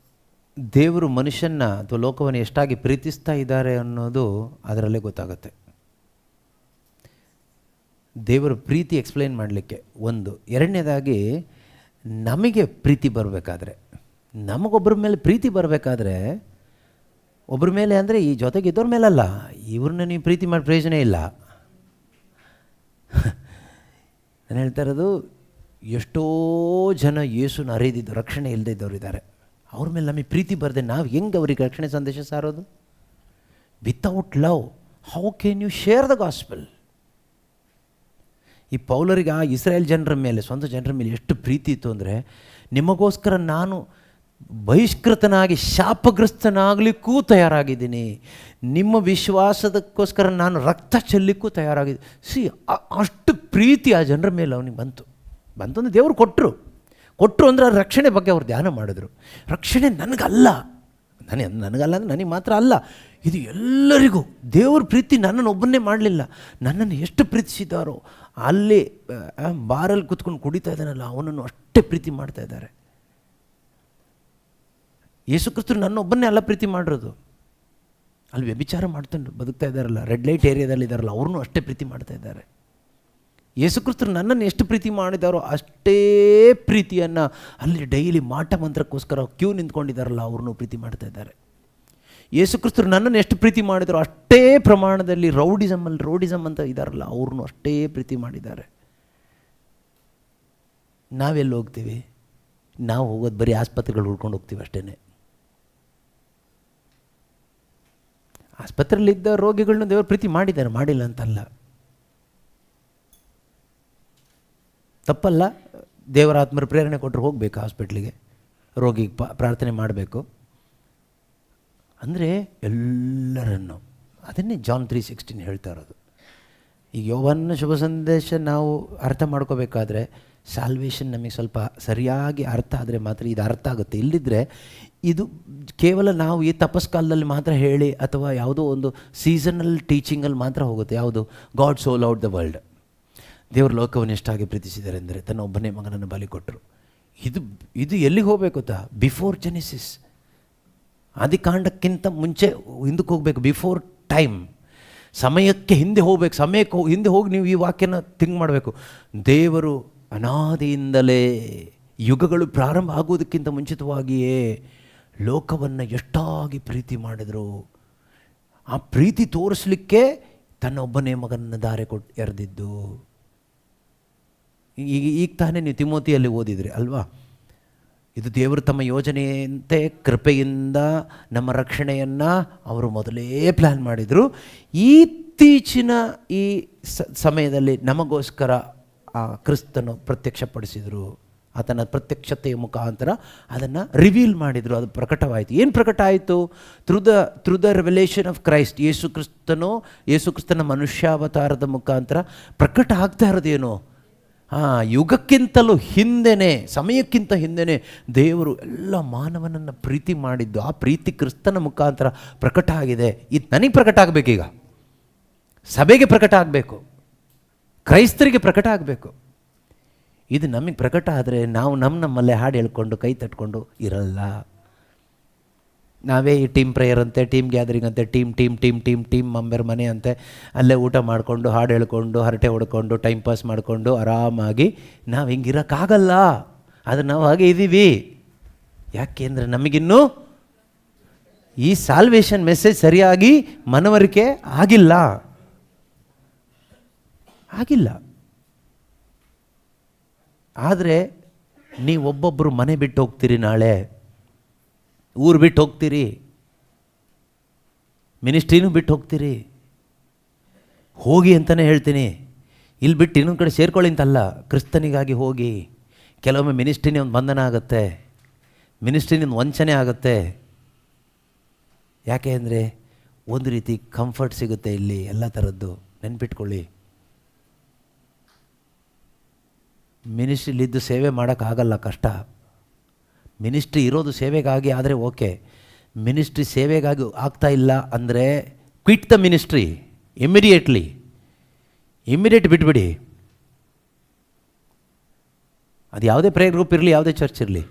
ದೇವರು ಮನುಷ್ಯನ ಅಥವಾ ಲೋಕವನ್ನು ಎಷ್ಟಾಗಿ ಪ್ರೀತಿಸ್ತಾ ಇದ್ದಾರೆ ಅನ್ನೋದು ಅದರಲ್ಲೇ ಗೊತ್ತಾಗುತ್ತೆ. ದೇವರ ಪ್ರೀತಿ ಎಕ್ಸ್ಪ್ಲೈನ್ ಮಾಡಲಿಕ್ಕೆ ಒಂದು. ಎರಡನೇದಾಗಿ ನಮಗೆ ಪ್ರೀತಿ ಬರಬೇಕಾದ್ರೆ, ನಮಗೊಬ್ಬರ ಮೇಲೆ ಪ್ರೀತಿ ಬರಬೇಕಾದ್ರೆ, ಒಬ್ಬರ ಮೇಲೆ ಅಂದರೆ ಈ ಜೊತೆಗಿದ್ದವ್ರ ಮೇಲಲ್ಲ, ಇವ್ರನ್ನ ನೀವು ಪ್ರೀತಿ ಮಾಡಿ ಪ್ರಯೋಜನ ಇಲ್ಲ. ನಾನು ಹೇಳ್ತಾ ಇರೋದು, ಎಷ್ಟೋ ಜನ ಯೇಸುನ ಅರಿದಿದ್ದು ರಕ್ಷಣೆ ಇಲ್ಲದೆ ಇದ್ದವ್ರು ಇದ್ದಾರೆ. ಅವ್ರ ಮೇಲೆ ನಮಗೆ ಪ್ರೀತಿ ಬರದೆ ನಾವು ಹೆಂಗೆ ಅವ್ರಿಗೆ ರಕ್ಷಣೆ ಸಂದೇಶ ಸಾರೋದು? Without love how can you share the gospel? ಈ ಪೌಲರಿಗೆ ಆ ಇಸ್ರಾಯೇಲ್ ಜನರ ಮೇಲೆ, ಸ್ವಂತ ಜನರ ಮೇಲೆ ಎಷ್ಟು ಪ್ರೀತಿ ಇತ್ತು ಅಂದರೆ, ನಿಮಗೋಸ್ಕರ ನಾನು ಬಹಿಷ್ಕೃತನಾಗಿ ಶಾಪಗ್ರಸ್ತನಾಗಲಿಕ್ಕೂ ತಯಾರಾಗಿದ್ದೀನಿ, ನಿಮ್ಮ ವಿಶ್ವಾಸದಕ್ಕೋಸ್ಕರ ನಾನು ರಕ್ತ ಚೆಲ್ಲಲಿಕ್ಕೂ ತಯಾರಾಗಿದ್ದೀನಿ. ಅಷ್ಟು ಪ್ರೀತಿ ಆ ಜನರ ಮೇಲೆ ಅವನಿಗೆ ಬಂತು ಅಂದರೆ ದೇವರು ಕೊಟ್ಟರು ಅಂದರೆ ಆ ರಕ್ಷಣೆ ಬಗ್ಗೆ ಅವ್ರು ಧ್ಯಾನ ಮಾಡಿದ್ರು. ರಕ್ಷಣೆ ನನಗಲ್ಲ ಅಂದರೆ ನನಗೆ ಮಾತ್ರ ಅಲ್ಲ, ಇದು ಎಲ್ಲರಿಗೂ. ದೇವ್ರ ಪ್ರೀತಿ ನನ್ನನ್ನು ಒಬ್ಬನ್ನೇ ಮಾಡಲಿಲ್ಲ, ನನ್ನನ್ನು ಎಷ್ಟು ಪ್ರೀತಿಸಿದ್ದಾರೋ, ಅಲ್ಲಿ ಬಾರಲ್ಲಿ ಕೂತ್ಕೊಂಡು ಕುಡಿತಾ ಇದ್ದಾನಲ್ಲ ಅವನನ್ನು ಅಷ್ಟೇ ಪ್ರೀತಿ ಮಾಡ್ತಾ ಇದ್ದಾರೆ. ಯೇಸು ಕ್ರಿಸ್ತರು ನನ್ನೊಬ್ಬನ್ನೇ ಅಲ್ಲ ಪ್ರೀತಿ ಮಾಡಿರೋದು, ಅಲ್ಲಿ ವ್ಯಭಿಚಾರ ಮಾಡ್ಕೊಂಡು ಬದುಕ್ತಾ ಇದ್ದಾರಲ್ಲ, ರೆಡ್ ಲೈಟ್ ಏರಿಯಾದಲ್ಲಿ ಇದ್ದಾರಲ್ಲ, ಅವ್ರನ್ನೂ ಅಷ್ಟೇ ಪ್ರೀತಿ ಮಾಡ್ತಾ ಇದ್ದಾರೆ. ಯೇಸುಕ್ರಿಸ್ತರು ನನ್ನನ್ನು ಎಷ್ಟು ಪ್ರೀತಿ ಮಾಡಿದಾರೋ ಅಷ್ಟೇ ಪ್ರೀತಿಯನ್ನು ಅಲ್ಲಿ ಡೈಲಿ ಮಾಟ ಮಂತ್ರಕ್ಕೋಸ್ಕರ ಕ್ಯೂ ನಿಂತ್ಕೊಂಡಿದ್ದಾರಲ್ಲ ಅವ್ರನ್ನೂ ಪ್ರೀತಿ ಮಾಡ್ತಾ ಇದ್ದಾರೆ. ಯೇಸುಕ್ರಿಸ್ತರು ನನ್ನನ್ನು ಎಷ್ಟು ಪ್ರೀತಿ ಮಾಡಿದಾರೋ ಅಷ್ಟೇ ಪ್ರಮಾಣದಲ್ಲಿ ರೋಡಿಸಮ್ ಅಂತ ಇದ್ದಾರಲ್ಲ ಅವ್ರನ್ನೂ ಅಷ್ಟೇ ಪ್ರೀತಿ ಮಾಡಿದ್ದಾರೆ. ನಾವೆಲ್ಲಿ ಹೋಗ್ತೀವಿ? ನಾವು ಹೋಗೋದು ಬರೀ ಆಸ್ಪತ್ರೆಗಳು ಹುಡ್ಕೊಂಡು ಹೋಗ್ತೀವಿ ಅಷ್ಟೇ. ಆಸ್ಪತ್ರೆಯಲ್ಲಿದ್ದ ರೋಗಿಗಳನ್ನ ದೇವರು ಪ್ರೀತಿ ಮಾಡಿದ್ದಾರೆ, ಮಾಡಿಲ್ಲ ಅಂತಲ್ಲ. ತಪ್ಪಲ್ಲ, ದೇವರ ಆತ್ಮರ ಪ್ರೇರಣೆ ಕೊಟ್ಟರು ಹೋಗಬೇಕು ಹಾಸ್ಪಿಟ್ಲಿಗೆ, ರೋಗಿಗೆ ಪ್ರಾರ್ಥನೆ ಮಾಡಬೇಕು. ಅಂದರೆ ಎಲ್ಲರನ್ನು, ಅದನ್ನೇ ಜಾನ್ 3:16 ಹೇಳ್ತಾ ಇರೋದು. ಈಗ ಯೋಹಾನನ ಶುಭ ಸಂದೇಶ ನಾವು ಅರ್ಥ ಮಾಡ್ಕೋಬೇಕಾದ್ರೆ ಸಾಲ್ವೇಷನ್ ನಮಗೆ ಸ್ವಲ್ಪ ಸರಿಯಾಗಿ ಅರ್ಥ ಆದರೆ ಮಾತ್ರ ಇದು ಅರ್ಥ ಆಗುತ್ತೆ. ಇಲ್ಲಿದ್ದರೆ ಇದು ಕೇವಲ ನಾವು ಈ ತಪಸ್ಕಾಲದಲ್ಲಿ ಮಾತ್ರ ಹೇಳಿ ಅಥವಾ ಯಾವುದೋ ಒಂದು ಸೀಸನಲ್ ಟೀಚಿಂಗಲ್ಲಿ ಮಾತ್ರ ಹೋಗುತ್ತೆ. ಯಾವುದು? God so loved the world, ದೇವರು ಲೋಕವನ್ನು ಎಷ್ಟಾಗಿ ಪ್ರೀತಿಸಿದ್ದಾರೆ ಅಂದರೆ ತನ್ನ ಒಬ್ಬನೇ ಮಗನನ್ನು ಬಲಿ ಕೊಟ್ಟರು. ಇದು ಎಲ್ಲಿಗೆ ಹೋಗಬೇಕು ಗೊತ್ತಾ? ಬಿಫೋರ್ ಜೆನೆಸಿಸ್, ಆದಿಕಾಂಡಕ್ಕಿಂತ ಮುಂಚೆ ಹಿಂದಕ್ಕೆ ಹೋಗಬೇಕು. ಬಿಫೋರ್ ಟೈಮ್, ಸಮಯಕ್ಕೆ ಹಿಂದೆ ಹೋಗ್ಬೇಕು. ಸಮಯಕ್ಕೆ ಹಿಂದೆ ಹೋಗಿ ನೀವು ಈ ವಾಕ್ಯನ ಥಿಂಕ್ ಮಾಡಬೇಕು. ದೇವರು ಅನಾದಿಯಿಂದಲೇ ಯುಗಗಳು ಪ್ರಾರಂಭ ಆಗುವುದಕ್ಕಿಂತ ಮುಂಚಿತವಾಗಿಯೇ ಲೋಕವನ್ನು ಎಷ್ಟಾಗಿ ಪ್ರೀತಿ ಮಾಡಿದರು. ಆ ಪ್ರೀತಿ ತೋರಿಸಲಿಕ್ಕೆ ತನ್ನ ಒಬ್ಬನೇ ಮಗನನ್ನು ದಾರೆ ಕೊಟ್ಟು ಎರೆದಿದ್ದು. ಈಗ ತಾನೇ ನೀವು ತಿಮೋತಿಯಲ್ಲಿ ಓದಿದ್ರಿ ಅಲ್ವಾ? ಇದು ದೇವರು ತಮ್ಮ ಯೋಜನೆಯಂತೆ ಕೃಪೆಯಿಂದ ನಮ್ಮ ರಕ್ಷಣೆಯನ್ನು ಅವರು ಮೊದಲೇ ಪ್ಲ್ಯಾನ್ ಮಾಡಿದರು. ಇತ್ತೀಚಿನ ಈ ಸಮಯದಲ್ಲಿ ನಮಗೋಸ್ಕರ ಆ ಕ್ರಿಸ್ತನು ಪ್ರತ್ಯಕ್ಷಪಡಿಸಿದರು. ಆತನ ಪ್ರತ್ಯಕ್ಷತೆಯ ಮುಖಾಂತರ ಅದನ್ನು ರಿವೀಲ್ ಮಾಡಿದರು. ಅದು ಪ್ರಕಟವಾಯಿತು. ಏನು ಪ್ರಕಟ ಆಯಿತು? Through the revelation of Christ. ಯೇಸುಕ್ರಿಸ್ತನ ಮನುಷ್ಯಾವತಾರದ ಮುಖಾಂತರ ಪ್ರಕಟ ಆಗ್ತಾ ಇರೋದೇನು? ಯುಗಕ್ಕಿಂತಲೂ ಹಿಂದೆನೇ, ಸಮಯಕ್ಕಿಂತ ಹಿಂದೆನೇ ದೇವರು ಎಲ್ಲ ಮಾನವನನ್ನು ಪ್ರೀತಿ ಮಾಡಿದ್ದು. ಆ ಪ್ರೀತಿ ಕ್ರಿಸ್ತನ ಮುಖಾಂತರ ಪ್ರಕಟ ಆಗಿದೆ. ಇದು ನನಗೆ ಪ್ರಕಟ ಆಗಬೇಕೀಗ, ಸಭೆಗೆ ಪ್ರಕಟ ಆಗಬೇಕು, ಕ್ರೈಸ್ತರಿಗೆ ಪ್ರಕಟ ಆಗಬೇಕು. ಇದು ನಮಗೆ ಪ್ರಕಟ ಆದರೆ ನಾವು ನಮ್ಮಲ್ಲೇ ಹಾಡು ಹೇಳ್ಕೊಂಡು ಕೈ ತಟ್ಕೊಂಡು ಇರಲ್ಲ. ನಾವೇ ಈ ಟೀಮ್ ಪ್ರೇಯರ್ ಅಂತೆ, ಟೀಮ್ ಗ್ಯಾದರಿಂಗ್ ಅಂತೆ, ಟೀಮ್ ಮೆಂಬರ್ ಮನೆ ಅಂತೆ, ಅಲ್ಲೇ ಊಟ ಮಾಡಿಕೊಂಡು ಹಾಡು ಹೇಳ್ಕೊಂಡು ಹರಟೆ ಹೊಡ್ಕೊಂಡು ಟೈಮ್ ಪಾಸ್ ಮಾಡಿಕೊಂಡು ಆರಾಮಾಗಿ ನಾವು ಹಿಂಗಿರೋಕ್ಕಾಗಲ್ಲ. ಆದರೆ ನಾವು ಹಾಗೆ ಇದ್ದೀವಿ. ಯಾಕೆಂದರೆ ನಮಗಿನ್ನೂ ಈ ಸಾಲ್ವೇಷನ್ ಮೆಸೇಜ್ ಸರಿಯಾಗಿ ಮನವರಿಕೆ ಆಗಿಲ್ಲ. ಆದರೆ ನೀವು ಒಬ್ಬೊಬ್ಬರು ಮನೆ ಬಿಟ್ಟು ಹೋಗ್ತೀರಿ, ನಾಳೆ ಊರು ಬಿಟ್ಟು ಹೋಗ್ತೀರಿ, ಮಿನಿಸ್ಟ್ರಿನೂ ಬಿಟ್ಟು ಹೋಗ್ತೀರಿ. ಹೋಗಿ ಅಂತಲೇ ಹೇಳ್ತೀನಿ. ಇಲ್ಲಿ ಬಿಟ್ಟು ಇನ್ನೊಂದು ಕಡೆ ಸೇರ್ಕೊಳ್ಳಿ ಅಂತಲ್ಲ, ಕ್ರಿಸ್ತನಿಗಾಗಿ ಹೋಗಿ. ಕೆಲವೊಮ್ಮೆ ಮಿನಿಸ್ಟ್ರಿನೇ ಒಂದು ಬಂಧನ ಆಗುತ್ತೆ, ಮಿನಿಸ್ಟ್ರಿನೇ ಒಂದು ವಂಚನೆ ಆಗುತ್ತೆ. ಯಾಕೆ ಅಂದರೆ ಒಂದು ರೀತಿ ಕಂಫರ್ಟ್ ಸಿಗುತ್ತೆ ಇಲ್ಲಿ, ಎಲ್ಲ ಥರದ್ದು. ನೆನ್ಪಿಟ್ಕೊಳ್ಳಿ, ಮಿನಿಸ್ಟ್ರಿಲಿದ್ದು ಸೇವೆ ಮಾಡೋಕ್ಕಾಗಲ್ಲ, ಕಷ್ಟ. ಮಿನಿಸ್ಟ್ರಿ ಇರೋದು ಸೇವೆಗಾಗಿ ಆದರೆ ಓಕೆ. ಮಿನಿಸ್ಟ್ರಿ ಸೇವೆಗಾಗಿ ಆಗ್ತಾ ಇಲ್ಲ ಅಂದರೆ ಕ್ವಿಟ್ ದ ಮಿನಿಸ್ಟ್ರಿ ಇಮಿಡಿಯೇಟ್ ಬಿಟ್ಬಿಡಿ. ಅದು ಯಾವುದೇ ಪ್ರೇಯರ್ ಗ್ರೂಪ್ ಇರಲಿ, ಯಾವುದೇ ಚರ್ಚ್ ಇರಲಿ.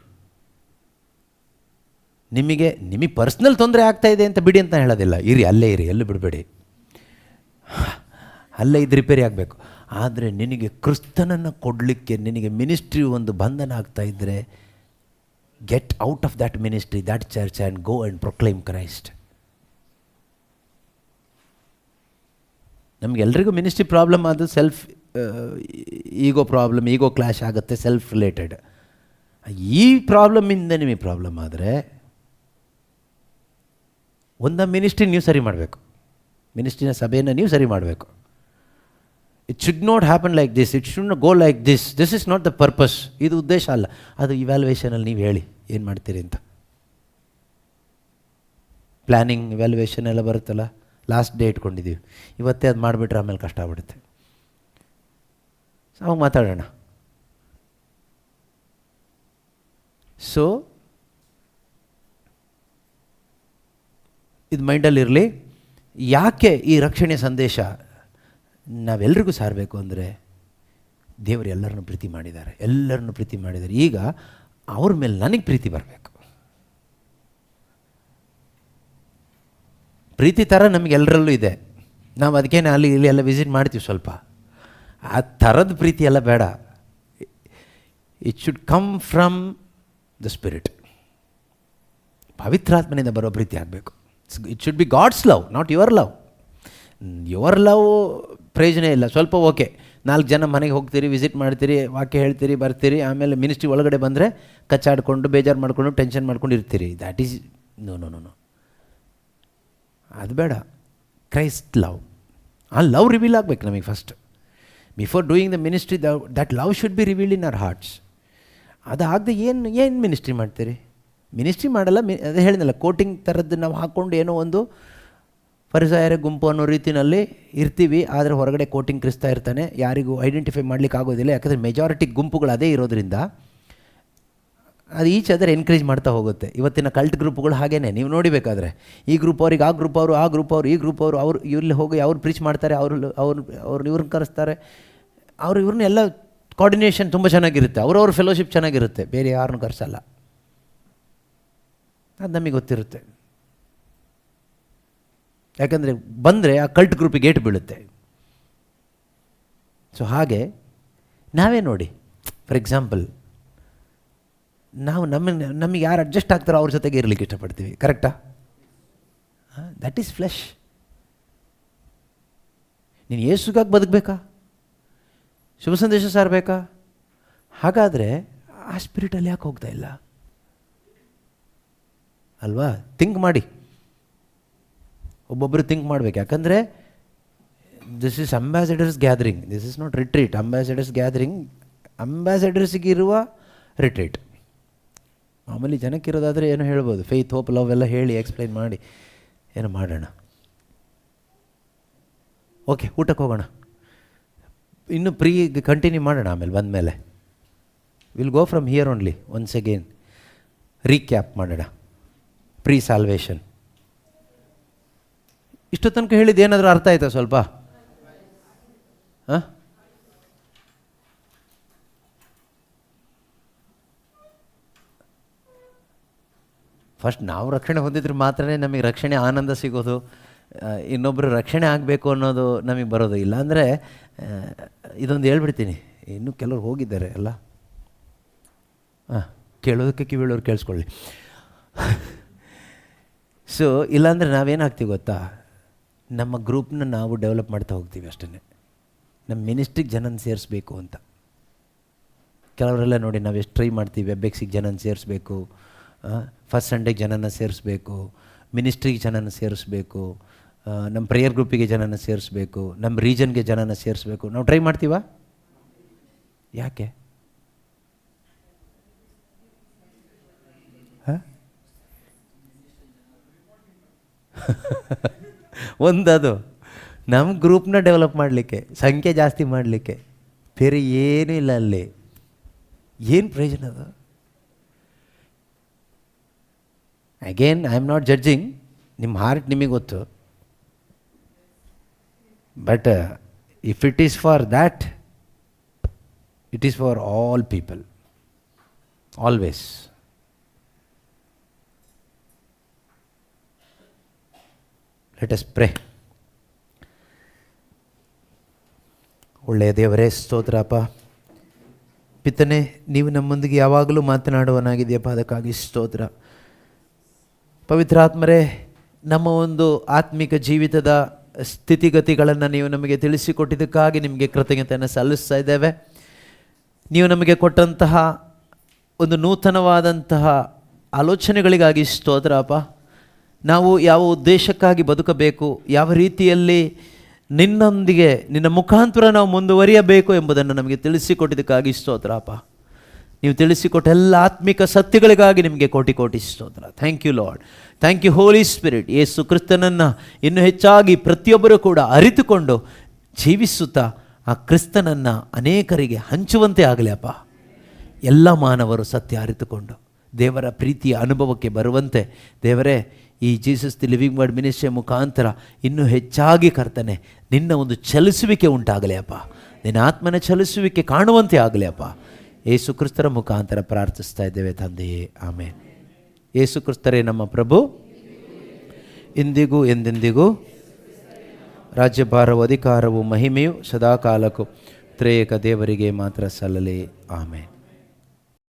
ನಿಮಗೆ ಪರ್ಸ್ನಲ್ ತೊಂದರೆ ಆಗ್ತಾಯಿದೆ ಅಂತ ಬಿಡಿ ಅಂತ ಹೇಳೋದಿಲ್ಲ. ಅಲ್ಲೇ ಇರಿ, ಎಲ್ಲೂ ಬಿಡಬೇಡಿ, ಅಲ್ಲೇ ಇದು ರಿಪೇರಿ ಆಗಬೇಕು. ಆದರೆ ನಿನಗೆ ಕ್ರಿಸ್ತನನ್ನು ಕೊಡಲಿಕ್ಕೆ ನಿನಗೆ ಮಿನಿಸ್ಟ್ರಿ ಒಂದು ಬಂಧನ ಆಗ್ತಾ ಇದ್ದರೆ, get out of that ministry, that church and go and proclaim Christ. ನಮಗೆಲ್ರಿಗೂ ಮಿನಿಸ್ಟ್ರಿ ಪ್ರಾಬ್ಲಮ್, ಅದು ಸೆಲ್ಫ್ ಈಗೋ ಕ್ಲಾಶ್ ಆಗುತ್ತೆ, ಸೆಲ್ಫ್ ರಿಲೇಟೆಡ್. ಈ ಪ್ರಾಬ್ಲಮ್ಮಿಂದ ನಿಮಗೆ ಪ್ರಾಬ್ಲಮ್ ಆದರೆ ಒಂದು ಮಿನಿಸ್ಟ್ರಿ ನೀವು ಸರಿ ಮಾಡಬೇಕು, ಮಿನಿಸ್ಟ್ರಿನ ಸಭೆಯನ್ನು ನೀವು ಸರಿ ಮಾಡಬೇಕು. It should not happen like this, it should go like this is not the purpose. ಇದು ಉದ್ದೇಶ ಅಲ್ಲ. ಅದು ಇವ್ಯಾಲ್ಯೂಯೇಷನಲ್ಲಿ ನೀವು ಹೇಳಿ ಏನು ಮಾಡ್ತೀರಿ ಅಂತ. ಪ್ಲ್ಯಾನಿಂಗ್ ಇವ್ಯಾಲ್ಯೂಯೇಷನ್ ಎಲ್ಲ ಬರುತ್ತಲ್ಲ, ಲಾಸ್ಟ್ ಡೇ ಇಟ್ಕೊಂಡಿದ್ದೀವಿ, ಇವತ್ತೇ ಅದು ಮಾಡಿಬಿಟ್ರೆ ಆಮೇಲೆ ಕಷ್ಟ ಆಗ್ಬಿಡುತ್ತೆ. ಅವಾಗ ಮಾತಾಡೋಣ. ಸೊ ಇದು ಮೈಂಡಲ್ಲಿರಲಿ. ಯಾಕೆ ಈ ರಕ್ಷಣೆ ಸಂದೇಶ ನಾವೆಲ್ಲರಿಗೂ ಸಾರಬೇಕು ಅಂದರೆ, ದೇವರು ಎಲ್ಲರನ್ನೂ ಪ್ರೀತಿ ಮಾಡಿದ್ದಾರೆ. ಈಗ ಅವ್ರ ಮೇಲೆ ನನಗೆ ಪ್ರೀತಿ ಬರಬೇಕು. ಪ್ರೀತಿ ಥರ ನಮಗೆಲ್ಲರಲ್ಲೂ ಇದೆ. ನಾವು ಅದಕ್ಕೇನೆ ಅಲ್ಲಿ ಇಲ್ಲಿ ಎಲ್ಲ ವಿಸಿಟ್ ಮಾಡ್ತೀವಿ ಸ್ವಲ್ಪ. ಆ ಥರದ ಪ್ರೀತಿ ಎಲ್ಲ ಬೇಡ. It should come from the Spirit. ಪವಿತ್ರಾತ್ಮನಿಂದ ಬರೋ ಪ್ರೀತಿ ಆಗಬೇಕು. It should be God's love, not your love. Your love ಪ್ರಯೋಜನ ಇಲ್ಲ. ಸ್ವಲ್ಪ ಓಕೆ, 4 ಜನ ಮನೆಗೆ ಹೋಗ್ತೀರಿ, ವಿಸಿಟ್ ಮಾಡ್ತೀರಿ, ವಾಕ್ಯ ಹೇಳ್ತೀರಿ, ಬರ್ತೀರಿ, ಆಮೇಲೆ ಮಿನಿಸ್ಟ್ರಿ ಒಳಗಡೆ ಬಂದರೆ ಕಚ್ಚಾಡಿಕೊಂಡು ಬೇಜಾರು ಮಾಡಿಕೊಂಡು ಟೆನ್ಷನ್ ಮಾಡ್ಕೊಂಡು ಇರ್ತೀರಿ. That is no no no no, ಅದು ಬೇಡ. ಕ್ರೈಸ್ಟ್ ಲವ್, ಆ ಲವ್ ರಿವೀಲ್ ಆಗಬೇಕು ನಮಗೆ first. Before doing the ministry that love should be revealed in our hearts. ಅದಾಗದೆ ಏನು ಮಿನಿಸ್ಟ್ರಿ ಮಾಡ್ತೀರಿ? ಮಿನಿಸ್ಟ್ರಿ ಮಾಡಲ್ಲ. ಅದೇ ಹೇಳಿದ್ನಲ್ಲ, ಕೋಟಿಂಗ್ ಥರದ್ದು ನಾವು ಹಾಕ್ಕೊಂಡು ಏನೋ ಒಂದು ಫರಿಸಾಯರ ಗುಂಪು ಅನ್ನೋ ರೀತಿಯಲ್ಲಿ ಇರ್ತೀವಿ. ಆದರೆ ಹೊರಗಡೆ ಕೋಟಿಂಗ್ ಕ್ರಿಸ್ತ ಇರ್ತಾನೆ, ಯಾರಿಗೂ ಐಡೆಂಟಿಫೈ ಮಾಡಲಿಕ್ಕೆ ಆಗೋದಿಲ್ಲ. ಯಾಕಂದರೆ ಮೆಜಾರಿಟಿ ಗುಂಪುಗಳು ಅದೇ ಇರೋದ್ರಿಂದ ಅದು ಈಚ್ ಅದರ್ ಎನ್ಕರೇಜ್ ಮಾಡ್ತಾ ಹೋಗುತ್ತೆ. ಇವತ್ತಿನ ಕಲ್ಟ್ ಗ್ರೂಪ್ಗಳು ಹಾಗೇನೆ, ನೀವು ನೋಡಿಬೇಕಾದ್ರೆ ಈ ಗ್ರೂಪ್ ಅವ್ರಿಗೆ, ಆ ಗ್ರೂಪ್ ಅವರು, ಆ ಗ್ರೂಪ್ ಅವರು, ಈ ಗ್ರೂಪ್ ಅವರು, ಅವ್ರು ಇಲ್ಲಿ ಹೋಗಿ ಅವ್ರು ಪ್ರೀಚ್ ಮಾಡ್ತಾರೆ, ಅವ್ರು ಇವ್ರನ್ನ ಕರೆಸ್ತಾರೆ, ಇವ್ರನ್ನ ಎಲ್ಲ ಕೋಆರ್ಡಿನೇಷನ್ ತುಂಬ ಚೆನ್ನಾಗಿರುತ್ತೆ, ಅವ್ರವ್ರ ಫೆಲೋಶಿಪ್ ಚೆನ್ನಾಗಿರುತ್ತೆ, ಬೇರೆ ಯಾರನ್ನೂ ಕರೆಸಲ್ಲ. ಅದು ನಮಗೆ ಗೊತ್ತಿರುತ್ತೆ. ಯಾಕಂದರೆ ಬಂದರೆ ಆ ಕಲ್ಟ್ ಗ್ರೂಪಿಗೆ ಏಟು ಬೀಳುತ್ತೆ. ಸೊ ಹಾಗೆ ನಾವೇ ನೋಡಿ, ಫಾರ್ ಎಕ್ಸಾಂಪಲ್, ನಾವು ನಮಗೆ ಯಾರು ಅಡ್ಜಸ್ಟ್ ಆಗ್ತಾರೋ ಅವ್ರ ಜೊತೆಗೆ ಇರಲಿಕ್ಕೆ ಇಷ್ಟಪಡ್ತೀವಿ. ಕರೆಕ್ಟಾ? That is flesh. ನೀನು ಯೇಸುಗಾಗಿ ಬದುಕಬೇಕಾ? ಶುಭ ಸಂದೇಶ ಸಾರಬೇಕಾ? ಹಾಗಾದರೆ ಆ ಸ್ಪಿರಿಟಲ್ಲಿ ಯಾಕೆ ಹೋಗ್ತಾ ಇಲ್ಲ ಅಲ್ವಾ? ಥಿಂಕ್ ಮಾಡಿ, ಒಬ್ಬೊಬ್ಬರು ಥಿಂಕ್ ಮಾಡಬೇಕು. ಯಾಕಂದರೆ this is ambassadors gathering, this is not retreat. Ambassadors gathering, ಅಂಬಾಸಡರ್ಸಿಗಿರುವ ರಿಟ್ರೀಟ್. ಮಾಮೂಲಿ ಜನಕ್ಕಿರೋದಾದರೆ ಏನೋ ಹೇಳ್ಬೋದು, ಫೇತ್, ಹೋಪ್, ಲವ್ ಎಲ್ಲ ಹೇಳಿ ಎಕ್ಸ್ಪ್ಲೈನ್ ಮಾಡಿ ಏನೋ ಮಾಡೋಣ. ಓಕೆ, ಊಟಕ್ಕೆ ಹೋಗೋಣ. ಇನ್ನು ಪ್ರೀ ಕಂಟಿನ್ಯೂ ಮಾಡೋಣ ಆಮೇಲೆ ಬಂದಮೇಲೆ. Will go from here only. Once again recap ಮಾಡೋಣ. ಪ್ರೀ ಸಾಲ್ವೇಷನ್ ಇಷ್ಟು ತನಕ ಹೇಳಿದ್ದು ಏನಾದರೂ ಅರ್ಥ ಆಯ್ತಾ ಸ್ವಲ್ಪ? ಹಾಂ, ಫಸ್ಟ್ ನಾವು ರಕ್ಷಣೆ ಹೊಂದಿದ್ರೆ ಮಾತ್ರನೇ ನಮಗೆ ರಕ್ಷಣೆ ಆನಂದ ಸಿಗೋದು. ಇನ್ನೊಬ್ಬರು ರಕ್ಷಣೆ ಆಗಬೇಕು ಅನ್ನೋದು ನಮಗೆ ಬರೋದು. ಇಲ್ಲಾಂದರೆ ಇದೊಂದು ಹೇಳ್ಬಿಡ್ತೀನಿ, ಇನ್ನೂ ಕೆಲವ್ರು ಹೋಗಿದ್ದಾರೆ ಅಲ್ಲ. ಕೇಳೋದಕ್ಕೆ ಕಿವಿಳವ್ರು ಕೇಳಿಸ್ಕೊಳ್ಳಿ. ಸೊ ಇಲ್ಲಾಂದರೆ ನಾವೇನಾಗ್ತೀವಿ ಗೊತ್ತಾ, ನಮ್ಮ ಗ್ರೂಪ್ನ ನಾವು ಡೆವಲಪ್ ಮಾಡ್ತಾ ಹೋಗ್ತೀವಿ ಅಷ್ಟೇ. ನಮ್ಮ ಮಿನಿಸ್ಟ್ರಿಗೆ ಜನನ ಸೇರಿಸ್ಬೇಕು ಅಂತ. ಕೆಲವರೆಲ್ಲ ನೋಡಿ, ನಾವು ಎಷ್ಟು ಟ್ರೈ ಮಾಡ್ತೀವಿ, ವೆಬ್ಎಕ್ಸಿಗೆ ಜನನ ಸೇರಿಸ್ಬೇಕು, ಫಸ್ಟ್ ಸಂಡೇಗೆ ಜನನ ಸೇರಿಸ್ಬೇಕು, ಮಿನಿಸ್ಟ್ರಿಗೆ ಜನನ ಸೇರಿಸ್ಬೇಕು, ನಮ್ಮ ಪ್ರೇಯರ್ ಗ್ರೂಪಿಗೆ ಜನನ ಸೇರಿಸ್ಬೇಕು, ನಮ್ಮ ರೀಜನ್ಗೆ ಜನನ ಸೇರಿಸ್ಬೇಕು. ನಾವು ಟ್ರೈ ಮಾಡ್ತೀವಾ? ಯಾಕೆ? ಒಂದದು ನಮ್ಮ ಗ್ರೂಪ್ನ ಡೆವಲಪ್ ಮಾಡಲಿಕ್ಕೆ, ಸಂಖ್ಯೆ ಜಾಸ್ತಿ ಮಾಡಲಿಕ್ಕೆ, ಬೇರೆ ಏನೂ ಇಲ್ಲ ಅಲ್ಲಿ. ಏನು ಪ್ರಯೋಜನ ಅದು? Again I am not judging, ನಿಮ್ಮ ಹಾರ್ಟ್ ನಿಮಗೆ ಗೊತ್ತು. But if it is for that, it is for all people, always. Let us pray. ಒಳ್ಳೆಯ ದೇವರೇ, ಸ್ತೋತ್ರಪ್ಪ. ಪಿತನೆ, ನೀವು ನಮ್ಮೊಂದಿಗೆ ಯಾವಾಗಲೂ ಮಾತನಾಡುವನಾಗಿದೆಯಪ್ಪ, ಅದಕ್ಕಾಗಿ ಸ್ತೋತ್ರ. ಪವಿತ್ರಾತ್ಮರೇ, ನಮ್ಮ ಒಂದು ಆತ್ಮಿಕ ಜೀವಿತದ ಸ್ಥಿತಿಗತಿಗಳನ್ನು ನೀವು ನಮಗೆ ತಿಳಿಸಿಕೊಟ್ಟಿದ್ದಕ್ಕಾಗಿ ನಿಮಗೆ ಕೃತಜ್ಞತೆಯನ್ನು ಸಲ್ಲಿಸ್ತಾ ಇದ್ದೇವೆ. ನೀವು ನಮಗೆ ಕೊಟ್ಟಂತಹ ಒಂದು ನೂತನವಾದಂತಹ ಆಲೋಚನೆಗಳಿಗಾಗಿ ಸ್ತೋತ್ರಪ್ಪ. ನಾವು ಯಾವ ಉದ್ದೇಶಕ್ಕಾಗಿ ಬದುಕಬೇಕು, ಯಾವ ರೀತಿಯಲ್ಲಿ ನಿನ್ನೊಂದಿಗೆ, ನಿನ್ನ ಮುಖಾಂತರ ನಾವು ಮುಂದುವರಿಯಬೇಕು ಎಂಬುದನ್ನು ನಮಗೆ ತಿಳಿಸಿಕೊಟ್ಟಿದ್ದಕ್ಕಾಗಿ ಸ್ತೋತ್ರಪ್ಪ. ನೀವು ತಿಳಿಸಿಕೊಟ್ಟ ಎಲ್ಲ ಆತ್ಮಿಕ ಸತ್ಯಗಳಿಗಾಗಿ ನಿಮಗೆ ಕೋಟಿ ಕೋಟಿ ಸ್ತೋತ್ರ. Thank you Lord. Thank you Holy Spirit. Yesu ಕ್ರಿಸ್ತನನ್ನು ಇನ್ನೂ ಹೆಚ್ಚಾಗಿ ಪ್ರತಿಯೊಬ್ಬರೂ ಕೂಡ ಅರಿತುಕೊಂಡು ಜೀವಿಸುತ್ತಾ ಆ ಕ್ರಿಸ್ತನನ್ನು ಅನೇಕರಿಗೆ ಹಂಚುವಂತೆ ಆಗಲಿ ಅಪ್ಪ. ಎಲ್ಲ ಮಾನವರು ಸತ್ಯ ಅರಿತುಕೊಂಡು ದೇವರ ಪ್ರೀತಿಯ ಅನುಭವಕ್ಕೆ ಬರುವಂತೆ ದೇವರೇ, ಈ ಜೀಸಸ್ ದಿ ಲಿವಿಂಗ್ ವರ್ಡ್ ಮಿನಿಸ್ಟ್ರಿಯ ಮುಖಾಂತರ ಇನ್ನೂ ಹೆಚ್ಚಾಗಿ ಕರ್ತನೆ ನಿನ್ನ ಒಂದು ಚಲಿಸುವಿಕೆ ಉಂಟಾಗಲಿ ಅಪ್ಪ. ನಿನ್ನ ಆತ್ಮನ ಚಲಿಸುವಿಕೆ ಕಾಣುವಂತೆ ಆಗಲಿ ಅಪ್ಪ. ಯೇಸು ಕ್ರಿಸ್ತರ ಮುಖಾಂತರ ಪ್ರಾರ್ಥಿಸ್ತಾ ಇದ್ದೇವೆ ತಂದೆಯೇ, ಆಮೇನ್. ಯೇಸು ಕ್ರಿಸ್ತರೇ ನಮ್ಮ ಪ್ರಭು, ಇಂದಿಗೂ ಎಂದೆಂದಿಗೂ ರಾಜ್ಯಭಾರವು, ಅಧಿಕಾರವು, ಮಹಿಮೆಯು ಸದಾಕಾಲಕ್ಕೂ ತ್ರೇಯಕ ದೇವರಿಗೆ ಮಾತ್ರ ಸಲ್ಲಲಿ. ಆಮೇನ್.